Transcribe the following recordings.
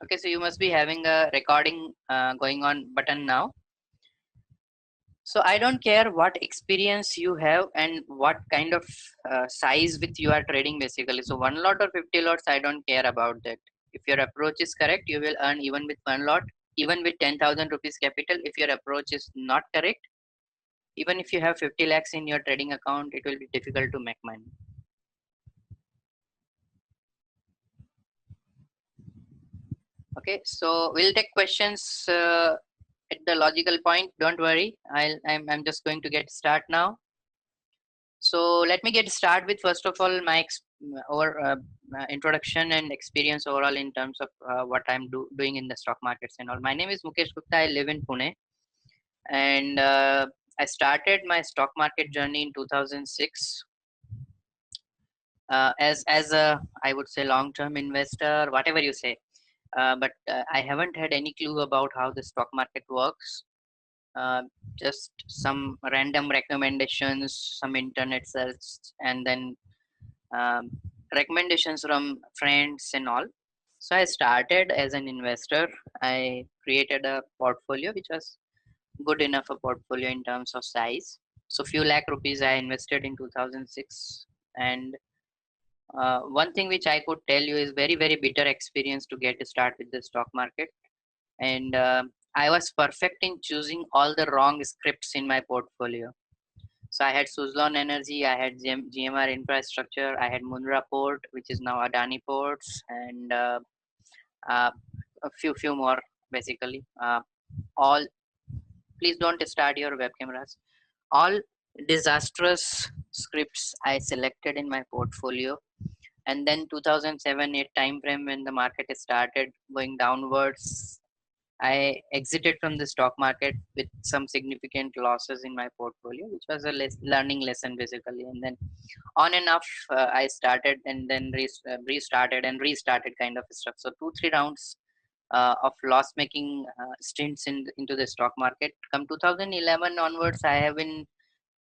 Okay, so you must be having a recording going on button now. So I don't care what experience you have and what kind of size with you are trading basically. So one lot or 50 lots, I don't care about that. If your approach is correct, you will earn even with one lot, even with 10,000 rupees capital. If your approach is not correct, even if you have 50 lakhs in your trading account, it will be difficult to make money. Okay, so we'll take questions at the logical point. Don't worry, I'm just going to get start now. So let me get start with first of all my introduction and experience overall in terms of what I'm doing in the stock markets and all. My name is Mukesh Gupta. I live in Pune, and I started my stock market journey in 2006 as a, I would say, long term investor, whatever you say. But I haven't had any clue about how the stock market works. Uh, just some random recommendations, some internet search, and then um, recommendations from friends and all. So I started as an investor. I created a portfolio which was good enough a portfolio in terms of size. So few lakh rupees I invested in 2006. And one thing which I could tell you is very bitter experience to get a start with the stock market. And I was perfect in choosing all the wrong scripts in my portfolio. So I had Suzlon Energy, I had GMR Infrastructure, I had Mundra Port, which is now Adani Ports, and uh, a few more basically. All Please don't start your web cameras. All disastrous scripts I selected in my portfolio, and then 2007-8 time frame when the market started going downwards, I exited from the stock market with some significant losses in my portfolio, which was a learning lesson basically. And then on and off, I started and then restarted and restarted kind of stuff. So 2-3 rounds of loss-making stints into the stock market. Come 2011 onwards, I have been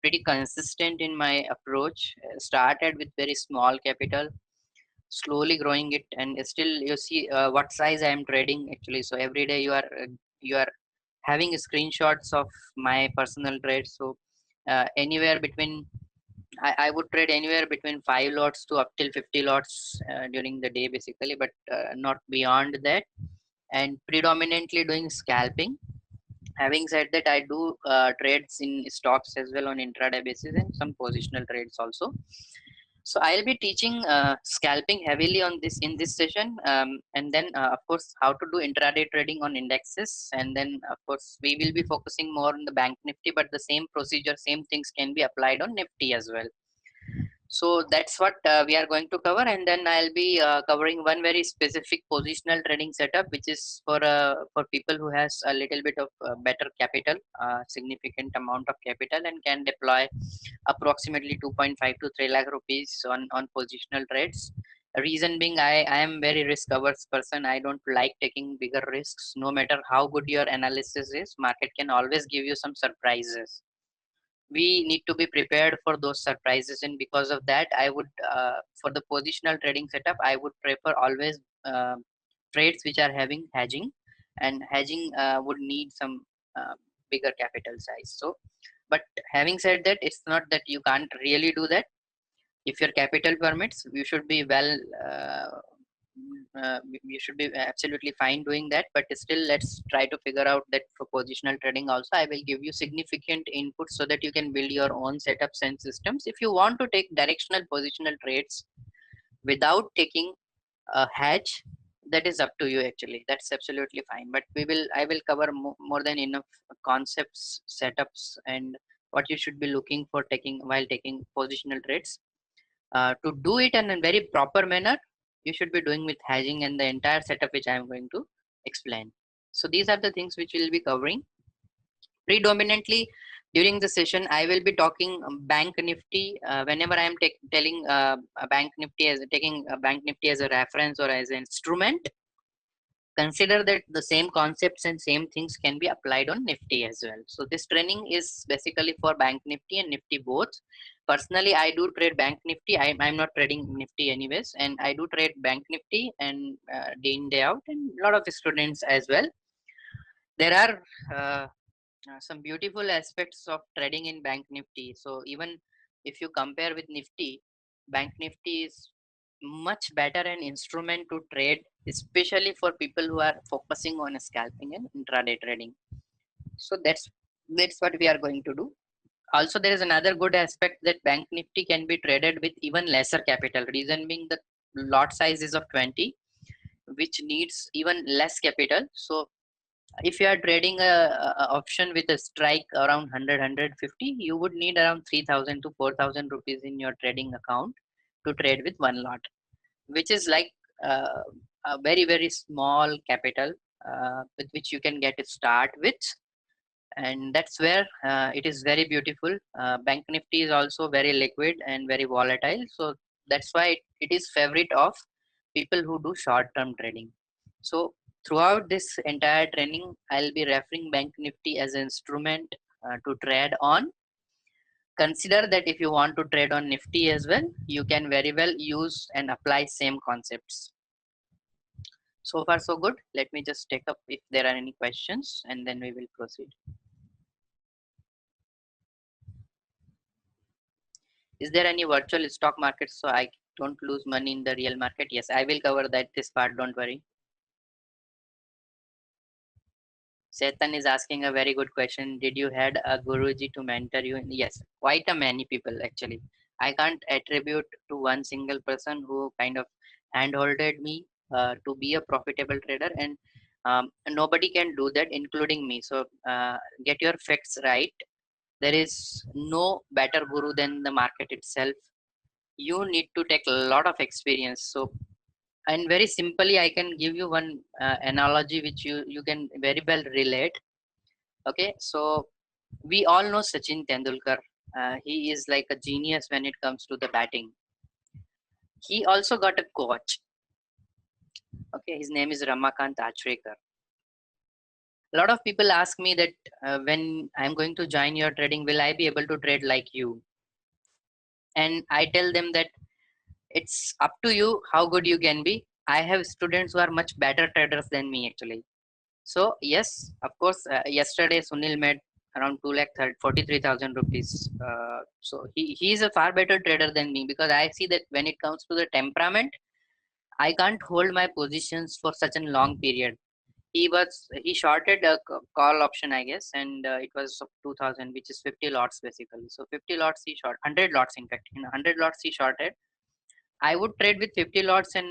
pretty consistent in my approach. Started with very small capital, slowly growing it, and still you see what size I am trading actually. So every day you are having screenshots of my personal trades. So anywhere between I would trade anywhere between 5 lots to up till 50 lots during the day basically, but not beyond that, and predominantly doing scalping. Having said that, I do trades in stocks as well on intraday basis and some positional trades also. So I'll be teaching scalping heavily on this in this session, and then of course how to do intraday trading on indexes, and then of course we will be focusing more on the bank nifty, but the same procedure, same things can be applied on nifty as well. So that's what we are going to cover, and then I'll be covering one very specific positional trading setup, which is for people who has a little bit of better capital, significant amount of capital, and can deploy approximately 2.5 to 3 lakh rupees on positional trades. Reason being, I am very risk averse person. I don't like taking bigger risks. No matter how good your analysis is, market can always give you some surprises. We need to be prepared for those surprises, and because of that I would for the positional trading setup I would prefer always trades which are having hedging, and hedging would need some uh, bigger capital size. So but having said that, it's not that you can't really do that. If your capital permits, you should be well you should be absolutely fine doing that. But still, let's try to figure out that for positional trading also I will give you significant input so that you can build your own setups and systems. If you want to take directional positional trades without taking a hedge, that is up to you actually. That's absolutely fine, but I will cover more than enough concepts, setups, and what you should be looking for taking while taking positional trades. To do it in a very proper manner, you should be doing with hedging and the entire setup which I am going to explain. So these are the things which we'll be covering. Predominantly during the session, I will be talking bank nifty. Whenever I am telling a bank nifty as taking a bank nifty as a reference or as an instrument, consider that the same concepts and same things can be applied on Nifty as well. So this training is basically for Bank Nifty and Nifty both. Personally, I do trade Bank Nifty. I'm not trading Nifty anyways, and I do trade Bank Nifty and day in day out, and a lot of students as well. There are some beautiful aspects of trading in Bank Nifty. So even if you compare with Nifty, Bank Nifty is much better an instrument to trade, especially for people who are focusing on scalping and intraday trading. So that's what we are going to do. Also, there is another good aspect that Bank Nifty can be traded with even lesser capital. Reason being the lot size is of 20, which needs even less capital. So if you are trading a option with a strike around 100 you would need around 3000 to 4000 rupees in your trading account to trade with one lot, which is like uh, a very small capital with which you can get a start with. And that's where it is very beautiful. Bank Nifty is also very liquid and very volatile, so that's why it is favorite of people who do short term trading. So throughout this entire training, I'll be referring Bank Nifty as an instrument to trade on. Consider that if you want to trade on Nifty as well, you can very well use and apply same concepts. So far so good. Let me just take up if there are any questions, and then we will proceed. Is there any virtual stock market so I don't lose money in the real market? Yes, I will cover that this part, don't worry. Setan is asking a very good question. Did you had a Guruji to mentor you? Yes, quite a many people actually. I can't attribute to one single person who kind of handholded me to be a profitable trader, and nobody can do that, including me. So get your facts right. There is no better guru than the market itself. You need to take a lot of experience. So, and very simply, I can give you one analogy which you can very well relate. Okay, so we all know Sachin Tendulkar. He is like a genius when it comes to the batting. He also got a coach. Okay, his name is Ramakant Achrekar. A lot of people ask me that when I'm going to join your trading, will I be able to trade like you? And I tell them that it's up to you how good you can be. I have students who are much better traders than me actually. So yes, of course, yesterday Sunil made around 2,43,000 rupees. So he is a far better trader than me, because I see that when it comes to the temperament, I can't hold my positions for such a long period. He shorted a call option, I guess, and it was of 2000, which is 50 lots basically. So 50 lots he short, 100 lots in fact. In 100 lots he shorted. I would trade with 50 lots, and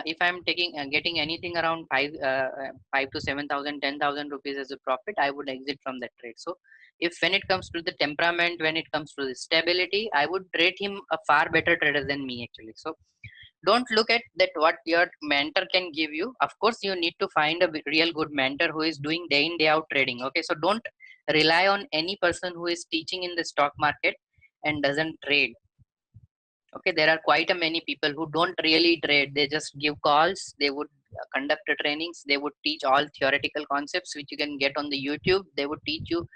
if I'm taking getting anything around 5 to 7,000, 10,000 rupees as a profit, I would exit from that trade. So if when it comes to the temperament, when it comes to the stability, I would rate him a far better trader than me actually. So don't look at that what your mentor can give you. Of course, you need to find a real good mentor who is doing day in day out trading. Okay, so don't rely on any person who is teaching in the stock market and doesn't trade. Okay, there are quite a many people who don't really trade. They just give calls. They would conduct the trainings. They would teach all theoretical concepts which you can get on the YouTube. They would teach you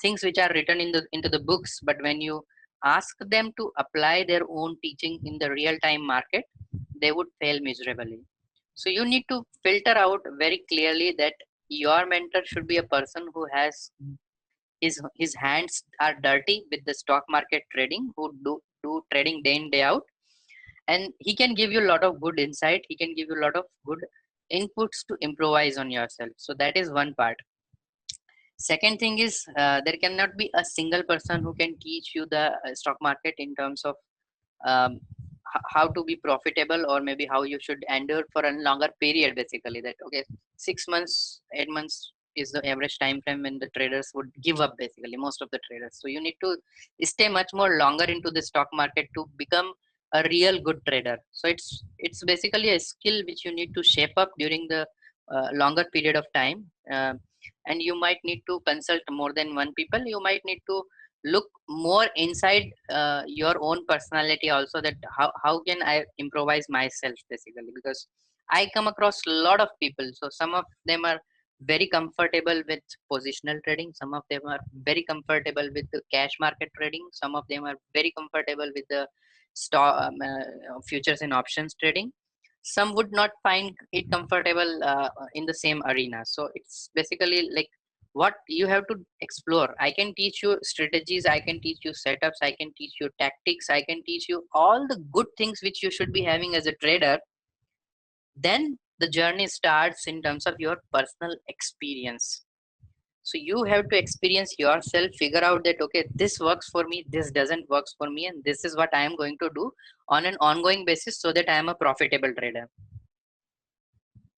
things which are written in the into the books, but when you ask them to apply their own teaching in the real time market, they would fail miserably. So you need to filter out very clearly that your mentor should be a person who has his hands are dirty with the stock market trading, who do trading day in day out, and he can give you a lot of good insight. He can give you a lot of good inputs to improvise on yourself. So that is one part. Second thing is, there cannot be a single person who can teach you the stock market in terms of um, how to be profitable, or maybe how you should endure for a longer period basically. That okay, 6 months, 8 months is the average time frame when the traders would give up basically, most of the traders. So you need to stay much more longer into the stock market to become a real good trader. So it's basically a skill which you need to shape up during the longer period of time. And you might need to consult more than one people. You might need to look more inside your own personality also, that how can I improvise myself basically, because I come across a lot of people. So some of them are very comfortable with positional trading. Some of them are very comfortable with the cash market trading. Some of them are very comfortable with the stock futures and options trading. Some would not find it comfortable in the same arena. So it's basically like what you have to explore. I can teach you strategies. I can teach you setups. I can teach you tactics. I can teach you all the good things which you should be having as a trader. Then the journey starts in terms of your personal experience. So you have to experience yourself, figure out that okay, this works for me, this doesn't works for me, and this is what I am going to do on an ongoing basis so that I am a profitable trader.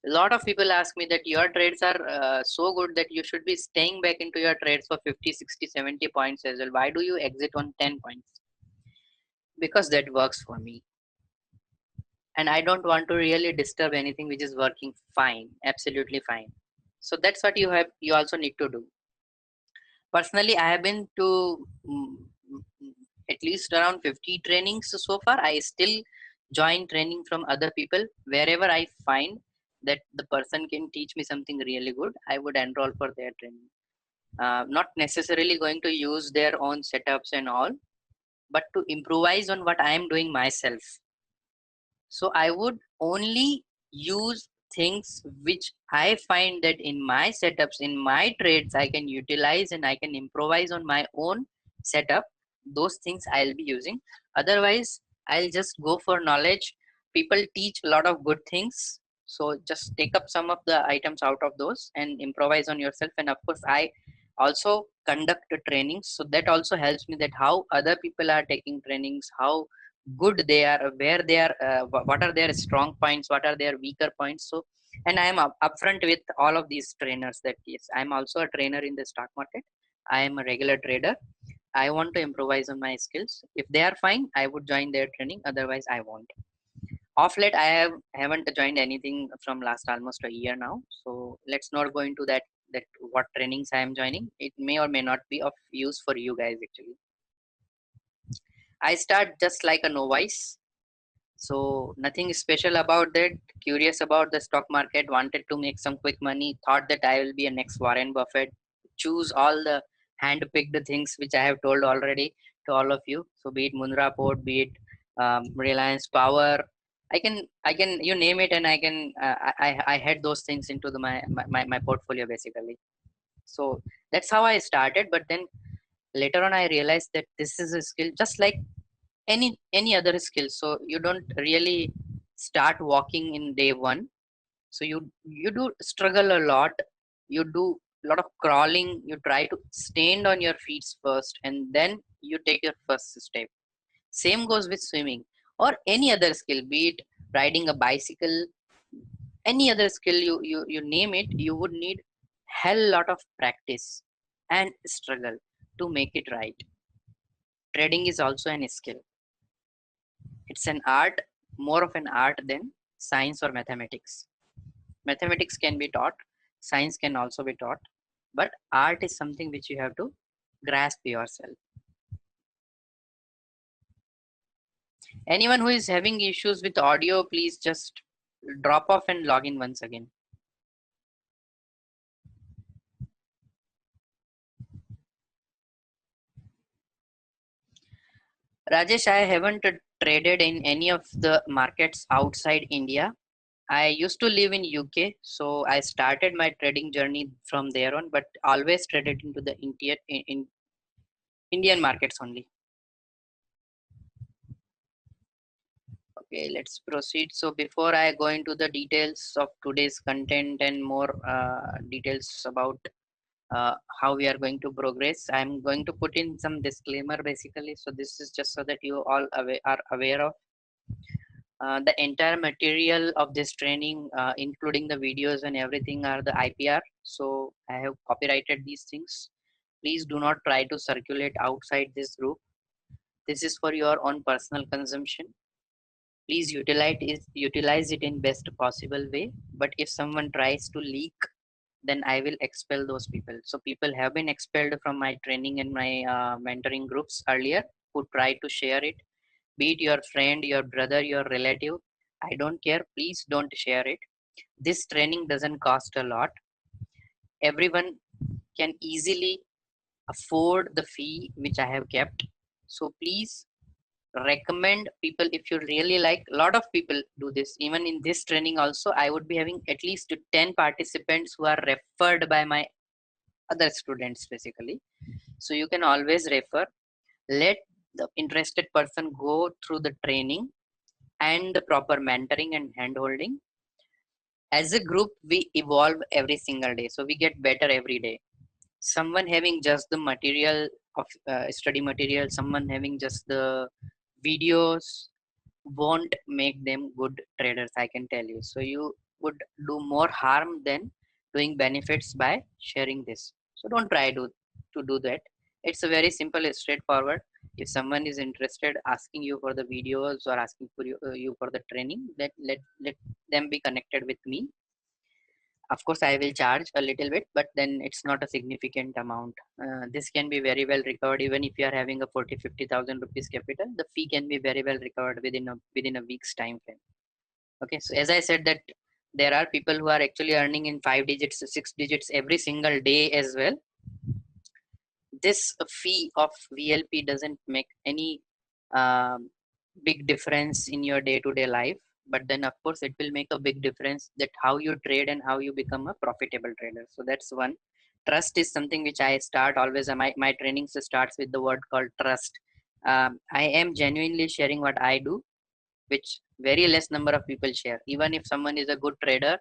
A lot of people ask me that your trades are so good that you should be staying back into your trades for 50, 60, 70 points as well. Why do you exit on 10 points? Because that works for me, and I don't want to really disturb anything which is working fine, absolutely fine. So that's what you also need to do. Personally, I have been to at least around 50 trainings so far. I still join training from other people wherever I find that the person can teach me something really good. I would enroll for their training. Not necessarily going to use their own setups and all, but to improvise on what I am doing myself. So I would only use things which I find that in my setups, in my trades, I can utilize and I can improvise on my own setup. Those things I'll be using. Otherwise, I'll just go for knowledge. People teach a lot of good things. So just take up some of the items out of those and improvise on yourself. And of course, I also conduct trainings. So that also helps me that how other people are taking trainings, how good they are, where they are, what are their strong points, what are their weaker points. So and I am upfront with all of these trainers that yes, I am also a trainer in the stock market. I am a regular trader. I want to improvise on my skills. If they are fine, I would join their training, otherwise I won't. Off late haven't joined anything from last almost a year now. So let's not go into that what trainings I am joining. It may or may not be of use for you guys actually. I start just like a novice. So nothing special about that. Curious about the stock market, wanted to make some quick money, thought that I will be a next Warren Buffett, choose all the hand-picked things which I have told already to all of you. So be it Mundra Port, be it Reliance Power, I can you name it, and I had those things into my portfolio basically. So that's how I started. But then later on I realized that this is a skill just like any other skill. So you don't really start walking in day one. So you do struggle a lot. You do a lot of crawling. You try to stand on your feet first, and then you take your first step. Same goes with swimming or any other skill, be it riding a bicycle, any other skill, you name it. You would need hell lot of practice and struggle to make it right. Trading is also an skill. It's an art, more of an art than science or mathematics. Mathematics can be taught, science can also be taught, but art is something which you have to grasp yourself. Anyone who is having issues with audio, please just drop off and log in once again. Rajesh, I haven't traded in any of the markets outside India. I used to live in UK, so I started my trading journey from there on, but always traded into the Indian markets only. Okay, let's proceed. So before I go into the details of today's content and more details about how we are going to progress, I'm going to put in some disclaimer basically. So this is just so that you all are aware of the entire material of this training, including the videos and everything, are the IPR. So I have copyrighted these things. Please do not try to circulate outside this group. This is for your own personal consumption. Please utilize it in best possible way. But if someone tries to leak, then I will expel those people. So people have been expelled from my training and my mentoring groups earlier, who try to share it, be it your friend, your brother, your relative. I don't care. Please don't share it. This training doesn't cost a lot. Everyone can easily afford the fee which I have kept. So please recommend people if you really like. A lot of people do this. Even in this training also, I would be having at least 10 participants who are referred by my other students basically. So you can always refer. Let the interested person go through the training and the proper mentoring and hand holding. As a group, we evolve every single day. So we get better every day. Someone having just the material of study material, someone having just the videos won't make them good traders, I can tell you. So you would do more harm than doing benefits by sharing this. So don't try to do that. It's a very simple, straightforward. If someone is interested, asking you for the videos or asking for you for the training, let them be connected with me. Of course, I will charge a little bit, but then it's not a significant amount. This can be very well recovered even if you are having a 40-50,000 rupees capital. The fee can be very well recovered within a week's time frame. Okay, so as I said that there are people who are actually earning in 5 digits, 6 digits every single day as well. This fee of VLP doesn't make any um, big difference in your day-to-day life, but then of course it will make a big difference that how you trade and how you become a profitable trader. So that's one. Trust is something which I start always. My training starts with the word called trust. I am genuinely sharing what I do, which very less number of people share. Even if someone is a good trader,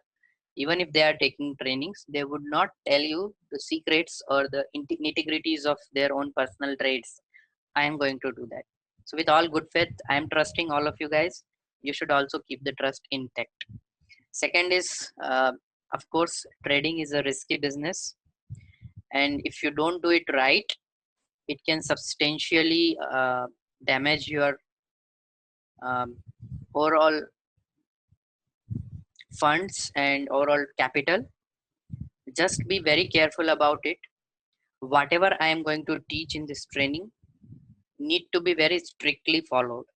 even if they are taking trainings, they would not tell you the secrets or the nitty-gritties of their own personal trades. I am going to do that. So with all good faith, I am trusting all of you guys. You should also keep the trust intact. Second is, of course, trading is a risky business, and if you don't do it right, it can substantially damage your um, overall funds and overall capital. Just be very careful about it. Whatever I am going to teach in this training need to be very strictly followed.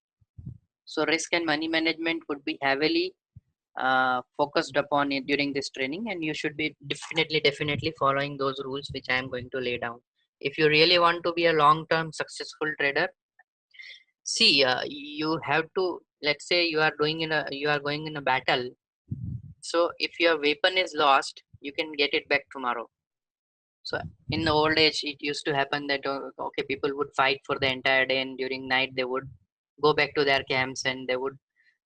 So risk and money management would be heavily focused upon it during this training, and you should be definitely following those rules which I am going to lay down. If you really want to be a long-term successful trader, see, you have to, let's say you are going in a battle. So if your weapon is lost, you can get it back tomorrow. So in the old age, it used to happen that okay, people would fight for the entire day, and during night they would go back to their camps and they would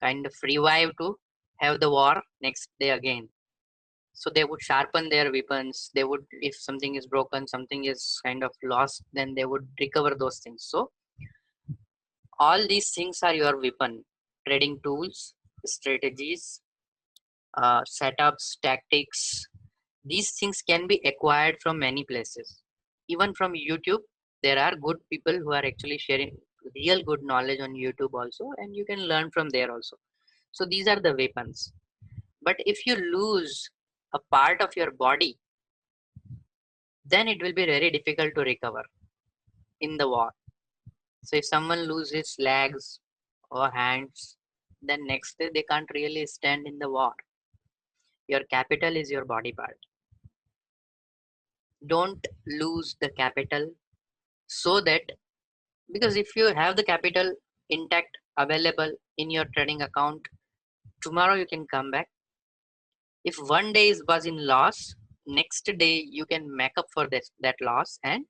kind of revive to have the war next day again. So they would sharpen their weapons. They would, if something is broken, something is kind of lost, then they would recover those things. So all these things are your weapon: trading tools, strategies, setups, tactics. These things can be acquired from many places. Even from YouTube, there are good people who are actually sharing real good knowledge on YouTube also, and you can learn from there also. So these are the weapons. But if you lose a part of your body, then it will be very difficult to recover in the war. So if someone loses legs or hands, then next day they can't really stand in the war. Your capital is your body part. Don't lose the capital, so that, because if you have the capital intact available in your trading account, tomorrow you can come back. If one day was in loss, next day you can make up for that loss and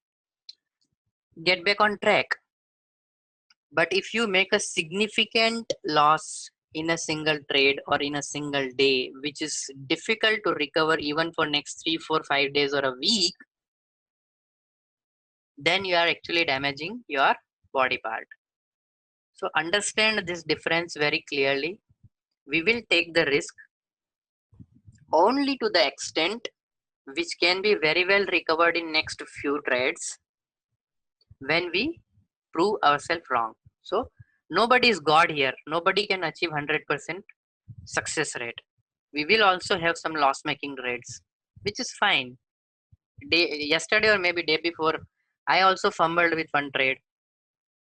get back on track. But if you make a significant loss in a single trade or in a single day, which is difficult to recover even for next 3 4 5 days or a week, then you are actually damaging your body part. So understand this difference very clearly. We will take the risk only to the extent which can be very well recovered in next few trades when we prove ourselves wrong. So nobody is God here. Nobody can achieve 100% success rate. We will also have some loss making trades, which is fine. Yesterday or maybe day before, I also fumbled with one trade.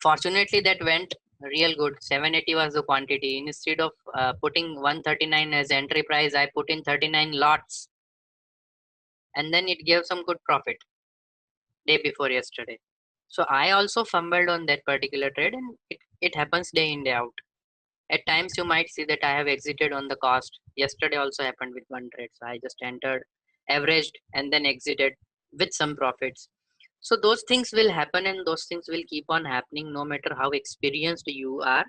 Fortunately, that went real good. 780 was the quantity. Instead of putting 139 as entry price, I put in 39 lots, and then it gave some good profit day before yesterday. So I also fumbled on that particular trade, and it happens day in, day out. At times you might see that I have exited on the cost. Yesterday also happened with one trade. So I just entered, averaged, and then exited with some profits. So those things will happen, and those things will keep on happening no matter how experienced you are.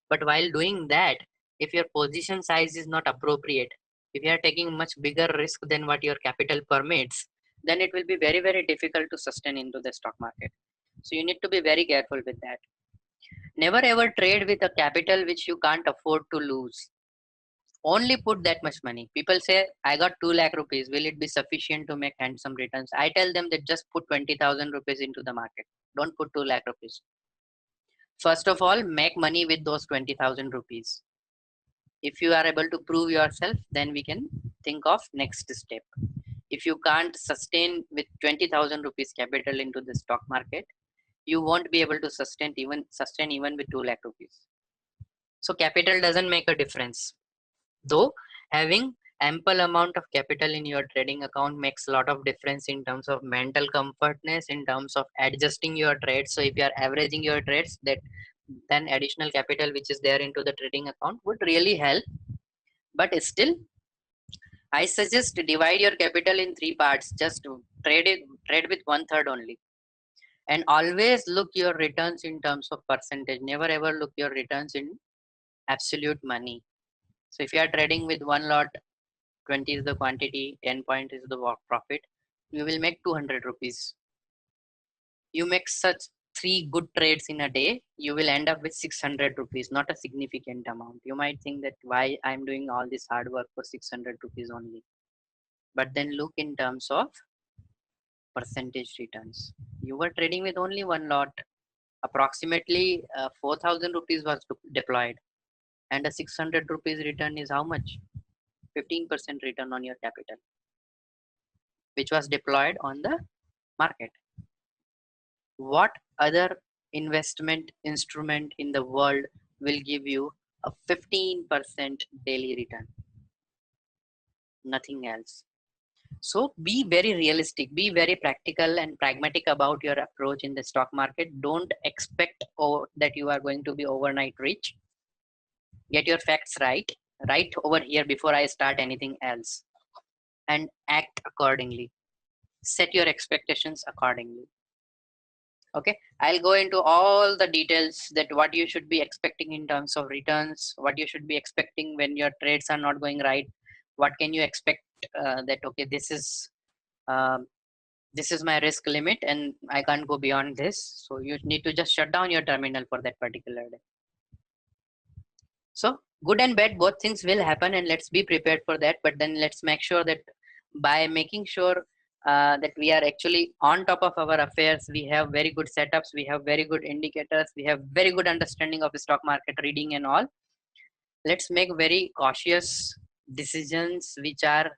But while doing that, if your position size is not appropriate, if you are taking much bigger risk than what your capital permits, then it will be very, very difficult to sustain into the stock market. So you need to be very careful with that. Never ever trade with a capital which you can't afford to lose. Only put that much money. People say, I got 2 lakh rupees. Will it be sufficient to make handsome returns? I tell them that just put 20,000 rupees into the market. Don't put 2 lakh rupees. First of all, make money with those 20,000 rupees. If you are able to prove yourself, then we can think of next step. If you can't sustain with 20,000 rupees capital into the stock market, you won't be able to sustain even with 2 lakh rupees. So capital doesn't make a difference. Though having ample amount of capital in your trading account makes a lot of difference in terms of mental comfortness, in terms of adjusting your trades. So if you are averaging your trades, that then additional capital which is there into the trading account would really help. But still, I suggest divide your capital in 3 parts. Just trade with 1/3 only, and always look your returns in terms of percentage. Never ever look your returns in absolute money. So if you are trading with one lot, 20 is the quantity, 10 point is the profit, you will make 200 rupees. You make such 3 good trades in a day, you will end up with 600 rupees, not a significant amount. You might think that why I'm doing all this hard work for 600 rupees only. But then look in terms of percentage returns. You were trading with only one lot, approximately 4,000 rupees was deployed, and a 600 rupees return is how much? 15% return on your capital, which was deployed on the market. What other investment instrument in the world will give you a 15% daily return? Nothing else. So be very realistic, be very practical and pragmatic about your approach in the stock market. Don't expect that you are going to be overnight rich. Get your facts right over here before I start anything else, and act accordingly. Set your expectations accordingly. Okay, I'll go into all the details that what you should be expecting in terms of returns, what you should be expecting when your trades are not going right, what can you expect, that okay, um, this is my risk limit and I can't go beyond this. So you need to just shut down your terminal for that particular day. So good and bad, both things will happen, and let's be prepared for that. But then let's make sure that by making sure that we are actually on top of our affairs, we have very good setups, we have very good indicators, we have very good understanding of the stock market reading and all. Let's make very cautious decisions which are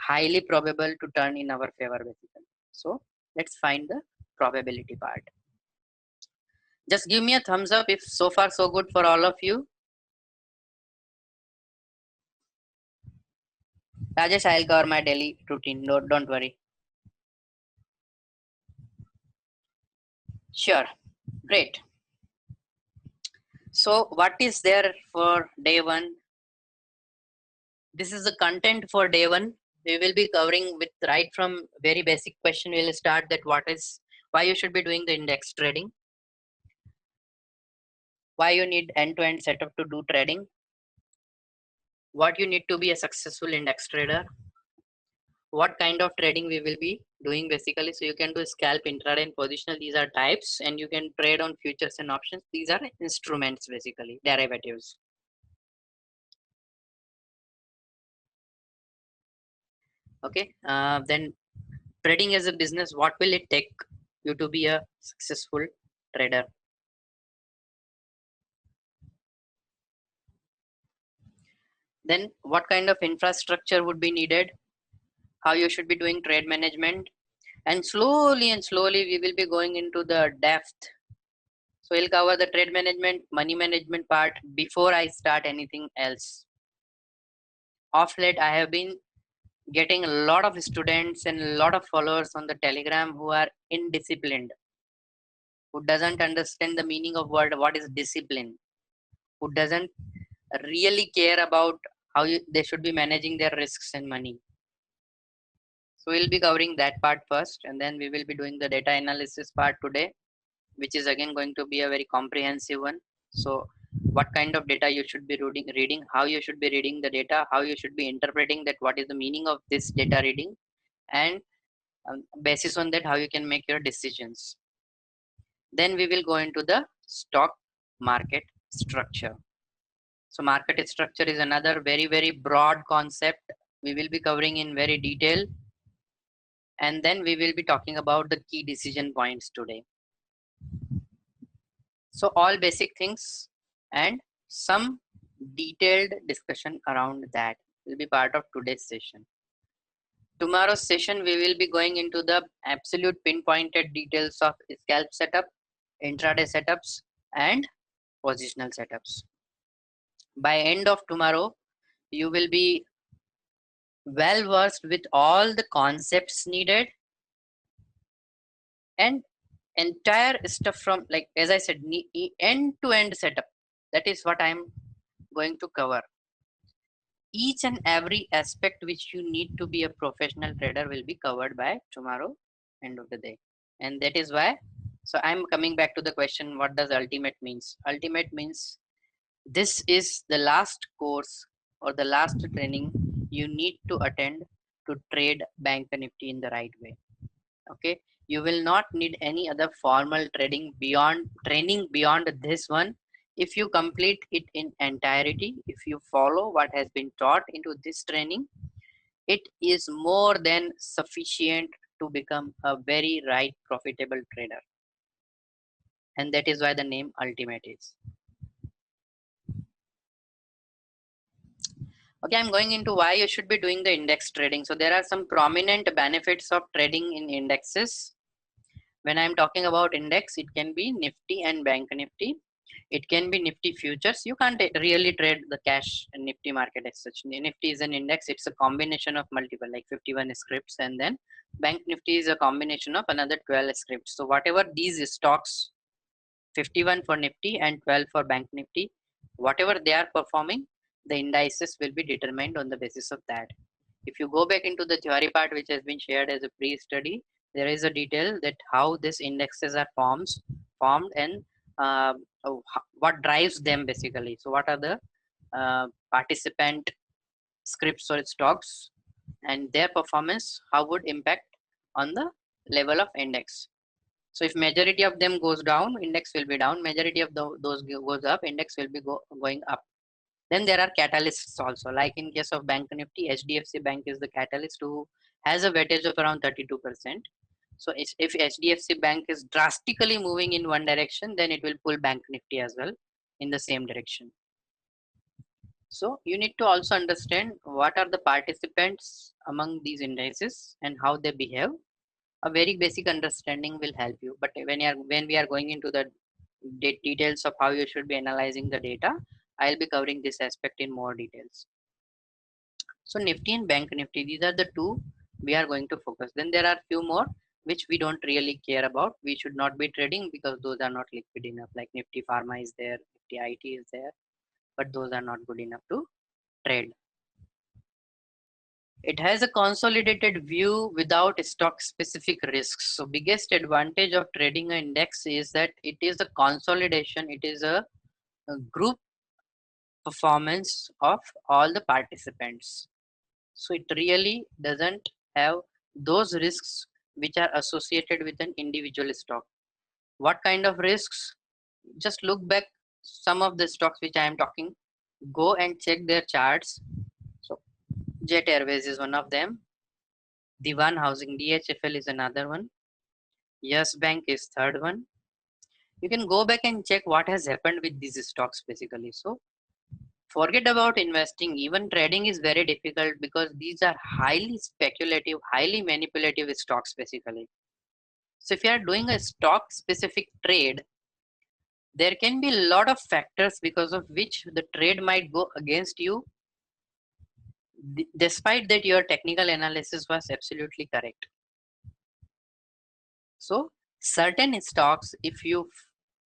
highly probable to turn in our favor basically. So let's find the probability part. Just give me a thumbs up if so far so good for all of you. Rajesh, I'll cover my daily routine. Don't worry. Sure. Great. So what is there for day one? This is the content for day one. We will be covering with right from very basic question. We'll start that why you should be doing the index trading, why you need end-to-end setup to do trading, what you need to be a successful index trader, what kind of trading we will be doing basically. So you can do scalp, intraday and positional. These are types, and you can trade on futures and options. These are instruments basically, derivatives. Okay, then trading as a business, what will it take you to be a successful trader? Then what kind of infrastructure would be needed, how you should be doing trade management, and slowly we will be going into the depth. So we'll cover the trade management, money management part before I start anything else. Of late I have been getting a lot of students and a lot of followers on the Telegram who are indisciplined, who doesn't understand the meaning of word what is discipline, who doesn't really care about how they should be managing their risks and money. So we'll be covering that part first, and then we will be doing the data analysis part today, which is again going to be a very comprehensive one. So what kind of data you should be reading, how you should be reading the data, how you should be interpreting that, what is the meaning of this data reading, and basis on that how you can make your decisions. Then we will go into the stock market structure. So market structure is another very broad concept we will be covering in very detail, and then we will be talking about the key decision points today. So all basic things and some detailed discussion around that will be part of today's session. Tomorrow's session we will be going into the absolute pinpointed details of scalp setup, intraday setups, and positional setups. By end of tomorrow you will be well versed with all the concepts needed and entire stuff from, like as I said, end to end setup. That is what I'm going to cover. Each and every aspect which you need to be a professional trader will be covered by tomorrow end of the day. And that is why, so I'm coming back to the question, what does ultimate means? Ultimate means this is the last course or the last training you need to attend to trade Bank Nifty in the right way. Okay, you will not need any other formal training beyond this one. If you complete it in entirety, if you follow what has been taught into this training, it is more than sufficient to become a very right profitable trader. And that is why the name ultimate is. Okay, I'm going into why you should be doing the index trading. So there are some prominent benefits of trading in indexes. When I'm talking about index, it can be Nifty and Bank Nifty. It can be Nifty futures. You can't really trade the cash and Nifty market as such. Nifty is an index. It's a combination of multiple, like 51 scripts, and then Bank Nifty is a combination of another 12 scripts. So whatever these stocks, 51 for Nifty and 12 for Bank Nifty, whatever they are performing, the indices will be determined on the basis of that. If you go back into the theory part which has been shared as a pre-study, there is a detail that how these indexes are formed and uh, what drives them basically. So what are the participant scripts or stocks and their performance, how would impact on the level of index. So if majority of them goes down, index will be down. Majority of those goes up, index will be going up. Then there are catalysts also. Like in case of Bank Nifty, HDFC Bank is the catalyst who has a weightage of around 32%. So if HDFC Bank is drastically moving in one direction, then it will pull Bank Nifty as well in the same direction. So you need to also understand what are the participants among these indices and how they behave. A very basic understanding will help you. But when we are going into the details of how you should be analyzing the data, I'll be covering this aspect in more details. So Nifty and Bank Nifty, these are the two we are going to focus. Then there are few more which we don't really care about. We should not be trading because those are not liquid enough. Like Nifty Pharma is there, Nifty IT is there, but those are not good enough to trade. It has a consolidated view without stock specific risks. So biggest advantage of trading an index is that it is a consolidation. It is a group performance of all the participants. So it really doesn't have those risks which are associated with an individual stock. What kind of risks? Just look back some of the stocks which I am talking. Go and check their charts. So Jet Airways is one of them. Diwan Housing DHFL is another one. Yes Bank is third one. You can go back and check what has happened with these stocks basically. So forget about investing. Even trading is very difficult because these are highly speculative, highly manipulative stocks basically. So if you are doing a stock specific trade, There can be a lot of factors because of which the trade might go against you, despite that your technical analysis was absolutely correct. So certain stocks, if you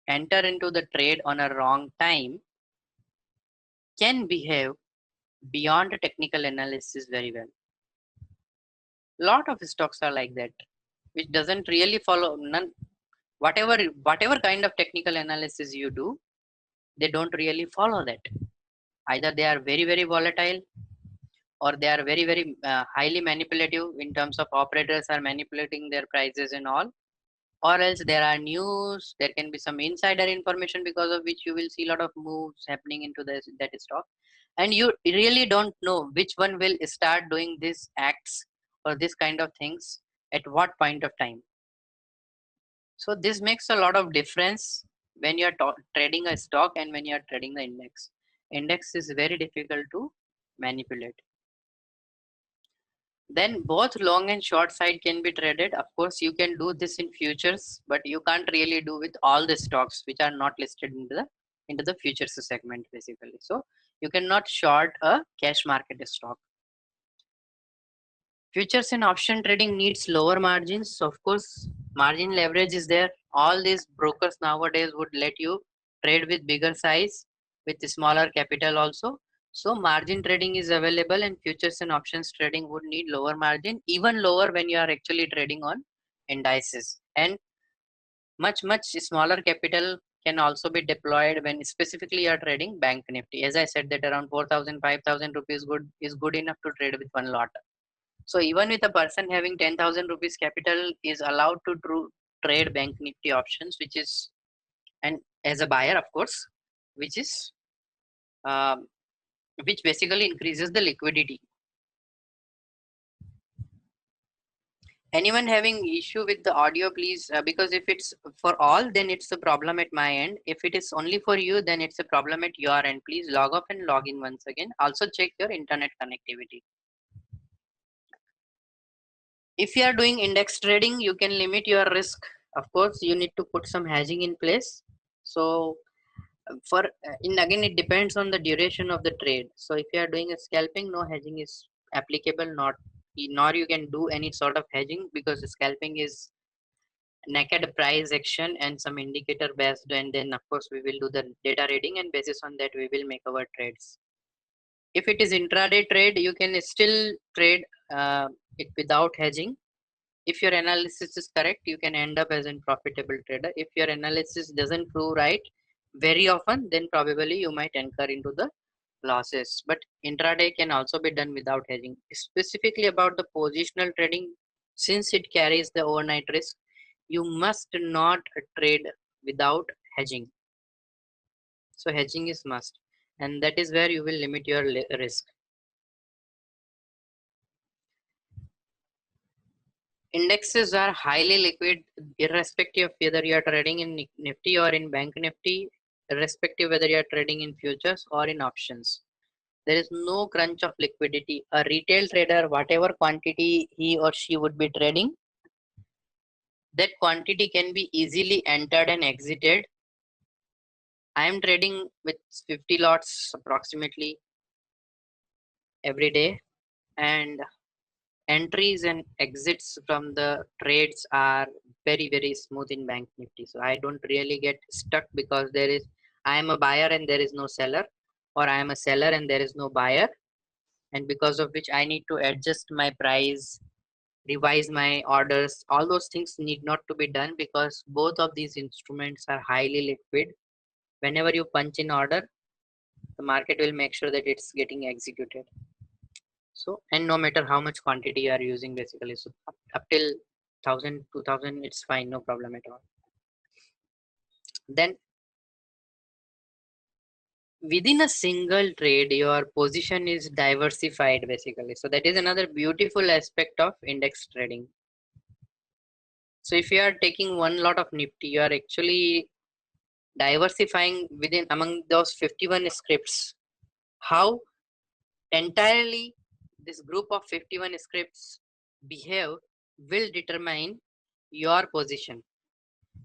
enter into the trade on a wrong time, can behave beyond a technical analysis very well. Lot of stocks are like that, which doesn't really follow none. Whatever kind of technical analysis you do, they don't really follow that. Either they are very volatile, or they are very highly manipulative in terms of operators are manipulating their prices and all, or else there are news, there can be some insider information because of which you will see a lot of moves happening into that stock, and you really don't know which one will start doing these acts or this kind of things at what point of time. So this makes a lot of difference when you're trading a stock and when you're trading the index is very difficult to manipulate. Then both long and short side can be traded. Of course, you can do this in futures, but you can't really do with all the stocks which are not listed into the futures segment basically. So you cannot short a cash market stock. Futures and option trading needs lower margins. Of course, margin leverage is there. All these brokers nowadays would let you trade with bigger size, with smaller capital also. So margin trading is available, and futures and options trading would need lower margin, even lower when you are actually trading on indices. And much smaller capital can also be deployed when specifically you are trading bank nifty. As I said that around 4,000, 5,000 rupees is good enough to trade with one lot. So even with a person having 10,000 rupees capital is allowed to trade bank nifty options, which is, and as a buyer of course, which is um, which basically increases the liquidity. Anyone having issue with the audio, please, because if it's for all, then it's a problem at my end. If it is only for you, then it's a problem at your end. Please log off and log in once again. Also check your internet connectivity. If you are doing index trading, you can limit your risk. Of course, you need to put some hedging in place. So for in again, it depends on the duration of the trade. So if you are doing a scalping, no hedging is applicable, not nor you can do any sort of hedging, because scalping is naked price action and some indicator based, and then of course we will do the data reading, and basis on that we will make our trades. If it is intraday trade, you can still trade it without hedging. If your analysis is correct, you can end up as a profitable trader. If your analysis doesn't prove right very often, then probably you might incur into the losses. But intraday can also be done without hedging. Specifically about the positional trading, since it carries the overnight risk, you must not trade without hedging. So hedging is must, and that is where you will limit your risk. Indexes are highly liquid, irrespective of whether you are trading in Nifty or in Bank Nifty, irrespective whether you are trading in futures or in options. There is no crunch of liquidity. A retail trader, whatever quantity he or she would be trading, that quantity can be easily entered and exited. I am trading with 50 lots approximately every day, and entries and exits from the trades are very smooth in Bank Nifty. So I don't really get stuck, because I am a buyer and there is no seller, or I am a seller and there is no buyer, and because of which I need to adjust my price, revise my orders. All those things need not to be done, because both of these instruments are highly liquid. Whenever you punch in order, the market will make sure that it's getting executed. So, and no matter how much quantity you are using basically, so up till 1000 2000, it's fine, no problem at all. Then within a single trade, your position is diversified basically. So that is another beautiful aspect of index trading. So if you are taking one lot of Nifty, you are actually diversifying within among those 51 scripts. How entirely this group of 51 scripts behave will determine your position.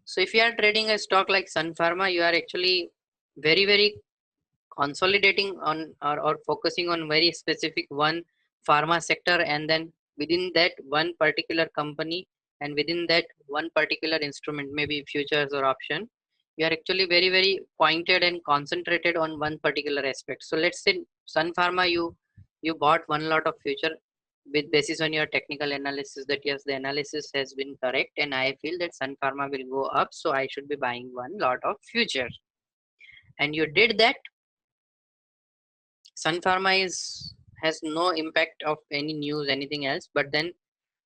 So if you are trading a stock like Sun Pharma, you are actually very consolidating on or focusing on very specific one pharma sector, and then within that one particular company, and within that one particular instrument, maybe futures or option, you are actually very pointed and concentrated on one particular aspect. So let's say Sun Pharma, you bought one lot of future with basis on your technical analysis that yes, the analysis has been correct and I feel that Sun Pharma will go up, so I should be buying one lot of future, and you did that. Sun Pharma has no impact of any news, anything else, but then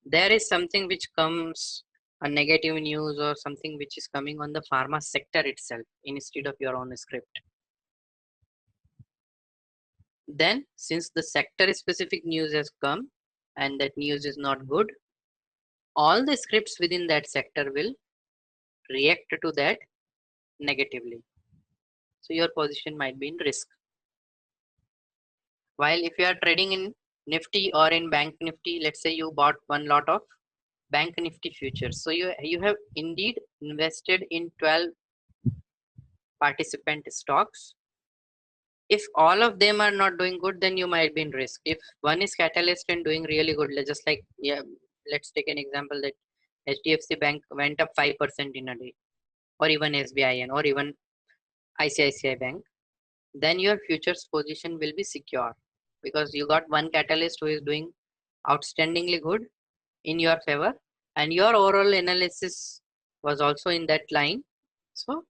there is something which comes, a negative news or something which is coming on the pharma sector itself instead of your own script. Then since the sector specific news has come and that news is not good, all the scripts within that sector will react to that negatively. So your position might be in risk. While if you are trading in Nifty or in Bank Nifty, let's say you bought one lot of Bank Nifty futures. So you have indeed invested in 12 participant stocks. If all of them are not doing good, then you might be in risk. If one is catalyst and doing really good, just like, yeah, let's take an example that HDFC Bank went up 5% in a day, or even SBIN, or even ICICI Bank, then your futures position will be secure because you got one catalyst who is doing outstandingly good in your favor, and your overall analysis was also in that line, so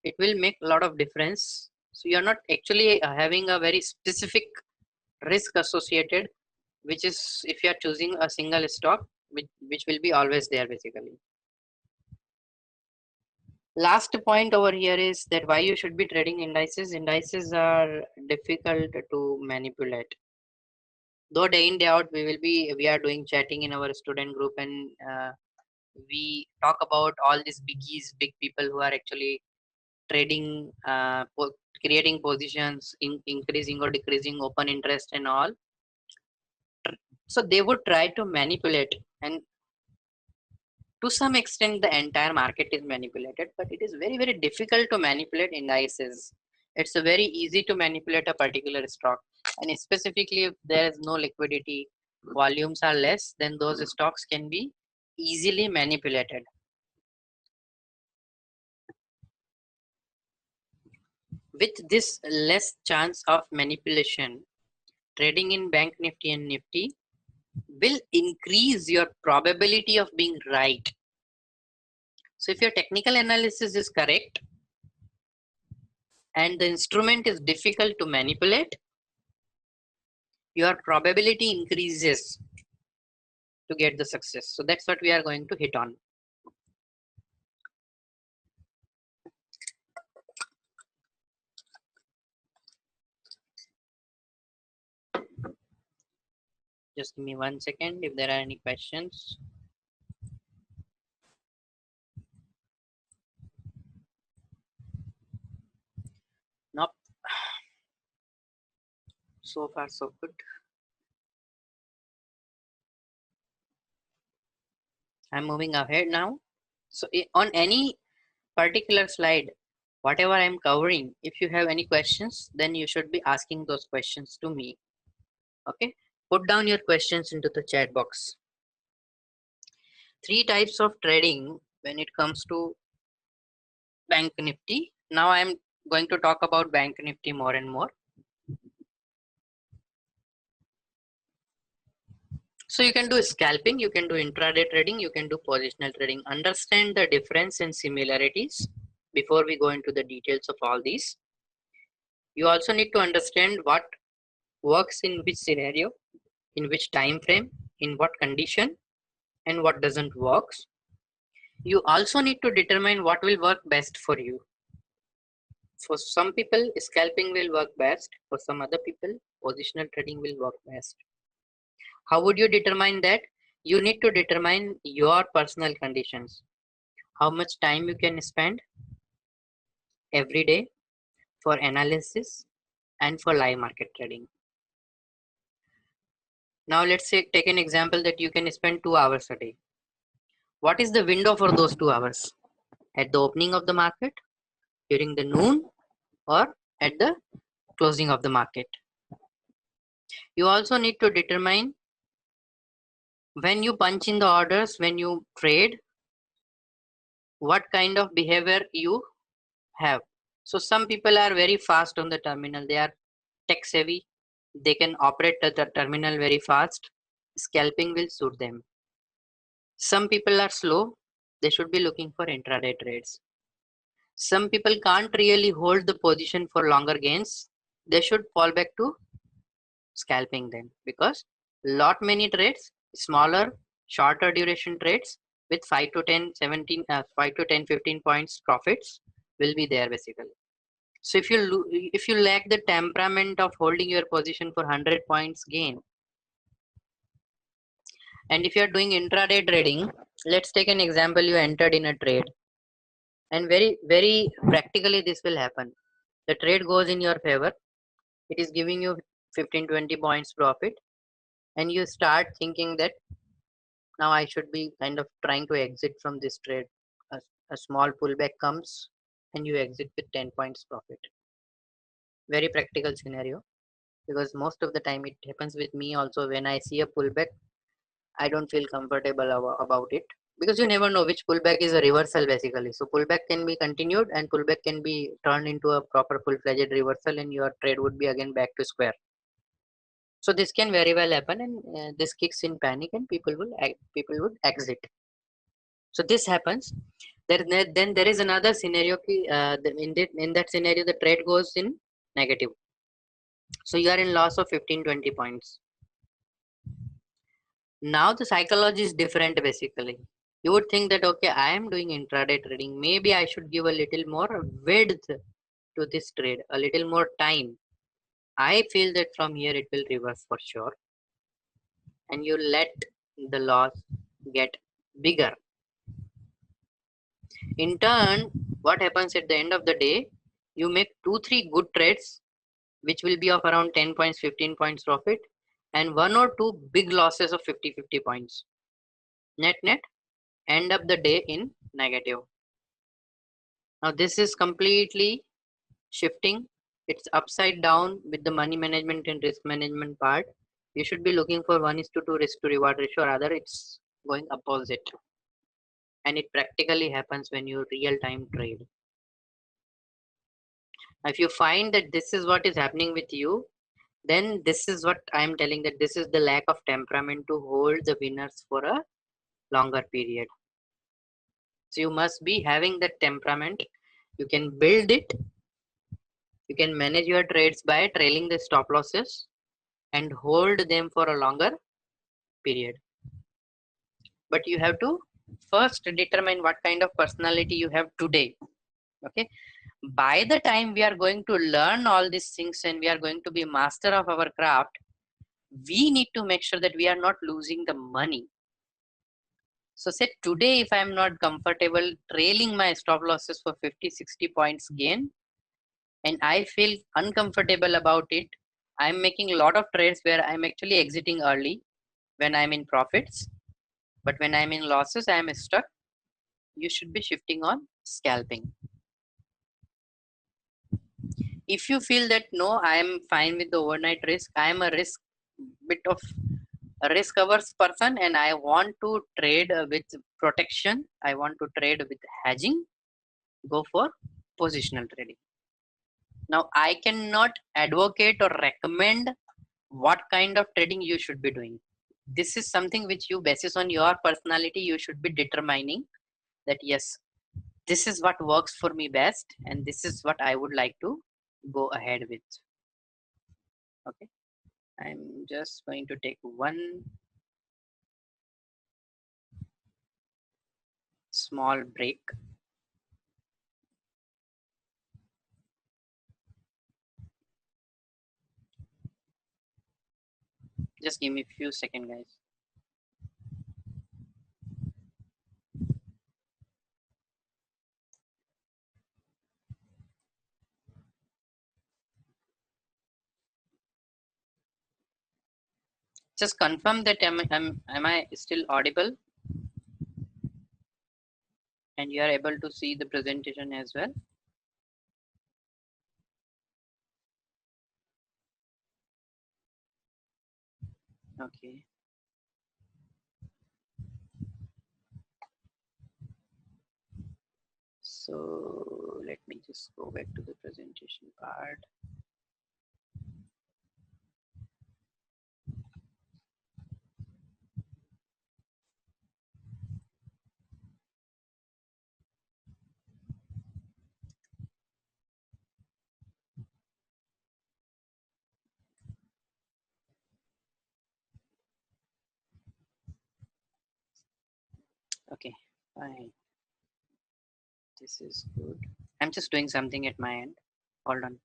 it will make a lot of difference. So you're not actually having a very specific risk associated, which is if you are choosing a single stock, which will be always there basically. Last point over here is that why you should be trading indices. Indices are difficult to manipulate. Though day in day out we are doing chatting in our student group, and we talk about all these biggies, big people who are actually trading, creating positions, increasing or decreasing open interest and all. So they would try to manipulate, and to some extent the entire market is manipulated, but it is very difficult to manipulate indices. It's very easy to manipulate a particular stock, and specifically if there is no liquidity, volumes are less, then those stocks can be easily manipulated. With this less chance of manipulation, trading in Bank Nifty and Nifty will increase your probability of being right. So if your technical analysis is correct and the instrument is difficult to manipulate, your probability increases to get the success. So that's what we are going to hit on. Just give me 1 second if there are any questions. Nope. So far so good. I'm moving ahead now. So on any particular slide, whatever I'm covering, if you have any questions, then you should be asking those questions to me. Okay, put down your questions into the chat box. 3 types of trading when it comes to Bank Nifty. Now I'm going to talk about Bank Nifty more and more. So you can do scalping, you can do intraday trading, you can do positional trading. Understand the difference and similarities before we go into the details of all these. You also need to understand what works in which scenario, in which time frame, in what condition, and what doesn't work. You also need to determine what will work best for you. For some people, scalping will work best. For some other people, positional trading will work best. How would you determine that? You need to determine your personal conditions. How much time you can spend every day for analysis and for live market trading. Now let's say take an example that you can spend 2 hours a day. What is the window for those 2 hours? at the opening of the market, during the noon, or at the closing of the market. You also need to determine when you punch in the orders, when you trade, what kind of behavior you have. So some people are very fast on the terminal. They are tech savvy. They can operate at the terminal very fast. Scalping will suit them. Some people are slow. They should be looking for intraday trades. Some people can't really hold the position for longer gains. They should fall back to scalping then, because lot many trades, smaller, shorter duration trades with 5 to 10, 17, 5 to 10, 15 points profits will be there basically. So if you lack the temperament of holding your position for 100 points gain, and if you are doing intraday trading, let's take an example. You entered in a trade, and very practically this will happen. The trade goes in your favor. It is giving you 15-20 points profit, and you start thinking that now I should be kind of trying to exit from this trade. A, a small pullback comes and you exit with 10 points profit. Very practical scenario, because most of the time it happens with me also. When I see a pullback, I don't feel comfortable about it, because you never know which pullback is a reversal basically. So pullback can be continued and pullback can be turned into a proper full-fledged reversal, and your trade would be again back to square. So this can very well happen, and this kicks in panic, and people would exit. So this happens. Then there is another scenario. In that scenario, the trade goes in negative. So you are in loss of 15-20 points. Now the psychology is different basically. You would think that, okay, I am doing intraday trading. Maybe I should give a little more width to this trade, a little more time. I feel that from here it will reverse for sure. And you let the loss get bigger. In turn, what happens at the end of the day, you make 2-3 good trades, which will be of around 10 points, 15 points profit, and 1 or 2 big losses of 50-50 points. Net end up the day in negative. Now this is completely shifting. It's upside down with the money management and risk management part. You should be looking for 1:2 risk to reward ratio, rather it's going opposite. And it practically happens when you real time trade. If you find that this is what is happening with you, then this is what I'm telling, that this is the lack of temperament to hold the winners for a longer period. So you must be having that temperament. You can build it. You can manage your trades by trailing the stop losses and hold them for a longer period. But you have to first determine what kind of personality you have today. Okay. By the time we are going to learn all these things and we are going to be master of our craft, we need to make sure that we are not losing the money. So say today, if I'm not comfortable trailing my stop losses for 50-60 points gain, and I feel uncomfortable about it, I'm making a lot of trades where I'm actually exiting early when I'm in profits, but when I'm in losses, I'm stuck. You should be shifting on scalping. If you feel that no, I am fine with the overnight risk, I am a bit of a risk averse person, and I want to trade with protection, I want to trade with hedging, go for positional trading. Now I cannot advocate or recommend what kind of trading you should be doing. This is something which you, basis on your personality, you should be determining that yes, this is what works for me best, and this is what I would like to go ahead with. Okay, I'm just going to take one small break. Just give me a few seconds, guys. Just confirm that am I still audible? And you are able to see the presentation as well. Okay. So let me just go back to the presentation part. Okay, fine. This is good. I'm just doing something at my end. Hold on.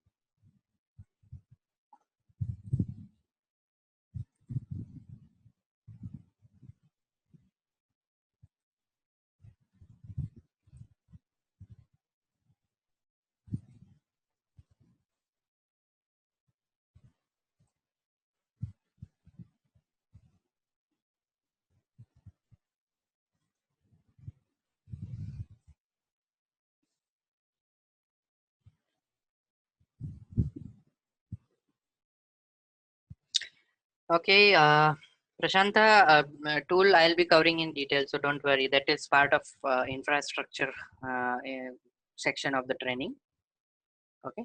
Okay, Prashanta, tool I'll be covering in detail, so don't worry. That is part of infrastructure section of the training. Okay.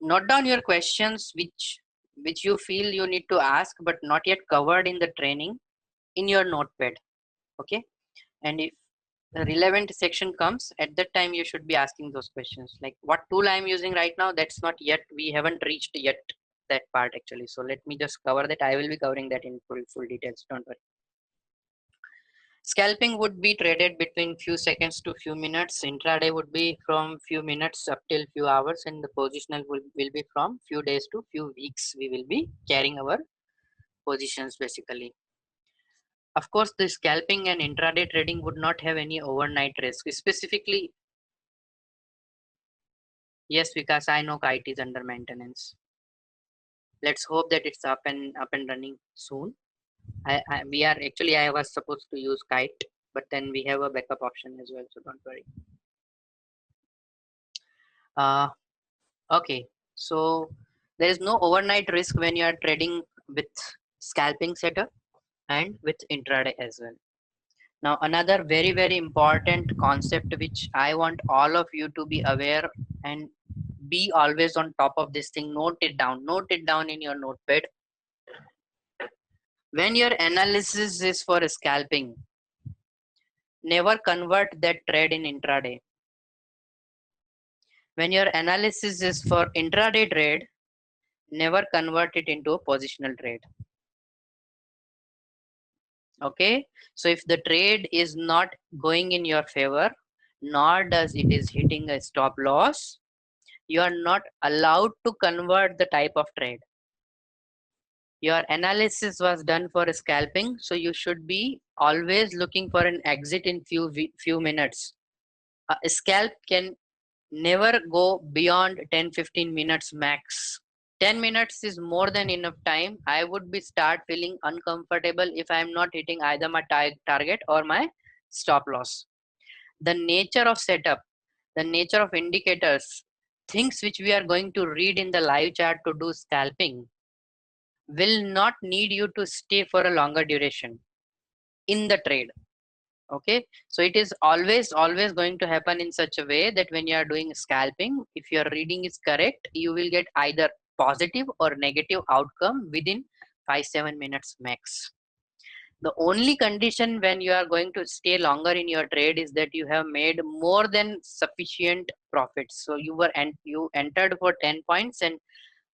Note down your questions which you feel you need to ask but not yet covered in the training in your notepad. Okay, and if the relevant section comes at that time, you should be asking those questions like what tool I'm using right now. That's not yet, we haven't reached yet that part actually, so let me just cover that. I will be covering that in full details, don't worry. Scalping would be traded between few seconds to few minutes. Intraday would be from few minutes up till few hours, and the positional will be from few days to few weeks. We will be carrying our positions basically. Of course, the scalping and intraday trading would not have any overnight risk. Specifically, yes, because I know kite is under maintenance. Let's hope that it's up and running soon. We are actually, I was supposed to use kite, but then we have a backup option as well, so don't worry. Uh, okay, so there is no overnight risk when you are trading with scalping setup and with intraday as well. Now, another very important concept which I want all of you to be aware and be always on top of this thing. Note it down in your notepad. When your analysis is for scalping, never convert that trade in intraday. When your analysis is for intraday trade, never convert it into a positional trade. Okay, so if the trade is not going in your favor, nor does it is hitting a stop loss, you are not allowed to convert the type of trade. Your analysis was done for scalping, so you should be always looking for an exit in few minutes. A scalp can never go beyond 10-15 minutes max. 10 minutes is more than enough time. I would be start feeling uncomfortable if I am not hitting either my target or my stop loss. The nature of setup, the nature of indicators, things which we are going to read in the live chart to do scalping will not need you to stay for a longer duration in the trade. Okay, so it is always going to happen in such a way that when you are doing scalping, if your reading is correct, you will get either positive or negative outcome within 5-7 minutes max. The only condition when you are going to stay longer in your trade is that you have made more than sufficient profits. So you entered for 10 points and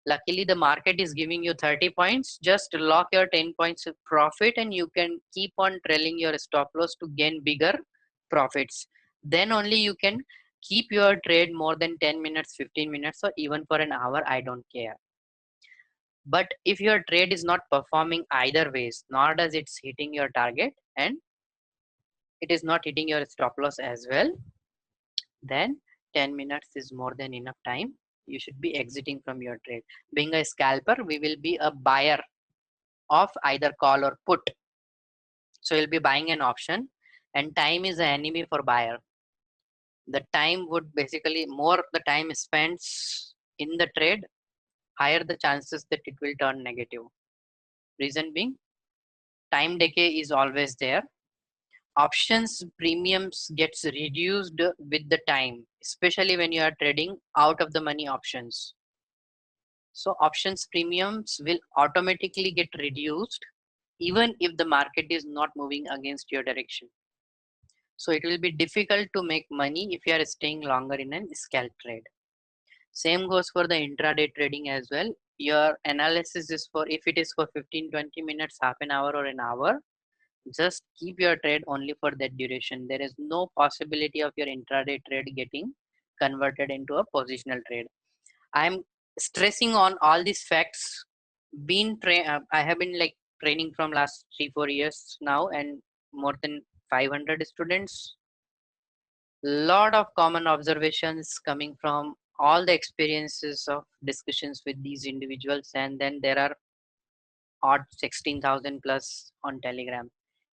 luckily the market is giving you 30 points. Just lock your 10 points of profit and you can keep on trailing your stop loss to gain bigger profits. Then only you can keep your trade more than 10 minutes, 15 minutes, or even for an hour. I don't care. But if your trade is not performing either ways, nor does it's hitting your target and it is not hitting your stop loss as well, then 10 minutes is more than enough time. You should be exiting from your trade. Being a scalper, we will be a buyer of either call or put. So you'll be buying an option. and time is an enemy for buyer. The time would basically, more the time spends in the trade, higher the chances that it will turn negative. Reason being, time decay is always there. Options premiums gets reduced with the time, especially when you are trading out of the money options. So options premiums will automatically get reduced even if the market is not moving against your direction. So it will be difficult to make money if you are staying longer in an scalp trade. Same goes for the intraday trading as well. Your analysis is for, if it is for 15-20 minutes, half an hour or an hour, just keep your trade only for that duration. There is no possibility of your intraday trade getting converted into a positional trade. I'm stressing on all these facts. I have been like training from last 3-4 years now, and more than 500 students. Lot of common observations coming from all the experiences of discussions with these individuals, and then there are odd 16,000 plus on Telegram.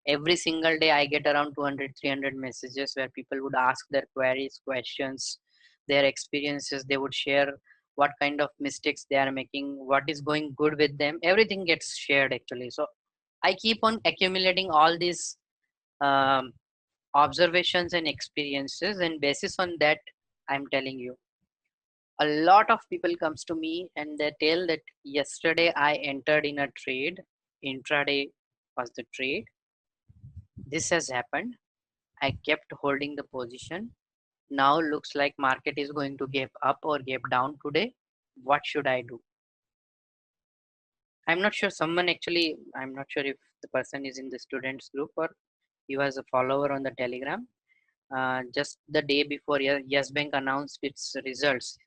Every single day I get around 200-300 messages where people would ask their queries, questions, their experiences. They would share what kind of mistakes they are making, what is going good with them. Everything gets shared actually. So I keep on accumulating all these um, observations and experiences, and basis on that I'm telling you. A lot of people comes to me and they tell that yesterday I entered in a trade, intraday was the trade, this has happened, I kept holding the position, now looks like market is going to give up or give down today, what should I do? I'm not sure, someone actually, I'm not sure if the person is in the students group or he was a follower on the Telegram. Just the day before Yes Bank announced its results,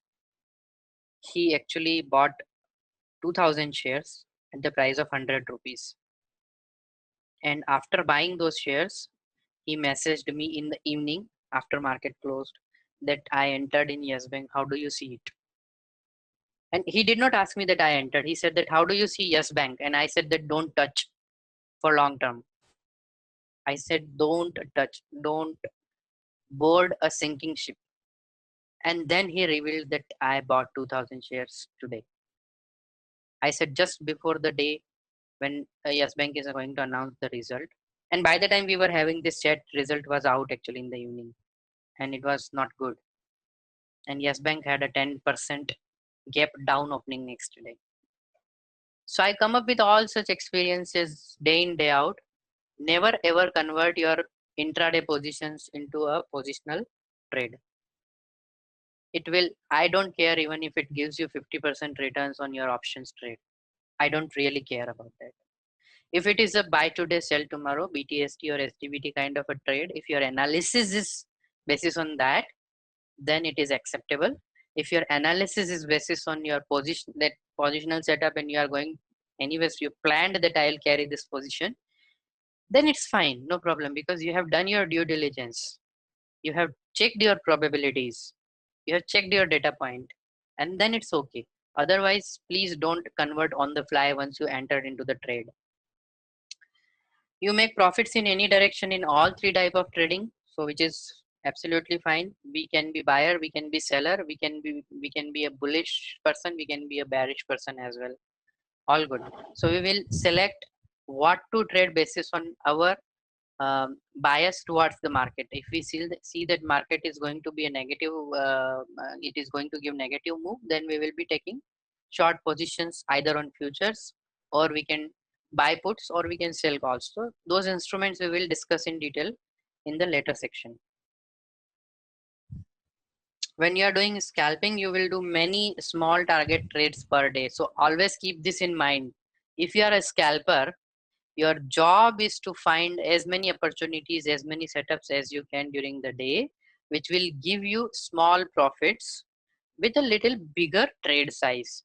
he actually bought 2000 shares at the price of 100 rupees. And after buying those shares, he messaged me in the evening after market closed that I entered in Yes Bank. How do you see it? And he did not ask me that I entered. He said that, how do you see Yes Bank? And I said that don't touch for long term. I said don't touch, don't board a sinking ship. And then he revealed that I bought 2000 shares today. I said just before the day when Yes Bank is going to announce the result. And by the time we were having this chat, result was out actually in the evening, and it was not good. And Yes Bank had a 10% gap down opening next day. So I come up with all such experiences day in, day out. Never ever convert your intraday positions into a positional trade. It will, I don't care even if it gives you 50% returns on your options trade. I don't really care about that. If it is a buy today, sell tomorrow, BTST or SDBT kind of a trade, if your analysis is basis on that, then it is acceptable. If your analysis is basis on your position, that positional setup, and you are going, anyways, you planned that I'll carry this position, then it's fine, no problem, because you have done your due diligence. You have checked your probabilities. You have checked your data point, and then it's okay. Otherwise, please don't convert on the fly once you entered into the trade. You make profits in any direction in all three type of trading, so which is absolutely fine. We can be buyer, we can be seller, we can be a bullish person, we can be a bearish person as well. All good. So we will select what to trade basis on our bias towards the market. If we see that market is going to be a negative, it is going to give negative move, then we will be taking short positions either on futures, or we can buy puts, or we can sell calls. So those instruments we will discuss in detail in the later section. When you are doing scalping, you will do many small target trades per day. So always keep this in mind. If you are a scalper, your job is to find as many opportunities, as many setups as you can during the day, which will give you small profits with a little bigger trade size.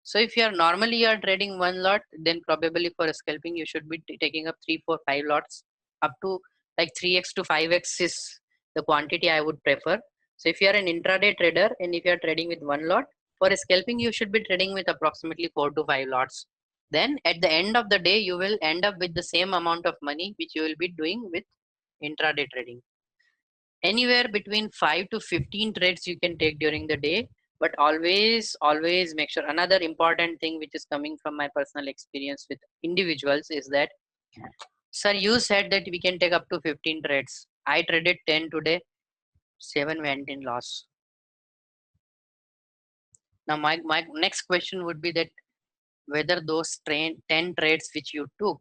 So if you are normally you are trading one lot, then probably for scalping you should be taking up 3, 4, 5 lots, up to like 3x to 5x is the quantity I would prefer. So if you are an intraday trader and if you are trading with one lot, for scalping you should be trading with approximately 4 to 5 lots. Then at the end of the day you will end up with the same amount of money which you will be doing with intraday trading. Anywhere between 5 to 15 trades you can take during the day, but always make sure. Another important thing which is coming from my personal experience with individuals is that, sir, you said that we can take up to 15 trades. I traded 10 today, 7 went in loss. Now my next question would be that whether those 10 trades which you took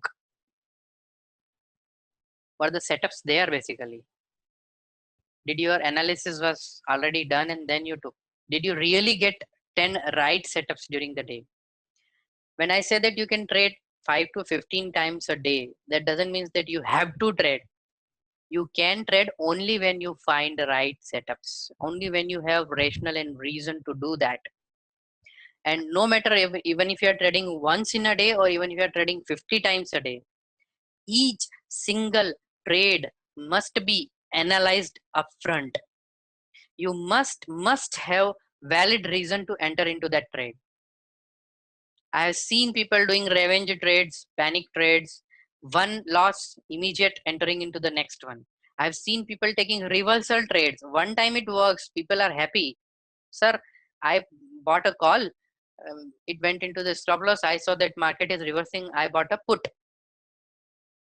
were the setups there basically. Did your analysis was already done and then you took? Did you really get 10 right setups during the day? When I say that you can trade 5 to 15 times a day, that doesn't mean that you have to trade. You can trade only when you find the right setups, only when you have rational and reason to do that. And no matter if, even if you are trading once in a day or even if you are trading 50 times a day, each single trade must be analyzed upfront. You must have valid reason to enter into that trade. I have seen people doing revenge trades, panic trades, one loss, immediate entering into the next one. I've seen people taking reversal trades. One time it works, people are happy. Sir, I bought a call. It went into the stop loss. I saw that market is reversing. I bought a put,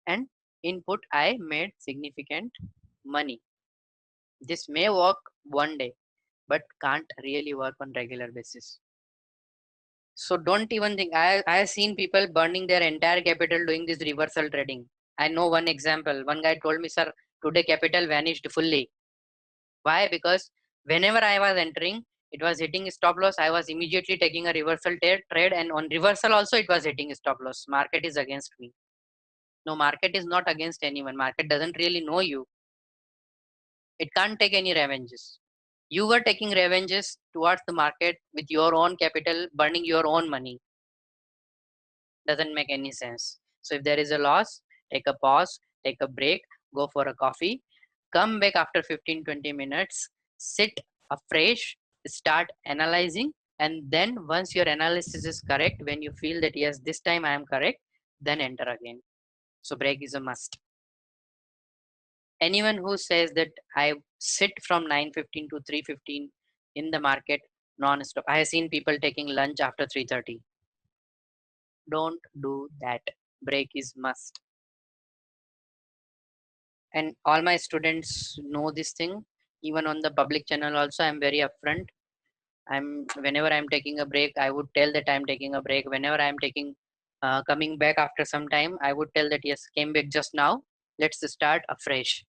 and in put I made significant money. This may work one day, but can't really work on regular basis. So don't even think. I have seen people burning their entire capital doing this reversal trading. I know one example. One guy told me, sir, today capital vanished fully. Why? Because whenever I was entering, it was hitting stop loss. I was immediately taking a reversal trade, and on reversal also it was hitting stop loss. Market is against me. No, market is not against anyone. Market doesn't really know you. It can't take any revenges. You were taking revenges towards the market with your own capital, burning your own money. Doesn't make any sense. So if there is a loss, take a pause, take a break, go for a coffee, come back after 15-20 minutes, sit afresh, start analyzing, and then once your analysis is correct, when you feel that yes, this time I am correct, then enter again. So break is a must. Anyone who says that I sit from 9:15 to 3:15 in the market non-stop, I have seen people taking lunch after 3:30. Don't do that. Break is must. And all my students know this thing. Even on the public channel also, I'm very upfront. Whenever I'm taking a break, I would tell that I'm taking a break. Whenever I'm taking coming back after some time, I would tell that yes, came back just now, let's start afresh.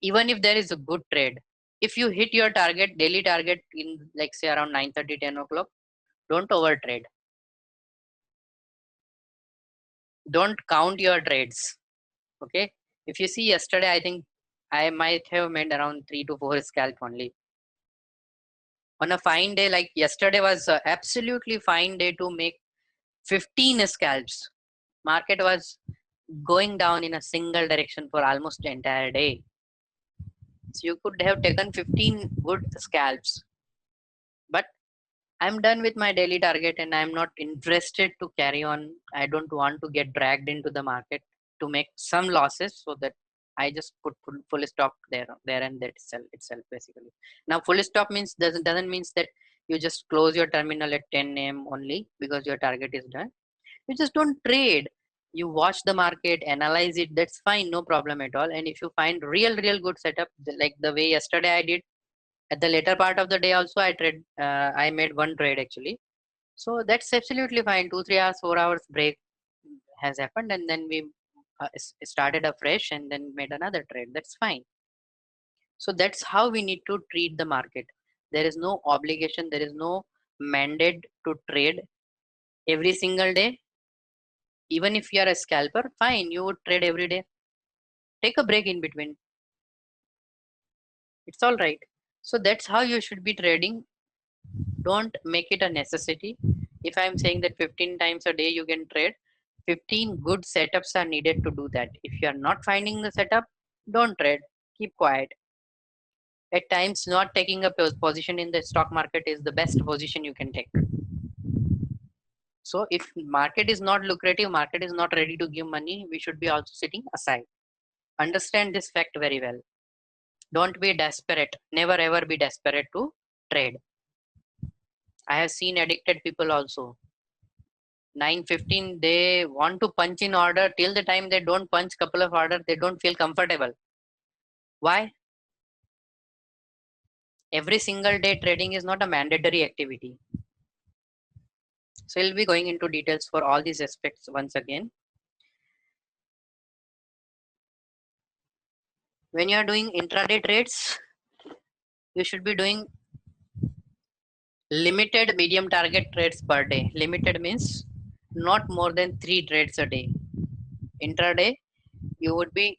Even if there is a good trade, if you hit your target, daily target, in like say around 9:30, 10 o'clock, don't over trade. Don't count your trades. Okay. If you see yesterday, I think I might have made around 3 to 4 scalp only. On a fine day like yesterday was absolutely fine day to make 15 scalps. Market was going down in a single direction for almost the entire day. So you could have taken 15 good scalps. But I'm done with my daily target and I'm not interested to carry on. I don't want to get dragged into the market to make some losses, so that I just put full stop there and that itself basically. Now full stop means doesn't means that you just close your terminal at 10 a.m. only because your target is done. You just don't trade. You watch the market, analyze it. That's fine, no problem at all. And if you find real good setup, like the way yesterday I did, at the later part of the day also I made one trade actually. So that's absolutely fine. 2 3 hours 4 hours break has happened, and then we started afresh and then made another trade. That's fine. So that's how we need to treat the market. There is no obligation, there is no mandate to trade every single day. Even if you are a scalper, fine, you would trade every day. Take a break in between, it's all right. So that's how you should be trading. Don't make it a necessity. If I'm saying that 15 times a day you can trade, 15 good setups are needed to do that. If you are not finding the setup, don't trade, keep quiet. At times not taking a position in the stock market is the best position you can take. So if market is not lucrative, market is not ready to give money, we should be also sitting aside. Understand this fact very well. Don't be desperate. Never ever be desperate to trade. I have seen addicted people also. 9:15 they want to punch in order, till the time they don't punch couple of order they don't feel comfortable. Why? Every single day trading is not a mandatory activity. So we'll be going into details for all these aspects once again. When you are doing intraday trades, you should be doing limited medium target trades per day. Limited means not more than 3 trades a day. Intraday, you would be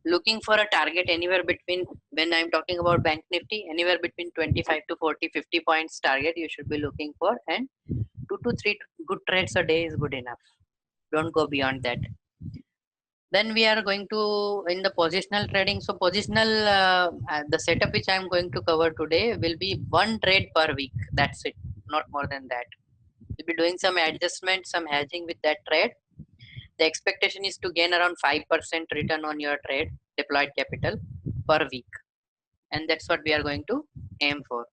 looking for a target anywhere between, when I'm talking about Bank Nifty, anywhere between 25 to 40, 50 points target you should be looking for, and 2 to 3 good trades a day is good enough. Don't go beyond that. Then we are going to in the positional trading. So positional, the setup which I am going to cover today will be one trade per week. That's it, not more than that. We'll be doing some adjustment, some hedging with that trade. The expectation is to gain around 5% return on your trade deployed capital per week, and that's what we are going to aim for.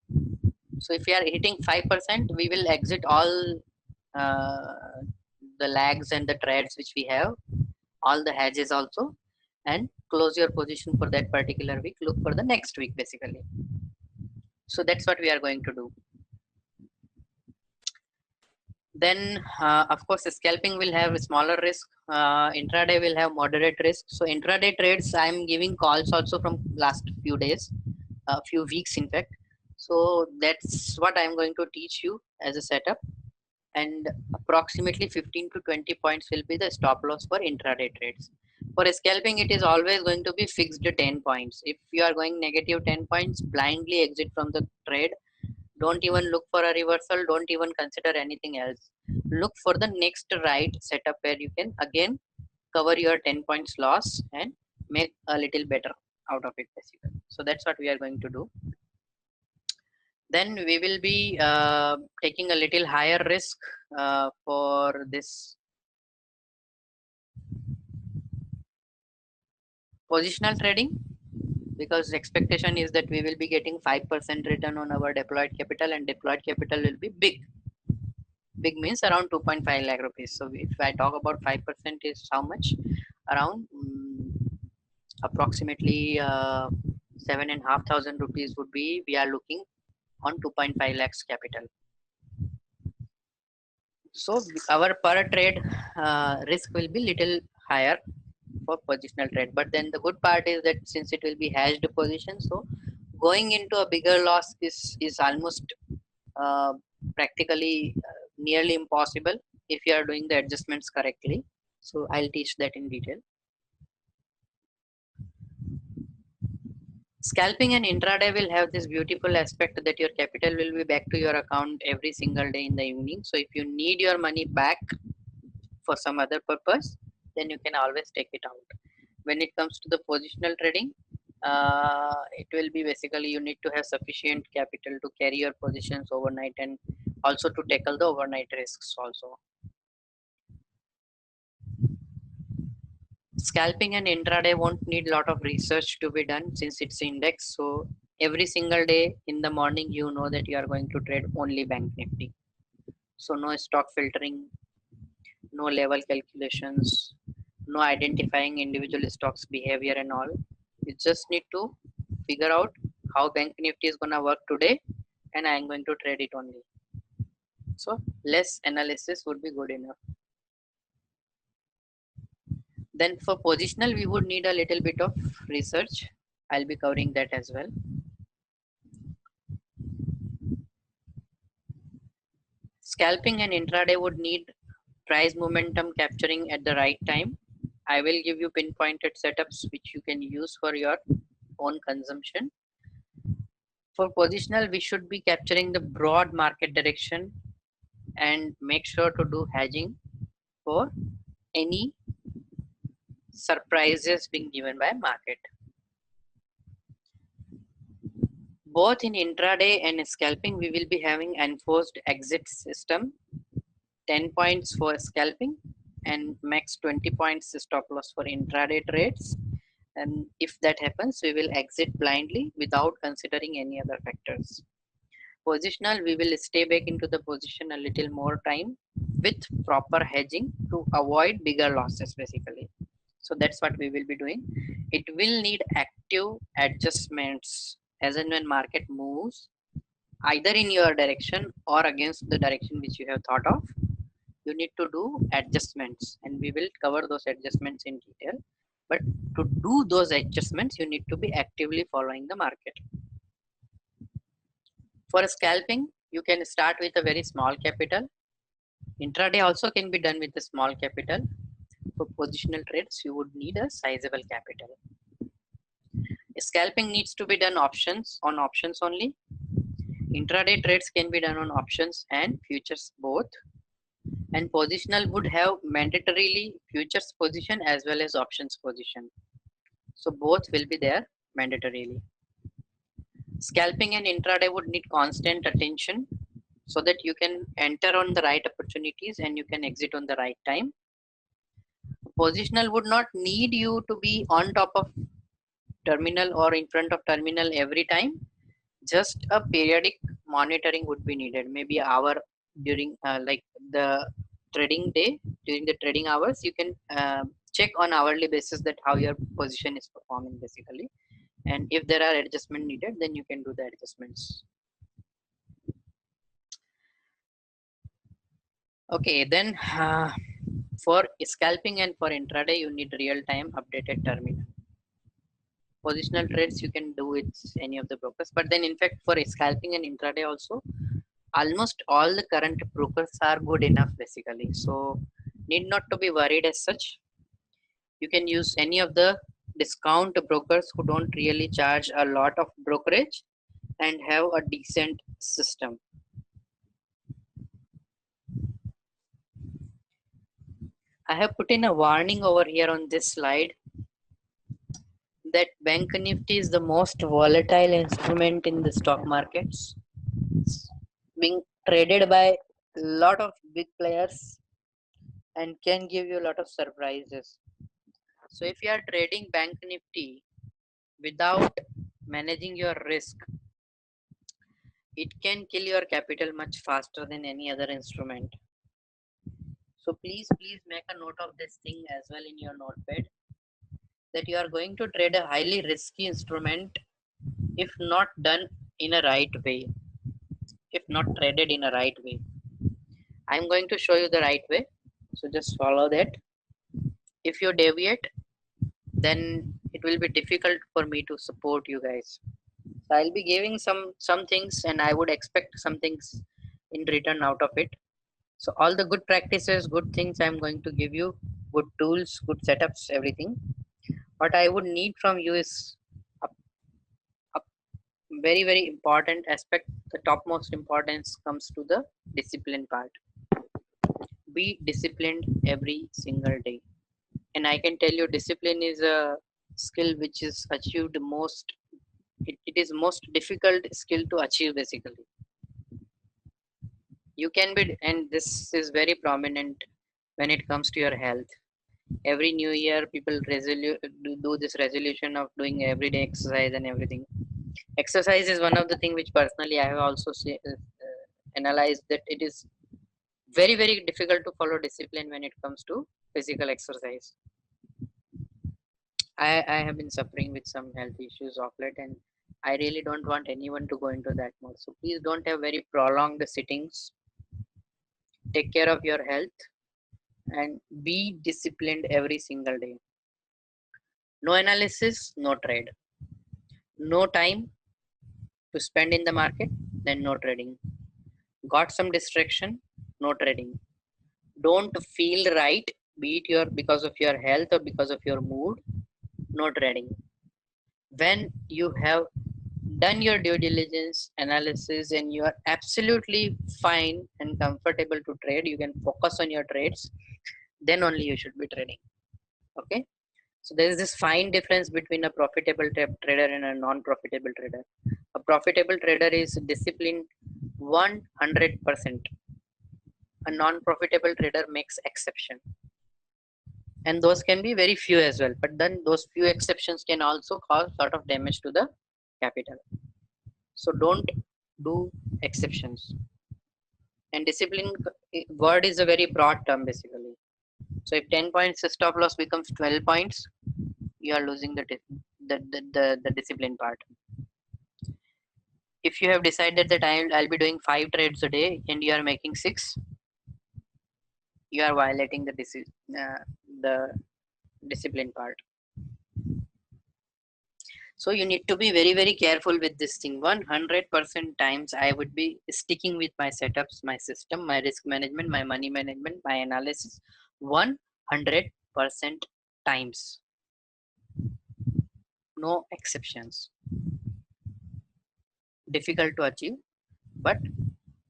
So if we are hitting 5%, we will exit all uh, the lags and the trades which we have, all the hedges also, and close your position for that particular week. Look for the next week basically. So that's what we are going to do. Then of course scalping will have a smaller risk. Intraday will have moderate risk. So intraday trades I'm giving calls also from last few days, a few weeks in fact. So that's what I'm going to teach you as a setup, and approximately 15 to 20 points will be the stop loss for intraday trades. For scalping, it is always going to be fixed 10 points. If you are going negative 10 points, blindly exit from the trade. Don't even look for a reversal. Don't even consider anything else. Look for the next right setup where you can again cover your 10 points loss and make a little better out of it basically. So that's what we are going to do. Then we will be taking a little higher risk for this positional trading, because the expectation is that we will be getting 5% return on our deployed capital, and deployed capital will be big. Big means around 2.5 lakh rupees. So if I talk about 5% is how much? Around approximately 7,500 rupees would be, we are looking on 2.5 lakhs capital. So our per trade risk will be little higher for positional trade. But then the good part is that since it will be hedged position, so going into a bigger loss is almost uh, practically nearly impossible if you are doing the adjustments correctly. So I'll teach that in detail. Scalping and intraday will have this beautiful aspect that your capital will be back to your account every single day in the evening. So if you need your money back for some other purpose, then you can always take it out. When it comes to the positional trading, it will be basically you need to have sufficient capital to carry your positions overnight, and also to tackle the overnight risks also. Scalping and intraday won't need a lot of research to be done since it's index. So every single day in the morning, you know that you are going to trade only Bank Nifty. So no stock filtering, no level calculations, no identifying individual stocks behavior and all. You just need to figure out how Bank Nifty is gonna work today, and I am going to trade it only. So less analysis would be good enough. Then for positional, we would need a little bit of research. I'll be covering that as well. Scalping and intraday would need price momentum capturing at the right time. I will give you pinpointed setups which you can use for your own consumption. For positional, we should be capturing the broad market direction and make sure to do hedging for any surprises being given by market. Both in intraday and scalping, we will be having enforced exit system, 10 points for scalping and max 20 points stop loss for intraday trades. And if that happens, we will exit blindly without considering any other factors. Positional, we will stay back into the position a little more time with proper hedging to avoid bigger losses basically. So that's what we will be doing. It will need active adjustments as and when market moves either in your direction or against the direction which you have thought of. You need to do adjustments, and we will cover those adjustments in detail. But to do those adjustments, you need to be actively following the market. For scalping, you can start with a very small capital. Intraday also can be done with a small capital. For positional trades, you would need a sizable capital. Scalping needs to be done on options only. Intraday trades can be done on options and futures both. And positional would have mandatorily futures position as well as options position. So both will be there mandatorily. Scalping and intraday would need constant attention so that you can enter on the right opportunities and you can exit on the right time. Positional would not need you to be on top of terminal or in front of terminal every time. Just a periodic monitoring would be needed, maybe hour during like the trading day, during the trading hours you can check on hourly basis that how your position is performing basically, and if there are adjustment needed then you can do the adjustments. Okay, then for scalping and for intraday you need real-time updated terminal. Positional trades you can do with any of the brokers, but then in fact for scalping and intraday also almost all the current brokers are good enough basically, so need not to be worried as such. You can use any of the discount brokers who don't really charge a lot of brokerage and have a decent system. I have put in a warning over here on this slide that Bank Nifty is the most volatile instrument in the stock markets. It's being traded by a lot of big players and can give you a lot of surprises. So if you are trading Bank Nifty without managing your risk, it can kill your capital much faster than any other instrument. So please make a note of this thing as well in your notepad, that you are going to trade a highly risky instrument if not done in a right way, if not traded in a right way. I'm going to show you the right way, so just follow that. If you deviate, then it will be difficult for me to support you guys. So I'll be giving some things and I would expect some things in return out of it. So all the good practices, good things I'm going to give you, good tools, good setups, everything. What I would need from you is a very important aspect. The topmost importance comes to the discipline part. Be disciplined every single day. And I can tell you discipline is a skill which is achieved most, it is most difficult skill to achieve basically. You can be, and this is very prominent when it comes to your health. Every new year people do this resolution of doing everyday exercise and everything. Exercise is one of the thing which personally I have also analyzed that it is very difficult to follow discipline when it comes to physical exercise. I have been suffering with some health issues of late, and I really don't want anyone to go into that mode. So please don't have very prolonged sittings. Take care of your health and be disciplined every single day. No analysis, no trade. No time to spend in the market, then no trading. Got some distraction, no trading. Don't feel right, be it because of your health or because of your mood, no trading. When you have done your due diligence analysis and you are absolutely fine and comfortable to trade, you can focus on your trades, then only you should be trading. Okay, so there is this fine difference between a profitable trader and a non-profitable trader. A profitable trader is disciplined 100%. A non-profitable trader makes exception. and those can be very few as well, but then those few exceptions can also cause sort of damage to the capital. So don't do exceptions. And discipline word is a very broad term basically. So if 10 points stop loss becomes 12 points, you are losing the discipline part. If you have decided that I'll be doing 5 trades a day and you are making 6, you are violating the discipline part. So you need to be very very careful with this thing. 100% times I would be sticking with my setups, my system, my risk management, my money management, my analysis. 100% times, no exceptions. Difficult to achieve, but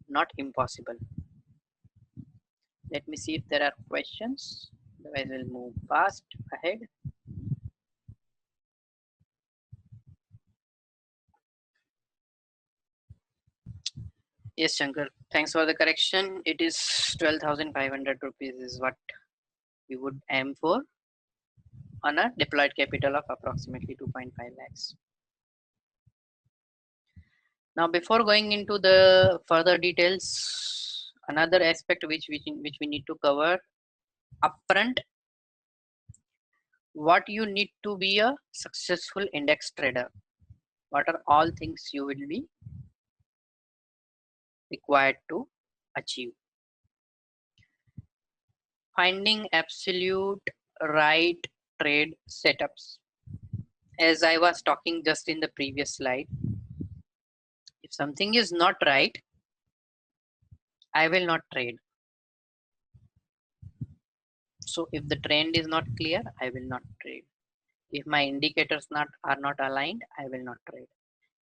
not impossible. Let me see if there are questions, otherwise we'll move fast ahead. Yes, Shankar, thanks for the correction. It is 12,500 rupees is what you would aim for on a deployed capital of approximately 2.5 lakhs. Now, before going into the further details, another aspect which we need to cover upfront, what you need to be a successful index trader. What are all things you will be required to achieve? Finding absolute right trade setups. As I was talking just in the previous slide, if something is not right, I will not trade. So if the trend is not clear, I will not trade. If my indicators are not aligned, I will not trade.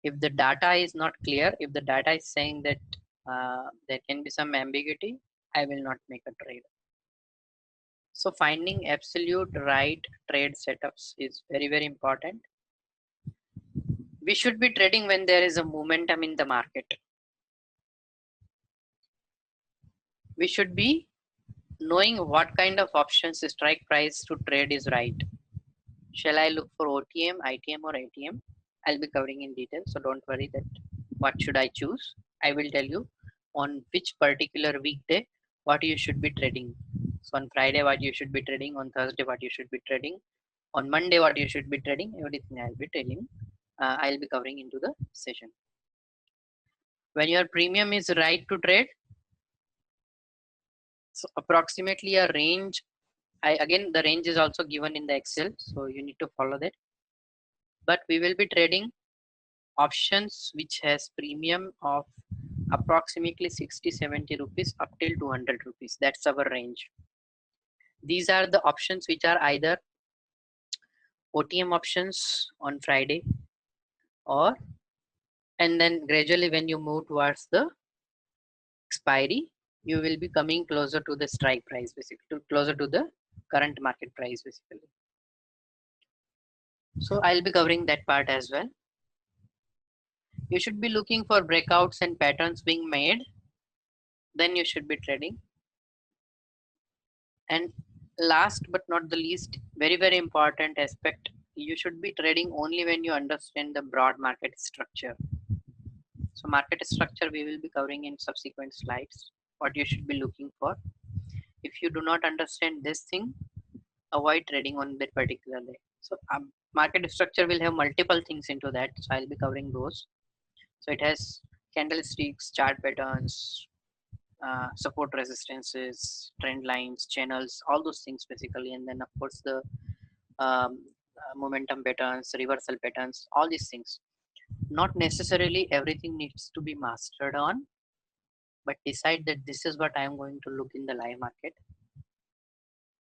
If the data is not clear, if the data is saying that there can be some ambiguity, I will not make a trade. So finding absolute right trade setups is very, very important. We should be trading when there is a momentum in the market. We should be knowing what kind of options strike price to trade is right. Shall I look for OTM, ITM or ATM? I'll be covering in detail, so don't worry that what should I choose. I will tell you on which particular weekday what you should be trading. So on Friday what you should be trading, on Thursday what you should be trading, on Monday what you should be trading, everything I'll be telling. I'll be covering into the session. When your premium is right to trade, so approximately a range, again the range is also given in the Excel, so you need to follow that. But we will be trading options which has premium of approximately 60-70 rupees up till 200 rupees. That's our range. These are the options which are either OTM options on Friday, or and then gradually when you move towards the expiry, you will be coming closer to the strike price, basically closer to the current market price basically. So I'll be covering that part as well. You should be looking for breakouts and patterns being made, then you should be trading. And last but not the least, very very important aspect, you should be trading only when you understand the broad market structure. So market structure we will be covering in subsequent slides, what you should be looking for. If you do not understand this thing, avoid trading on that particular day. So market structure will have multiple things into that, so I'll be covering those. So it has candlesticks, chart patterns, support resistances, trend lines, channels, all those things basically, and then of course the momentum patterns, reversal patterns, all these things. Not necessarily everything needs to be mastered on, but decide that this is what I am going to look in the live market.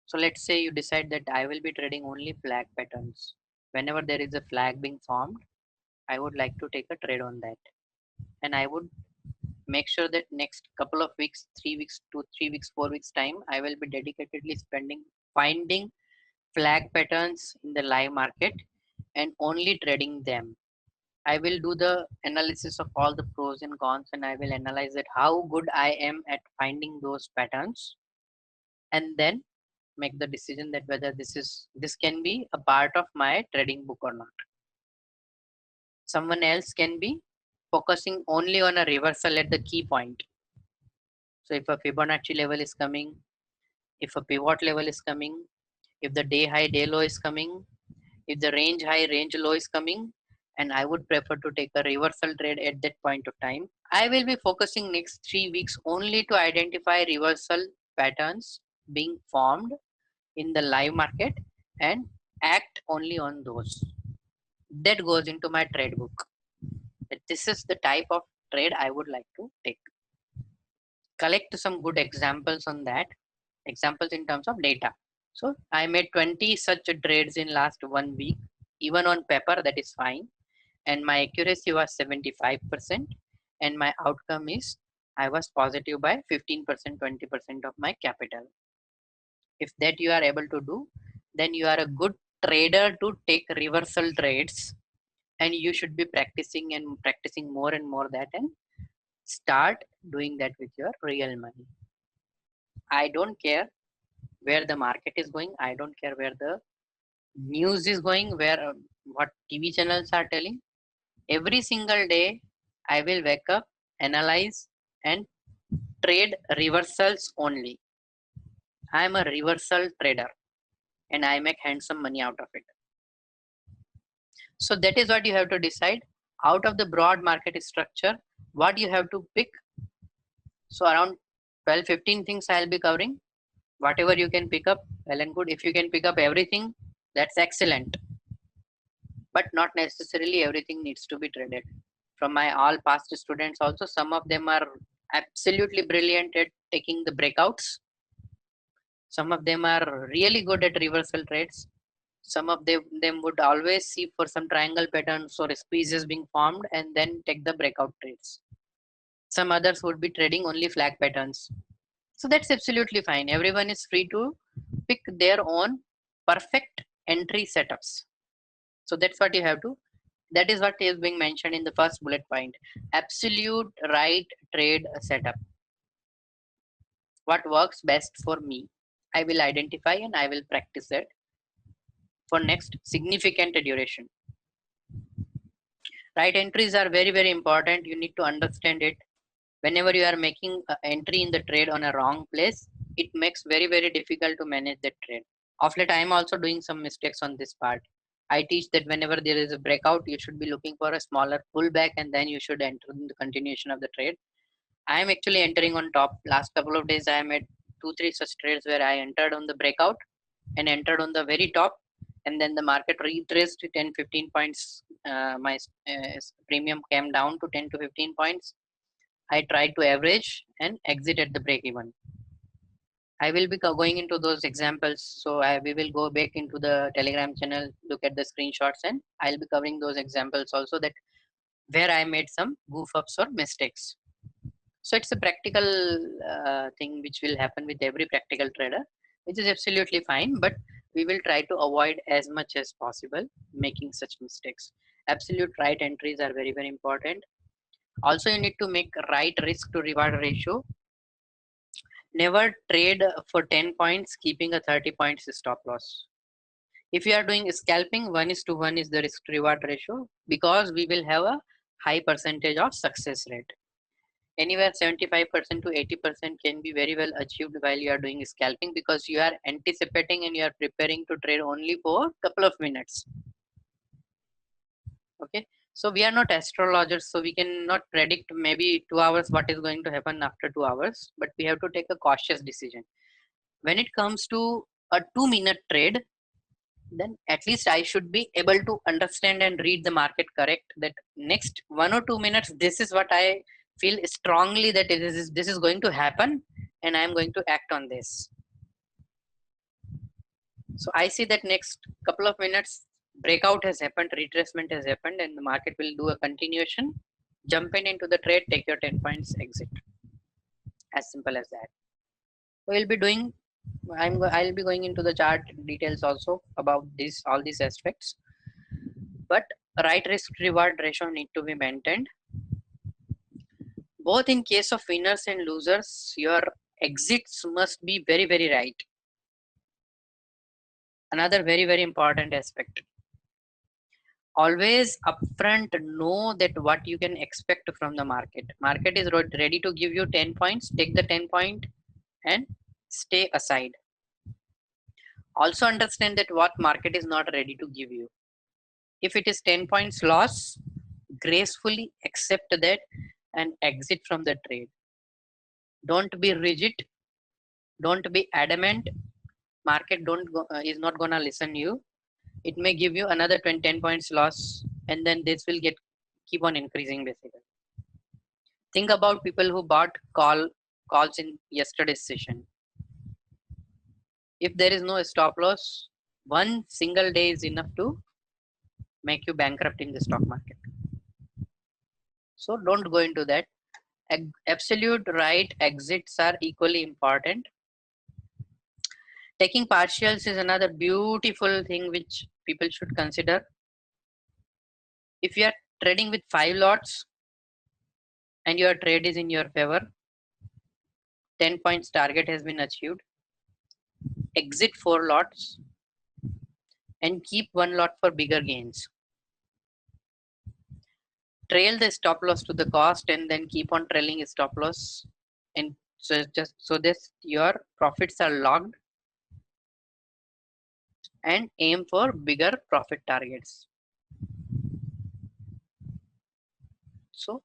So let's say you decide that I will be trading only flag patterns. Whenever there is a flag being formed, I would like to take a trade on that, and I would make sure that next couple of weeks, 3 weeks, 2 3 weeks, 4 weeks time, I will be dedicatedly spending finding flag patterns in the live market and only trading them. I will do the analysis of all the pros and cons, and I will analyze that how good I am at finding those patterns, and then make the decision that whether this can be a part of my trading book or not. Someone else can be focusing only on a reversal at the key point. So if a Fibonacci level is coming, if a pivot level is coming, if the day high day low is coming, if the range high range low is coming, and I would prefer to take a reversal trade at that point of time, I will be focusing next 3 weeks only to identify reversal patterns being formed in the live market and act only on those. That goes into my trade book. This is the type of trade I would like to take. Collect some good examples on that, examples in terms of data. So I made 20 such trades in last 1 week. Even on paper, that is fine. And my accuracy was 75%. And my outcome is I was positive by 15%, 20% of my capital. If that you are able to do, then you are a good trader to take reversal trades, and you should be practicing and practicing more and more that, and start doing that with your real money. I don't care where the market is going. I don't care where the news is going, where what TV channels are telling. Every single day, I will wake up, analyze, and trade reversals only. I am a reversal trader, and I make handsome money out of it. So that is what you have to decide. Out of the broad market structure, what you have to pick. So around 12-15 things I'll be covering. Whatever you can pick up, well and good. If you can pick up everything, that's excellent. But not necessarily everything needs to be traded. From my all past students also, some of them are absolutely brilliant at taking the breakouts. Some of them are really good at reversal trades. Some of them would always see for some triangle patterns or squeezes being formed and then take the breakout trades. Some others would be trading only flag patterns. So that's absolutely fine. Everyone is free to pick their own perfect entry setups. So that's what you have to, that is what is being mentioned in the first bullet point. Absolute right trade setup. What works best for me, I will identify and I will practice it for next significant duration. Right entries are very, very important. You need to understand it. Whenever you are making an entry in the trade on a wrong place, it makes very, very difficult to manage that trade. Of late, I am also doing some mistakes on this part. I teach that whenever there is a breakout, you should be looking for a smaller pullback and then you should enter in the continuation of the trade. I am actually entering on top. Last couple of days, I made 2-3 such trades where I entered on the breakout and entered on the very top, and then the market retraced to 10-15 points. My premium came down to 10 to 15 points. I tried to average and exit at the break even. I will be going into those examples. So we will go back into the Telegram channel, look at the screenshots, and I'll be covering those examples also, that where I made some goof ups or mistakes. So it's a practical thing which will happen with every practical trader, which is absolutely fine, but we will try to avoid as much as possible making such mistakes. Absolute right entries are very, very important. Also, you need to make right risk to reward ratio. Never trade for 10 points, keeping a 30 points stop loss. If you are doing scalping, 1:1 is the risk to reward ratio, because we will have a high percentage of success rate. Anywhere 75% to 80% can be very well achieved while you are doing scalping, because you are anticipating and you are preparing to trade only for a couple of minutes. Okay, so we are not astrologers, so we cannot predict maybe 2 hours what is going to happen after 2 hours, but we have to take a cautious decision. When it comes to a 2-minute trade, then at least I should be able to understand and read the market correct, that next 1 or 2 minutes, this is what I feel strongly that this is going to happen, and I am going to act on this. So I see that next couple of minutes, breakout has happened, retracement has happened, and the market will do a continuation. Jump in into the trade, take your 10 points, exit. As simple as that. We'll be doing, I'll be going into the chart details also about all these aspects. But right risk reward ratio need to be maintained. Both in case of winners and losers, your exits must be very, very right. Another very, very important aspect. Always upfront know that what you can expect from the market. Market is ready to give you 10 points. Take the 10 point and stay aside. Also understand that what market is not ready to give you. If it is 10 points loss, gracefully accept that and exit from the trade. Don't be rigid. Don't be adamant. Market is not gonna listen you. It may give you another 10 points loss, and then this will keep on increasing basically. Think about people who bought calls in yesterday's session. If there is no stop loss, one single day is enough to make you bankrupt in the stock market. So don't go into that. Absolute right exits are equally important. Taking partials is another beautiful thing which people should consider. If you are trading with 5 lots and your trade is in your favor, 10 points target has been achieved. Exit 4 lots and keep 1 lot for bigger gains. Trail the stop loss to the cost and then keep on trailing a stop loss, and so just so this your profits are logged, and aim for bigger profit targets. So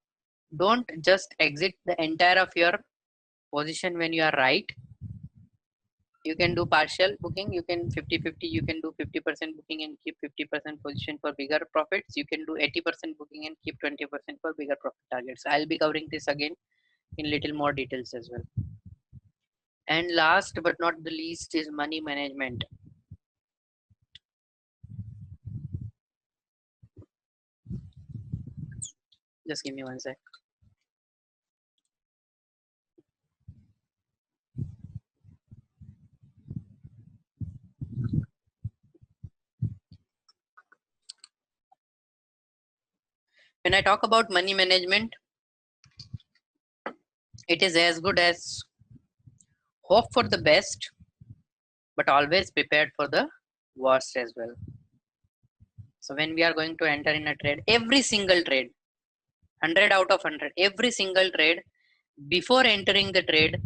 don't just exit the entire of your position when you are right. You can do partial booking, you can 50-50, you can do 50% booking and keep 50% position for bigger profits. You can do 80% booking and keep 20% for bigger profit targets. I'll be covering this again in little more details as well. And last but not the least is money management. Just give me one sec. When I talk about money management, it is as good as hope for the best, but always prepared for the worst as well. So when we are going to enter in a trade, every single trade, 100 out of 100, every single trade, before entering the trade,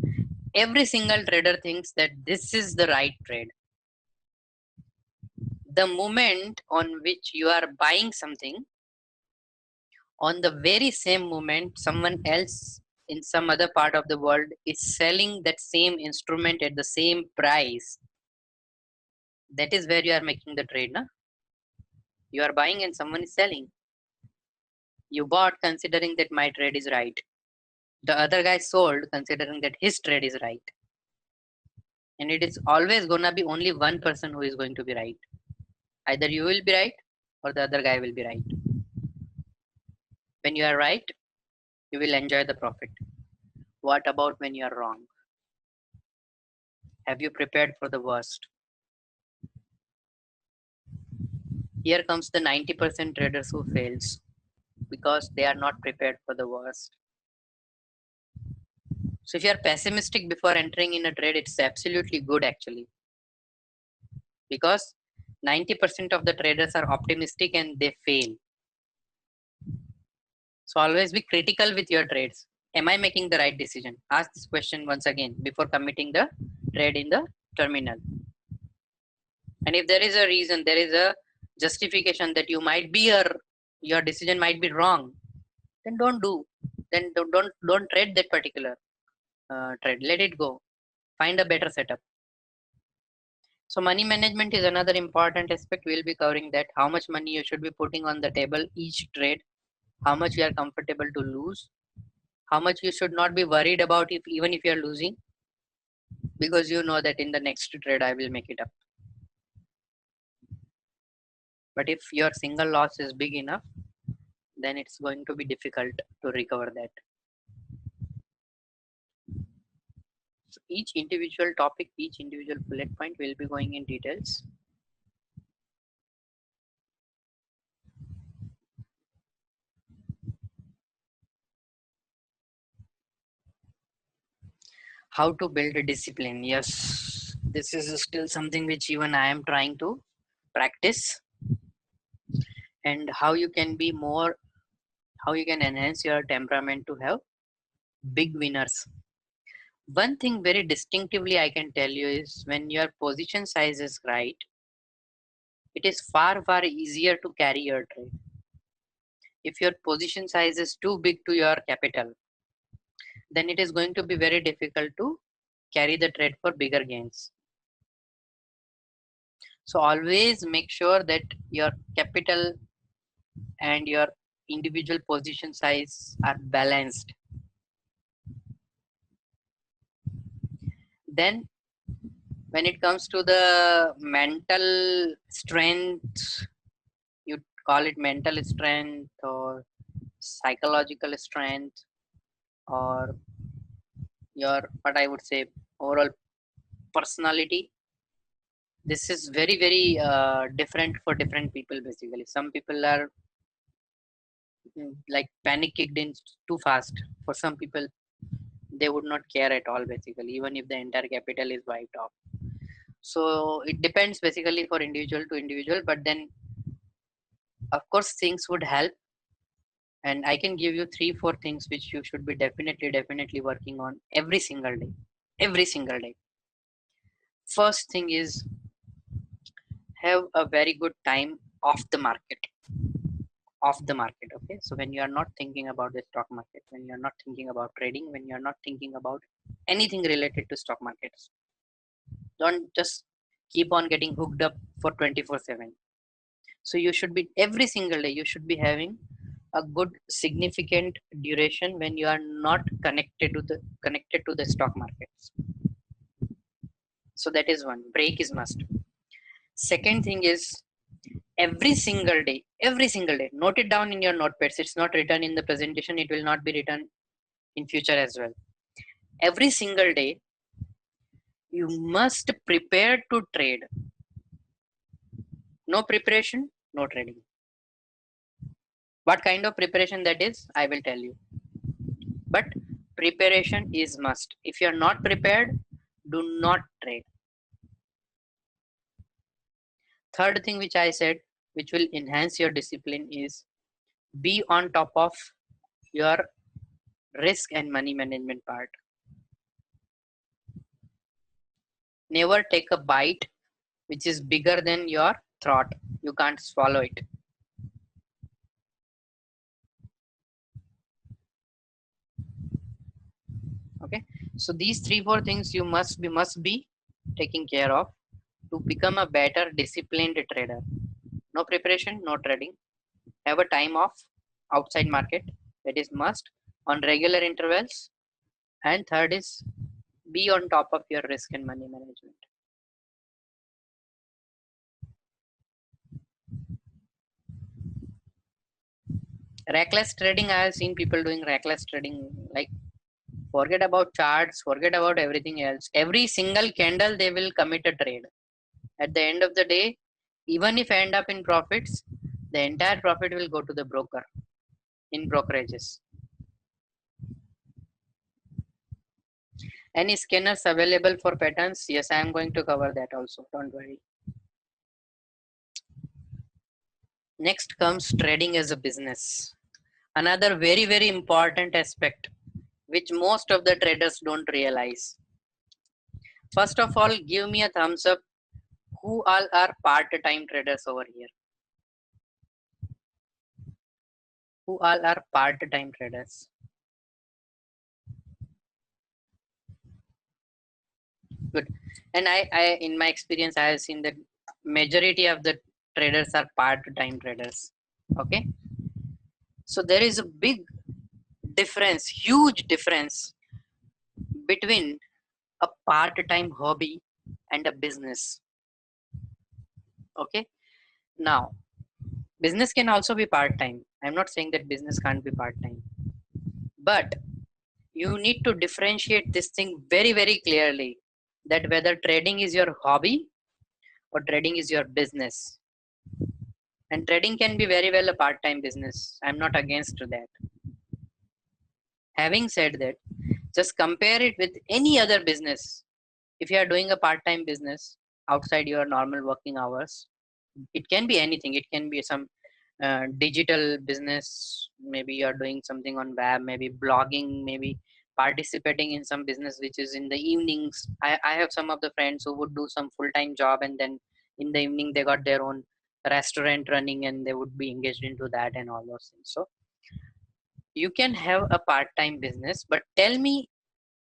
every single trader thinks that this is the right trade. The moment on which you are buying something, on the very same moment, someone else in some other part of the world is selling that same instrument at the same price. That is where you are making the trade. Na? You are buying and someone is selling. You bought considering that my trade is right. The other guy sold considering that his trade is right. And it is always going to be only one person who is going to be right. Either you will be right or the other guy will be right. When you are right, you will enjoy the profit. What about when you are wrong? Have you prepared for the worst? Here comes the 90% traders who fails because they are not prepared for the worst. So if you are pessimistic before entering in a trade, it's absolutely good actually, because 90% of the traders are optimistic and they fail. So always be critical with your trades. Am I making the right decision? Ask this question once again before committing the trade in the terminal. And if there is a reason, there is a justification that you might be your decision might be wrong, then don't do. Then don't trade that particular trade. Let it go. Find a better setup. So money management is another important aspect. We'll be covering that. How much money you should be putting on the table each trade. How much you are comfortable to lose. How much you should not be worried about even if you are losing, because you know that in the next trade I will make it up. But if your single loss is big enough, then it's going to be difficult to recover that. So each individual topic, each individual bullet point will be going in details. How to build a discipline? Yes, This is still something which even I am trying to practice. And how you can be more, how you can enhance your temperament to have big winners. One thing very distinctively I can tell you is when your position size is right, it is far easier to carry your trade. If your position size is too big to your capital, then it is going to be very difficult to carry the trade for bigger gains. So always make sure that your capital and your individual position size are balanced. Then when it comes to the mental strength, you call it mental strength or psychological strength, or your, what I would say, overall personality. This is very different for different people. Basically, some people are like panic kicked in too fast. For some people, they would not care at all, basically, even if the entire capital is wiped off. So it depends basically for individual to individual, but then of course things would help. And I can give you 3 4 things which you should be definitely working on every single day. Every single day. First thing is, have a very good time off the market. Off the market. Okay, so when you are not thinking about the stock market, when you are not thinking about trading, when you are not thinking about anything related to stock markets, don't just keep on getting hooked up for 24/7. So you should be, every single day you should be having a good significant duration when you are not connected to the stock markets. So that is one. Break is must. Second thing is, every single day, note it down in your notepads. It's not written in the presentation, it will not be written in future as well. Every single day you must prepare to trade. No preparation, no trading. What kind of preparation that is, I will tell you. But preparation is must. If you are not prepared, do not trade. Third thing which I said, which will enhance your discipline, is be on top of your risk and money management part. Never take a bite which is bigger than your throat. You can't swallow it. Okay, so these 3 4 things you must be taking care of to become a better disciplined trader. No preparation, no trading. Have a time off outside market, that is must, on regular intervals. And third is, be on top of your risk and money management. Reckless trading, I have seen people doing reckless trading, like forget about charts, forget about everything else. Every single candle they will commit a trade. At the end of the day, even if end up in profits, the entire profit will go to the broker in brokerages. Any scanners available for patterns? Yes, I am going to cover that also. Don't worry. Next comes trading as a business. Another very important aspect which most of the traders don't realize. First of all, give me a thumbs up. Who all are part-time traders over here? Who all are part-time traders? Good. And in my experience, I have seen that majority of the traders are part-time traders. Okay. So there is a big difference, huge difference between a part-time hobby and a business. Okay. Now, business can also be part-time. I'm not saying that business can't be part-time, but you need to differentiate this thing very clearly, that whether trading is your hobby or trading is your business. And trading can be very well a part-time business. I'm not against that. Having said that, just compare it with any other business. If you are doing a part-time business outside your normal working hours, it can be anything. It can be some digital business. Maybe you are doing something on web, maybe blogging, maybe participating in some business which is in the evenings. I have some of the friends who would do some full-time job, and then in the evening they got their own restaurant running, and they would be engaged into that and all those things. So you can have a part-time business, but tell me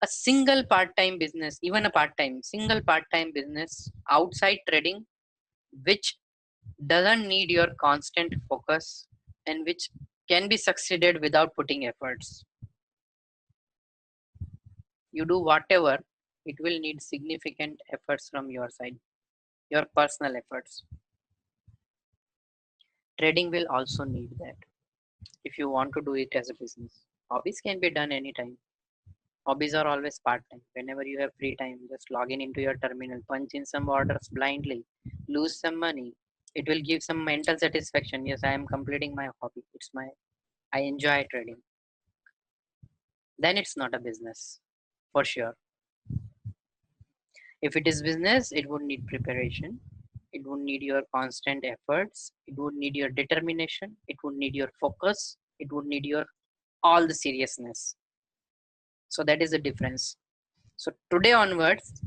a single part-time business, even a part-time single part-time business outside trading, which doesn't need your constant focus and which can be succeeded without putting efforts. You do whatever, it will need significant efforts from your side, your personal efforts. Trading will also need that if you want to do it as a business. Hobbies can be done anytime. Hobbies are always part-time. Whenever you have free time, just log in into your terminal, punch in some orders blindly, lose some money. It will give some mental satisfaction. Yes, I am completing my hobby. I enjoy trading. Then it's not a business for sure. If it is business, it would need preparation. It would need your constant efforts. It would need your determination. It would need your focus. It would need your all the seriousness. So that is the difference. So today onwards,